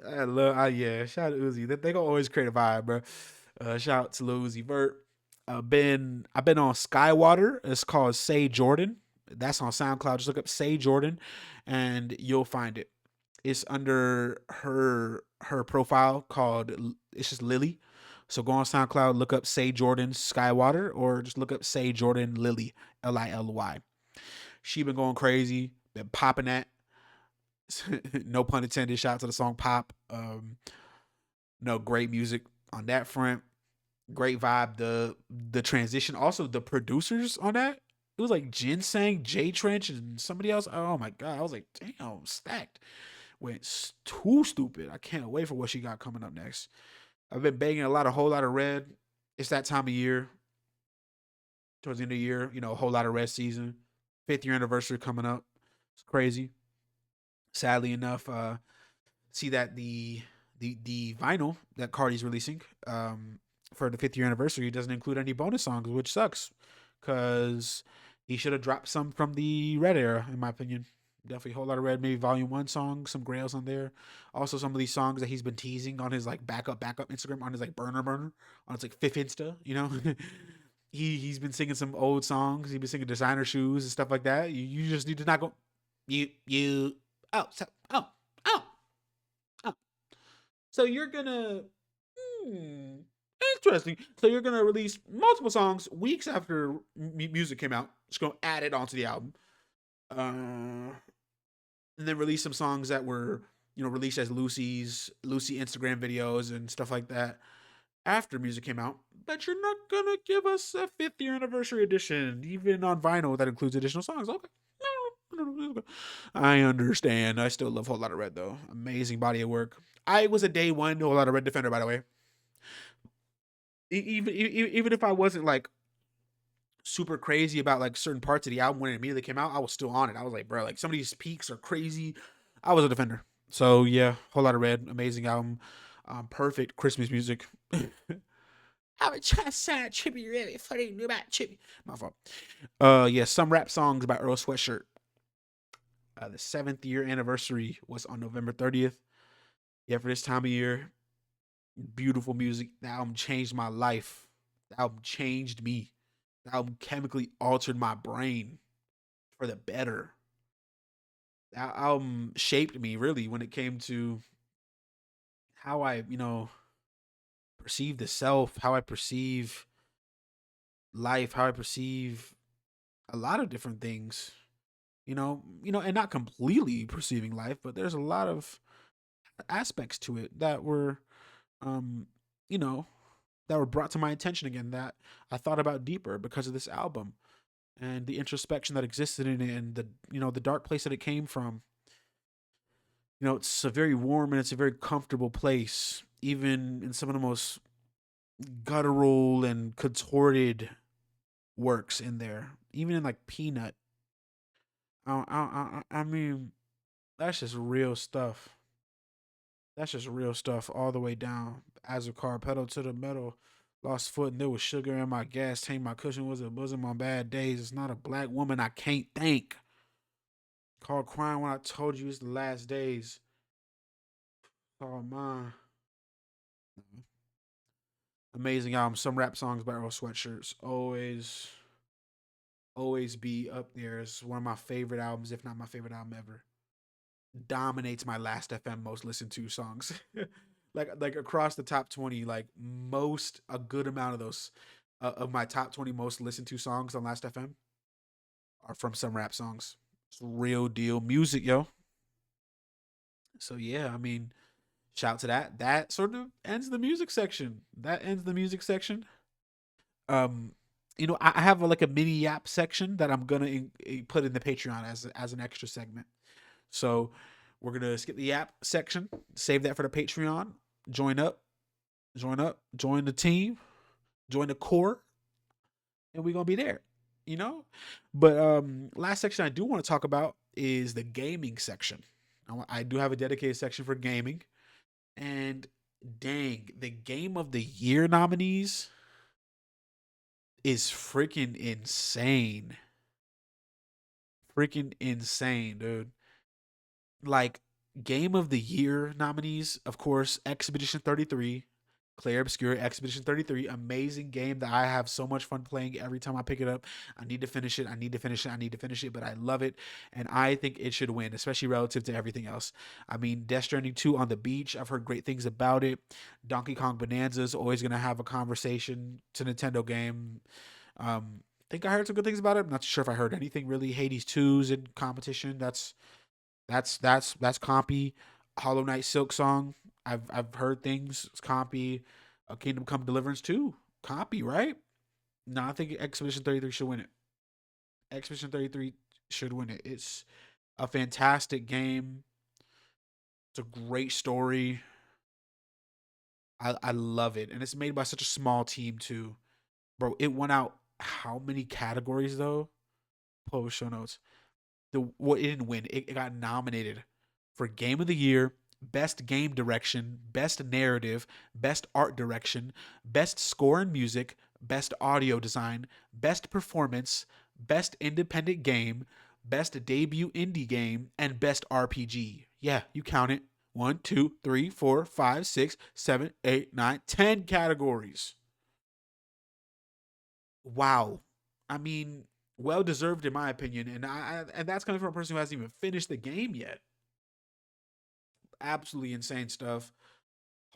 I love. Yeah. Shout out to Uzi. They gonna always create a vibe, bro. Shout out to Lil Uzi Vert. I've been on Skywater. It's called Say Jordan. That's on SoundCloud. Just look up Say Jordan, and you'll find it. It's under her profile called. It's just Lily. So go on SoundCloud, look up Say Jordan Skywater, or just look up Say Jordan Lily Lily. She been going crazy, been popping that. No pun intended. Shout out to the song Pop. No, great music on that front. Great vibe. The transition. Also, the producers on that. It was like Ginseng, J Trench, and somebody else. Oh my god. I was like, damn, stacked. Went too stupid. I can't wait for what she got coming up next. I've been banging a whole lot of red. It's that time of year. Towards the end of the year, a whole lot of red season. 5th year anniversary coming up. It's crazy. Sadly enough, see that the vinyl that Cardi's releasing for the 5th year anniversary doesn't include any bonus songs, which sucks because he should have dropped some from the Red era, in my opinion. Definitely a whole lot of Red, maybe Volume 1 songs, some Grails on there. Also, some of these songs that he's been teasing on his like backup Instagram, on his like burner, on his like fifth Insta, he's been singing some old songs. He's been singing Designer Shoes and stuff like that. You just need to not go, you, oh, so, oh. So you're gonna, interesting. So you're gonna release multiple songs weeks after music came out. Just gonna add it onto the album, and then release some songs that were released as Lucy Instagram videos and stuff like that after music came out. But you're not gonna give us a 5th year anniversary edition, even on vinyl that includes additional songs. Okay. I understand. I still love Whole Lot of Red though. Amazing body of work. I was a day one Whole Lot of Red defender, by the way. Even if I wasn't like super crazy about like certain parts of the album when it immediately came out, I was still on it. I was like, bro, like some of these peaks are crazy. I was a defender. So yeah, Whole Lot of Red, amazing album. Perfect Christmas music. I would try to sound trippy, really funny new about trippy. My fault. Yeah, some rap songs by Earl Sweatshirt. The 7th year anniversary was on November 30th. Yeah, for this time of year, beautiful music. The album changed my life. The album changed me. The album chemically altered my brain for the better. That album shaped me really when it came to how I, perceive the self, how I perceive life, how I perceive a lot of different things. And not completely perceiving life, but there's a lot of aspects to it that were, um, you know, that were brought to my attention again that I thought about deeper because of this album and the introspection that existed in it and the dark place that it came from. It's a very warm and it's a very comfortable place, even in some of the most guttural and contorted works in there, even in like Peanut. I mean, that's just real stuff. That's just real stuff all the way down. As a car pedal to the metal, lost foot and there was sugar in my gas tank. My cushion was a bosom on bad days. It's not a black woman I can't thank. Called crying when I told you it's the last days. Oh mine. Amazing album. Some rap songs by Earl Sweatshirts. Always be up there. It's one of my favorite albums, if not my favorite album ever. Dominates my last FM most listened to songs. like across the top 20, like a good amount of those of my top 20 most listened to songs on last FM are from some rap songs. It's real deal music, yo. So yeah, I mean, shout to that. That sort of ends the music section. That ends the music section. Um, I have like a mini yap section that I'm gonna put in the Patreon as an extra segment. So we're gonna skip the app section, save that for the Patreon. Join up. Join up, join the team, join the core, and we're gonna be there. You know. But last section I do want to talk about is the gaming section. I do have a dedicated section for gaming, and dang, the game of the year nominees is freaking insane. Freaking insane, dude. Like, game of the year nominees, of course, Expedition 33, Claire Obscure Expedition 33, amazing game that I have so much fun playing every time I pick it up. I need to finish it. I need to finish it. I need to finish it, but I love it. And I think it should win, especially relative to everything else. I mean, Death Stranding 2 on the beach, I've heard great things about it. Donkey Kong Bonanza is always going to have a conversation. It's a Nintendo game. I think I heard some good things about it. I'm not sure if I heard anything really. Hades 2's in competition. That's compy. Hollow Knight Silk Song. I've heard things. It's compy. Kingdom Come Deliverance 2. Compy, right? No, I think Expedition 33 should win it. Expedition 33 should win it. It's a fantastic game. It's a great story. I love it. And it's made by such a small team too. Bro, it won out how many categories though? Pull show notes. It didn't win. It got nominated for Game of the Year, Best Game Direction, Best Narrative, Best Art Direction, Best Score and Music, Best Audio Design, Best Performance, Best Independent Game, Best Debut Indie Game, and Best RPG. Yeah, you count it. One, two, three, four, five, six, seven, eight, nine, 10 categories. Wow. I mean, well deserved in my opinion, and and that's coming from a person who hasn't even finished the game yet. Absolutely insane stuff.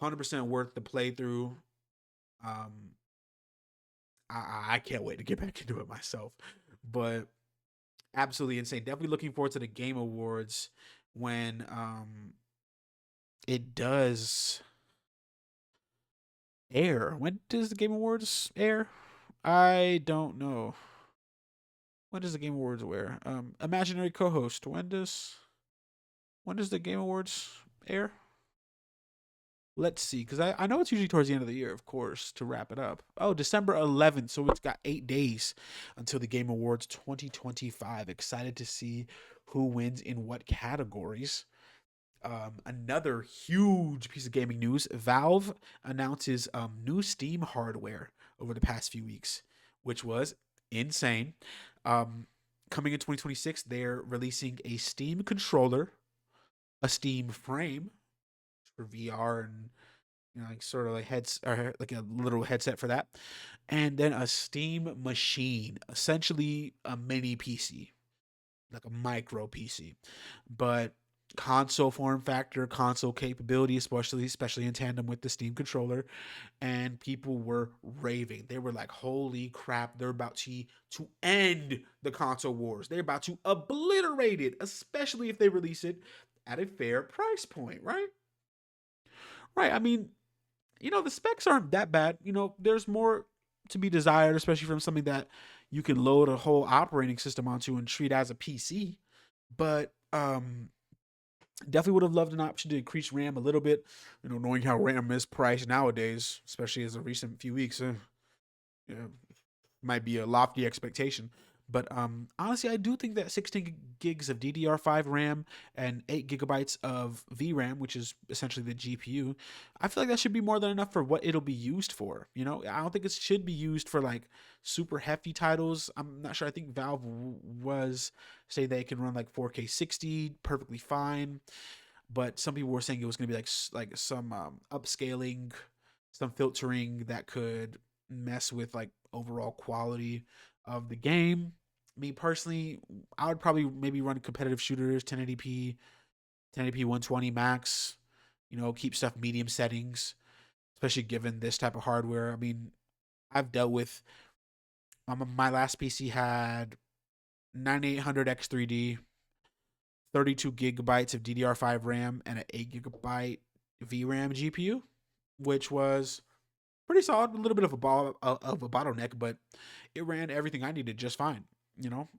100% worth the playthrough. Um, I can't wait to get back into it myself, but absolutely insane. Definitely looking forward to the Game Awards when it does air. When does the Game Awards air? I don't know. When does the Game Awards air? Imaginary co-host. When does the Game Awards air? Let's see, because I know it's usually towards the end of the year, of course, to wrap it up. Oh, December 11th. So it's got 8 days until the Game Awards 2025. Excited to see who wins in what categories. Another huge piece of gaming news: Valve announces new Steam hardware over the past few weeks, which was insane. Um, Coming in 2026, they're releasing a Steam controller, a Steam frame for VR and like sort of like heads or like a little headset for that, and then a Steam machine, essentially a mini PC, like a micro PC, but console form factor, console capability, especially in tandem with the Steam controller, and people were raving. They were like, "Holy crap! They're about to end the console wars. They're about to obliterate it, especially if they release it at a fair price point." Right? Right. I mean, the specs aren't that bad. There's more to be desired, especially from something that you can load a whole operating system onto and treat as a PC. But definitely would have loved an option to increase RAM a little bit. Knowing how RAM is priced nowadays, especially as of recent few weeks, yeah, might be a lofty expectation. But honestly, I do think that 16 gigs of DDR5 RAM and 8 gigabytes of VRAM, which is essentially the GPU, I feel like that should be more than enough for what it'll be used for. I don't think it should be used for like super hefty titles. I'm not sure. I think Valve was say they can run like 4K 60 perfectly fine, but some people were saying it was going to be like some upscaling, some filtering that could mess with like overall quality of the game. Me personally, I would probably maybe run competitive shooters 1080p, 1080p 120 max. Keep stuff medium settings, especially given this type of hardware. I mean, I've dealt with my last PC had 9800 X3D, 32 gigabytes of DDR5 RAM, and an 8 gigabyte VRAM GPU, which was pretty solid. A little bit of a bottleneck, but it ran everything I needed just fine.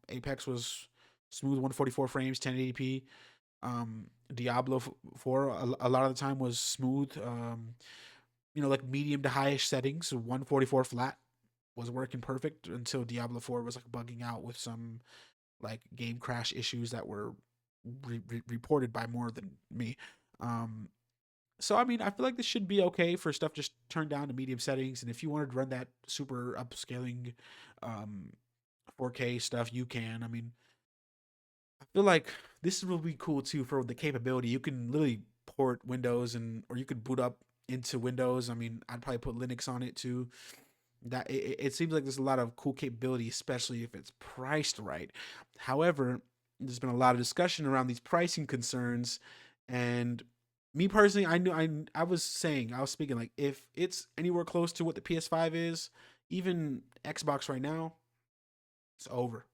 Apex was smooth 144 frames, 1080p. Diablo 4 a lot of the time was smooth. like medium to highish settings. 144 flat was working perfect until Diablo 4 was like bugging out with some like game crash issues that were reported by more than me. Um, so I mean, I feel like this should be okay for stuff just turned down to medium settings, and if you wanted to run that super upscaling, um, 4K stuff, you can. I mean, I feel like this will be cool too for the capability. You can literally port Windows and or you could boot up into Windows. I mean, I'd probably put Linux on it too. That it seems like there's a lot of cool capability, especially if it's priced right. However, there's been a lot of discussion around these pricing concerns, and me personally, I was saying I was speaking like if it's anywhere close to what the PS5 is, even Xbox right now, it's over.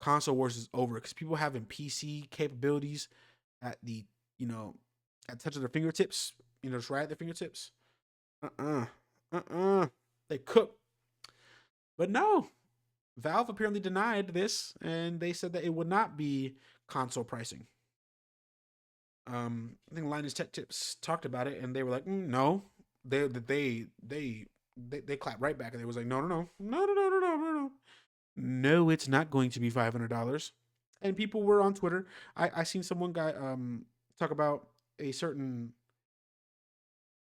Console wars is over because people having PC capabilities at the you know at the touch of their fingertips, just right at their fingertips. Uh they cook, but no. Valve apparently denied this, and they said that it would not be console pricing. I think Linus Tech Tips talked about it, and they were like, "No." They clapped right back, and they was like, "No, no, no, no, no, no, no, no, no, no. No, it's not going to be $500." And people were on Twitter. I seen someone guy talk about a certain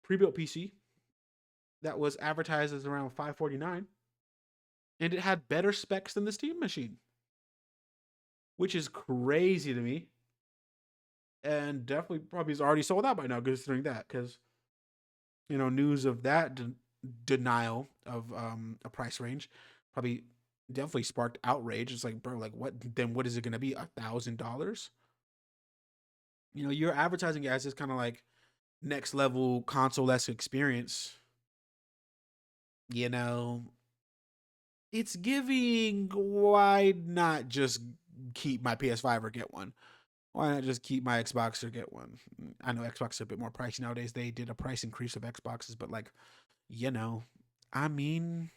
pre-built PC that was advertised as around 549, and it had better specs than the Steam machine, which is crazy to me, and definitely probably is already sold out by now, considering that, because news of that denial of a price range probably definitely sparked outrage. It's like, bro, like what? Then what is it going to be? $1,000? You're advertising it as this kind of like next level console-esque experience. You know, it's giving. Why not just keep my PS5 or get one? Why not just keep my Xbox or get one? I know Xbox is a bit more pricey nowadays. They did a price increase of Xboxes, but like, you know, I mean,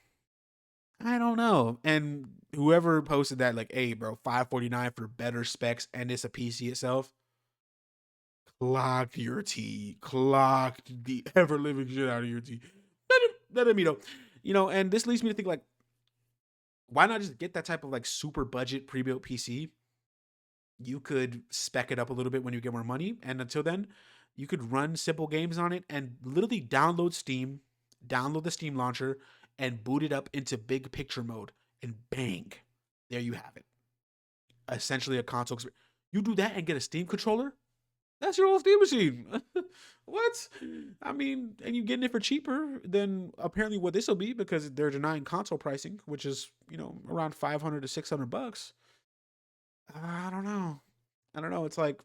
I don't know. And whoever posted that, like, hey, bro, 549 for better specs and it's a PC itself, clocked your T, clocked the ever living shit out of your T. Let me know. And this leads me to think like, why not just get that type of like super budget pre built PC? You could spec it up a little bit when you get more money. And until then, you could run simple games on it and literally download Steam, download the Steam launcher, and boot it up into big picture mode. And bang, there you have it. Essentially a console experience. You do that and get a Steam controller? That's your old Steam machine. What? I mean, and you're getting it for cheaper than apparently what this will be because they're denying console pricing, which is, around 500 to $600. I don't know. I don't know. It's like,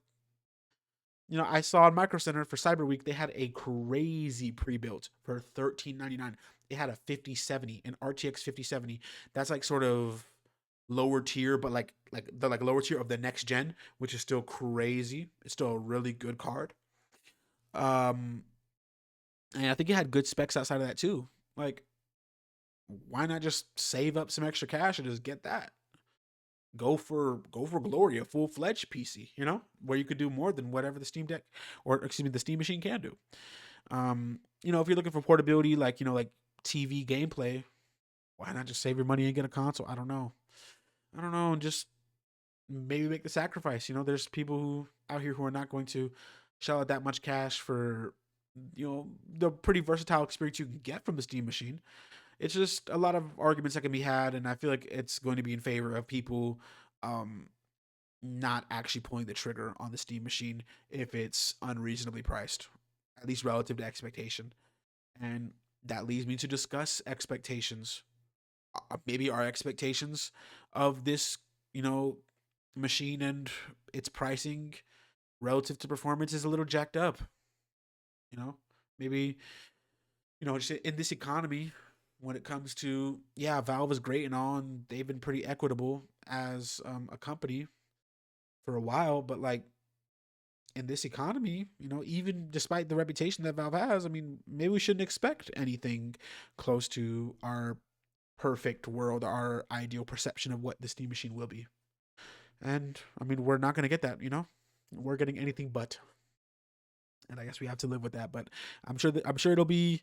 I saw in Micro Center for Cyber Week, they had a crazy pre-built for $13.99. It had a 5070, an RTX 5070. That's like sort of lower tier, but like the like lower tier of the next gen, which is still crazy. It's still a really good card. Um, and I think it had good specs outside of that too. Like, why not just save up some extra cash and just get that? Go for glory, a full fledged PC, where you could do more than whatever the Steam Deck or excuse me, the Steam machine can do. If you're looking for portability, like like TV gameplay, why not just save your money and get a console? I don't know. And just maybe make the sacrifice. There's people who out here who are not going to shell out that much cash for the pretty versatile experience you can get from the Steam machine. It's just a lot of arguments that can be had, and I feel like it's going to be in favor of people um not actually pulling the trigger on the Steam machine if it's unreasonably priced, at least relative to expectation. And that leads me to discuss expectations. Maybe our expectations of this, you know, machine and its pricing relative to performance is a little jacked up. You know, maybe just in this economy, when it comes to Valve is great and all, and they've been pretty equitable as a company for a while, but like in this economy, even despite the reputation that Valve has, I mean, maybe we shouldn't expect anything close to our perfect world, our ideal perception of what the Steam machine will be. And I mean, we're not going to get that, we're getting anything but. and I guess we have to live with that. But I'm sure it'll be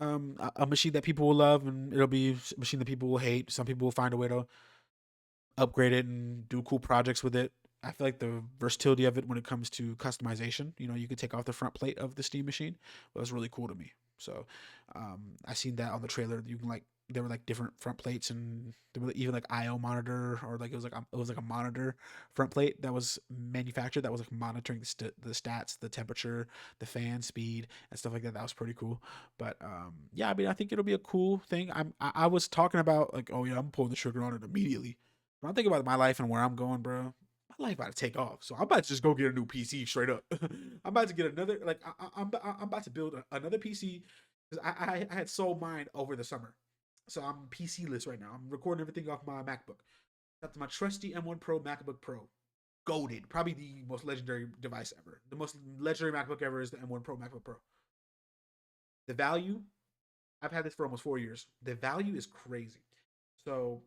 a machine that people will love, and it'll be a machine that people will hate. Some people will find a way to upgrade it and do cool projects with it. I feel like the versatility of it when it comes to customization, you could take off the front plate of the Steam machine. Was really cool to me. So, I seen that on the trailer. You can like there were like different front plates, and there were even like IO monitor, or like it was like a monitor front plate that was manufactured that was like monitoring the stats, the temperature, the fan speed, and stuff like that. That was pretty cool. But yeah, I mean, I think it'll be a cool thing. I was talking about like, oh yeah, I'm pulling the trigger on it immediately. When I think about my life and where I'm going, bro, my life about to take off. So I'm about to just go get a new PC straight up. I'm about to get another like I'm about to build another PC because I had sold mine over the summer, so I'm PC less right now. I'm recording everything off my MacBook. That's my trusty M1 Pro MacBook Pro, goaded, probably the most legendary device ever. The most legendary MacBook ever is the M1 Pro MacBook Pro. The value, I've had this for almost 4 years. The value is crazy. So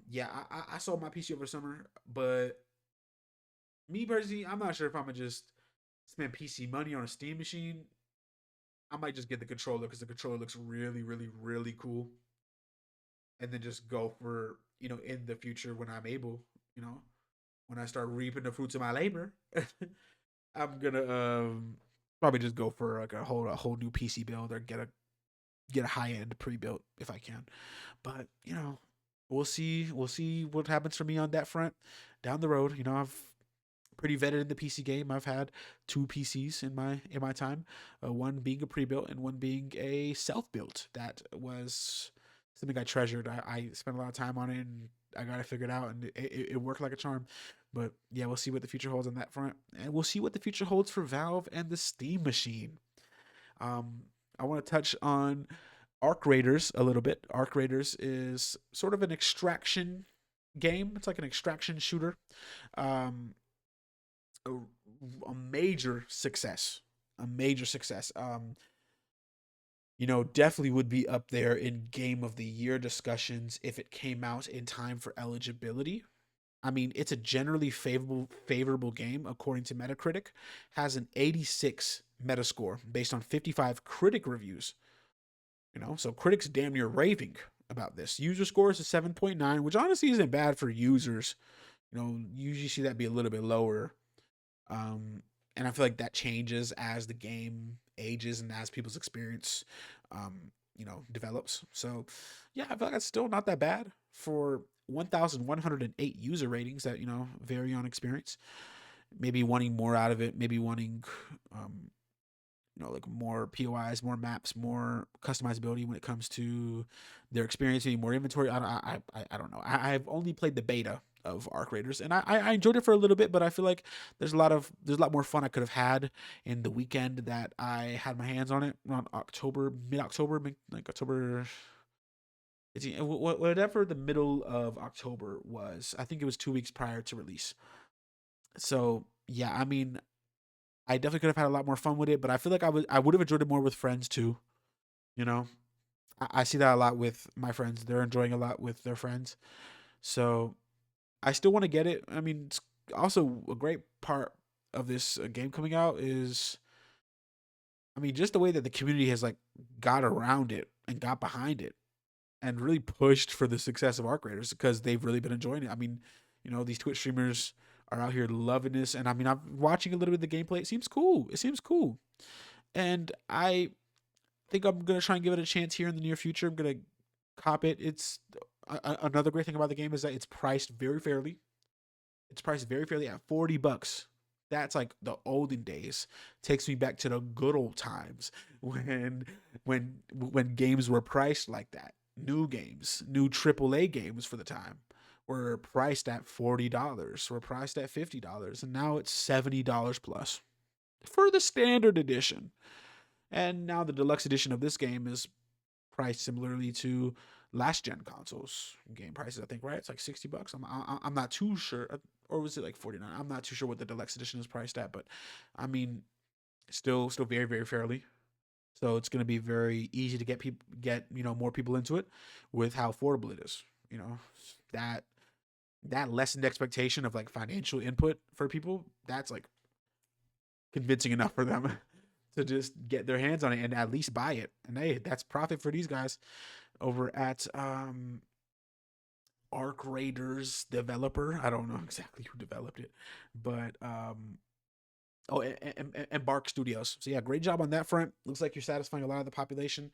yeah, I sold my PC over summer, but me personally, I'm not sure if I'm gonna just spend PC money on a Steam machine. I might just get the controller because the controller looks really, really, really cool, and then just go for in the future when I'm able, you know, when I start reaping the fruits of my labor, I'm gonna probably just go for like a whole new PC build or get a high end pre built if I can. But we'll see what happens for me on that front down the road. I've pretty vetted in the PC game. I've had two PCs in my time, one being a pre-built and one being a self-built. That was something I treasured. I spent a lot of time on it, and I got it figured out, and it worked like a charm. But yeah, we'll see what the future holds on that front, and we'll see what the future holds for Valve and the Steam machine. Um, I want to touch on Arc Raiders a little bit. Arc Raiders is sort of an extraction game. It's like an extraction shooter. Um, a, a major success. A major success. Definitely would be up there in game of the year discussions if it came out in time for eligibility. I mean, it's a generally favorable game according to Metacritic. Has an 86 Metascore based on 55 critic reviews. So critics damn near raving about this. User score is a 7.9, which honestly isn't bad for users. Usually see that be a little bit lower. And I feel like that changes as the game ages and as people's experience, develops. So, yeah, I feel like it's still not that bad for 1,108 user ratings that vary on experience. Maybe wanting more out of it, maybe wanting, like more POIs, more maps, more customizability when it comes to their experience, maybe more inventory. I don't know. I've only played the beta of Arc Raiders, and I enjoyed it for a little bit, but I feel like there's a lot more fun I could have had in the weekend that I had my hands on it around mid October, like October. Whatever the middle of October was. I think it was 2 weeks prior to release. So yeah, I mean, I definitely could have had a lot more fun with it, but I feel like I would have enjoyed it more with friends too. You know, I see that a lot with my friends. They're enjoying a lot with their friends, so I still want to get it. I mean, it's also a great part of this game coming out is, I mean, just the way that the community has like got around it and got behind it and really pushed for the success of Arc Raiders because they've really been enjoying it. I mean, these Twitch streamers are out here loving this, and I mean, I'm watching a little bit of the gameplay. It seems cool. It seems cool, and I think I'm gonna try and give it a chance here in the near future. I'm gonna cop it. It's another great thing about the game is that it's priced very fairly. It's priced very fairly at $40. That's like the olden days. Takes me back to the good old times when games were priced like that. New games, new AAA games for the time were priced at $40. Were priced at $50, and now it's $70 plus for the standard edition. And now the deluxe edition of this game is priced similarly to last gen consoles game prices. I think right, it's like $60. I'm not too sure, or was it like 49? I'm not too sure what the deluxe edition is priced at, but I mean, still very very fairly. So it's going to be very easy to get more people into it with how affordable it is. You know that that lessened expectation of like financial input for people. That's like convincing enough for them to just get their hands on it and at least buy it. And hey, that's profit for these guys over at Arc Raiders developer. I don't know exactly who developed it, but oh, and Bark Studios. So yeah, great job on that front. Looks like you're satisfying a lot of the population.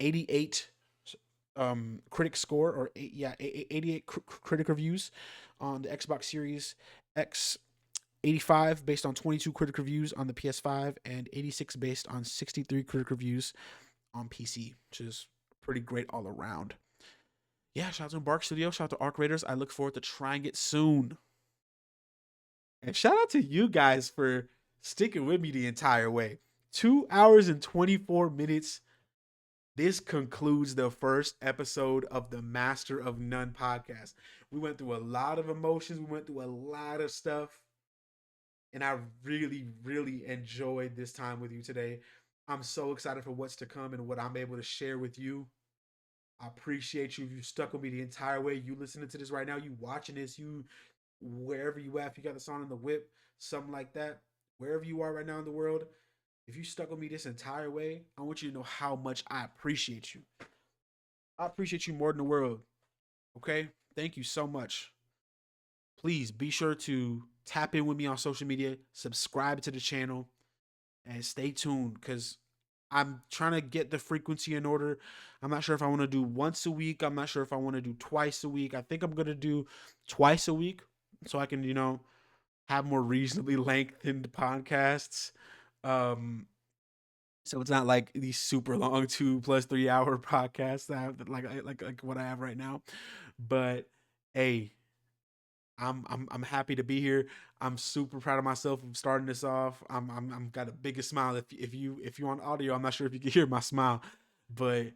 88 critic score, or 88 critic reviews on the Xbox Series X, 85 based on 22 critic reviews on the PS5, and 86 based on 63 critic reviews on PC, which is pretty great all around. Yeah, shout out to Bark Studio, shout out to Arc Raiders. I look forward to trying it soon. And shout out to you guys for sticking with me the entire way. 2 hours and 24 minutes. This concludes the first episode of the Master of None podcast. We went through a lot of emotions, we went through a lot of stuff, and I really, really enjoyed this time with you today. I'm so excited for what's to come and what I'm able to share with you. I appreciate you. If you stuck with me the entire way, you listening to this right now, you watching this, you wherever you at, if you got this on in the whip, something like that, wherever you are right now in the world, if you stuck with me this entire way, I want you to know how much I appreciate you. I appreciate you more than the world. Okay? Thank you so much. Please be sure to tap in with me on social media, subscribe to the channel, and stay tuned because I'm trying to get the frequency in order. I'm not sure if I want to do once a week. I'm not sure if I want to do twice a week. I think I'm going to do twice a week so I can, have more reasonably lengthened podcasts. Um, so it's not like these super long 2 plus 3 hour podcasts that I have, like what I have right now. But hey, I'm happy to be here. I'm super proud of myself for starting this off. I'm got the biggest smile. If you on audio, I'm not sure if you can hear my smile, but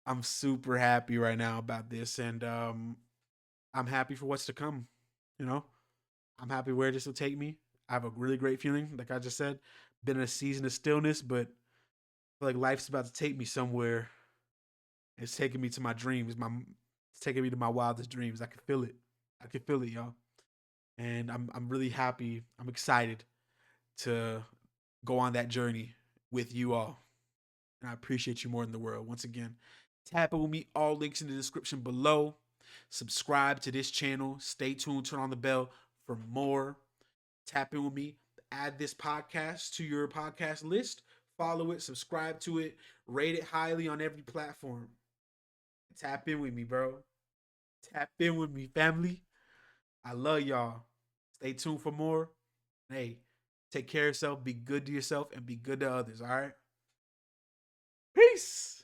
I'm super happy right now about this, and I'm happy for what's to come. You know, I'm happy where this will take me. I have a really great feeling, like I just said. Been in a season of stillness, but I feel like life's about to take me somewhere. It's taking me to my dreams. It's taking me to my wildest dreams. I can feel it. I can feel it, y'all. And I'm really happy. I'm excited to go on that journey with you all. And I appreciate you more than the world. Once again, tap in with me. All links in the description below. Subscribe to this channel. Stay tuned. Turn on the bell for more. Tap in with me. Add this podcast to your podcast list. Follow it. Subscribe to it. Rate it highly on every platform. Tap in with me, bro. Tap in with me, family. I love y'all. Stay tuned for more. Hey, take care of yourself, be good to yourself, and be good to others. All right. Peace.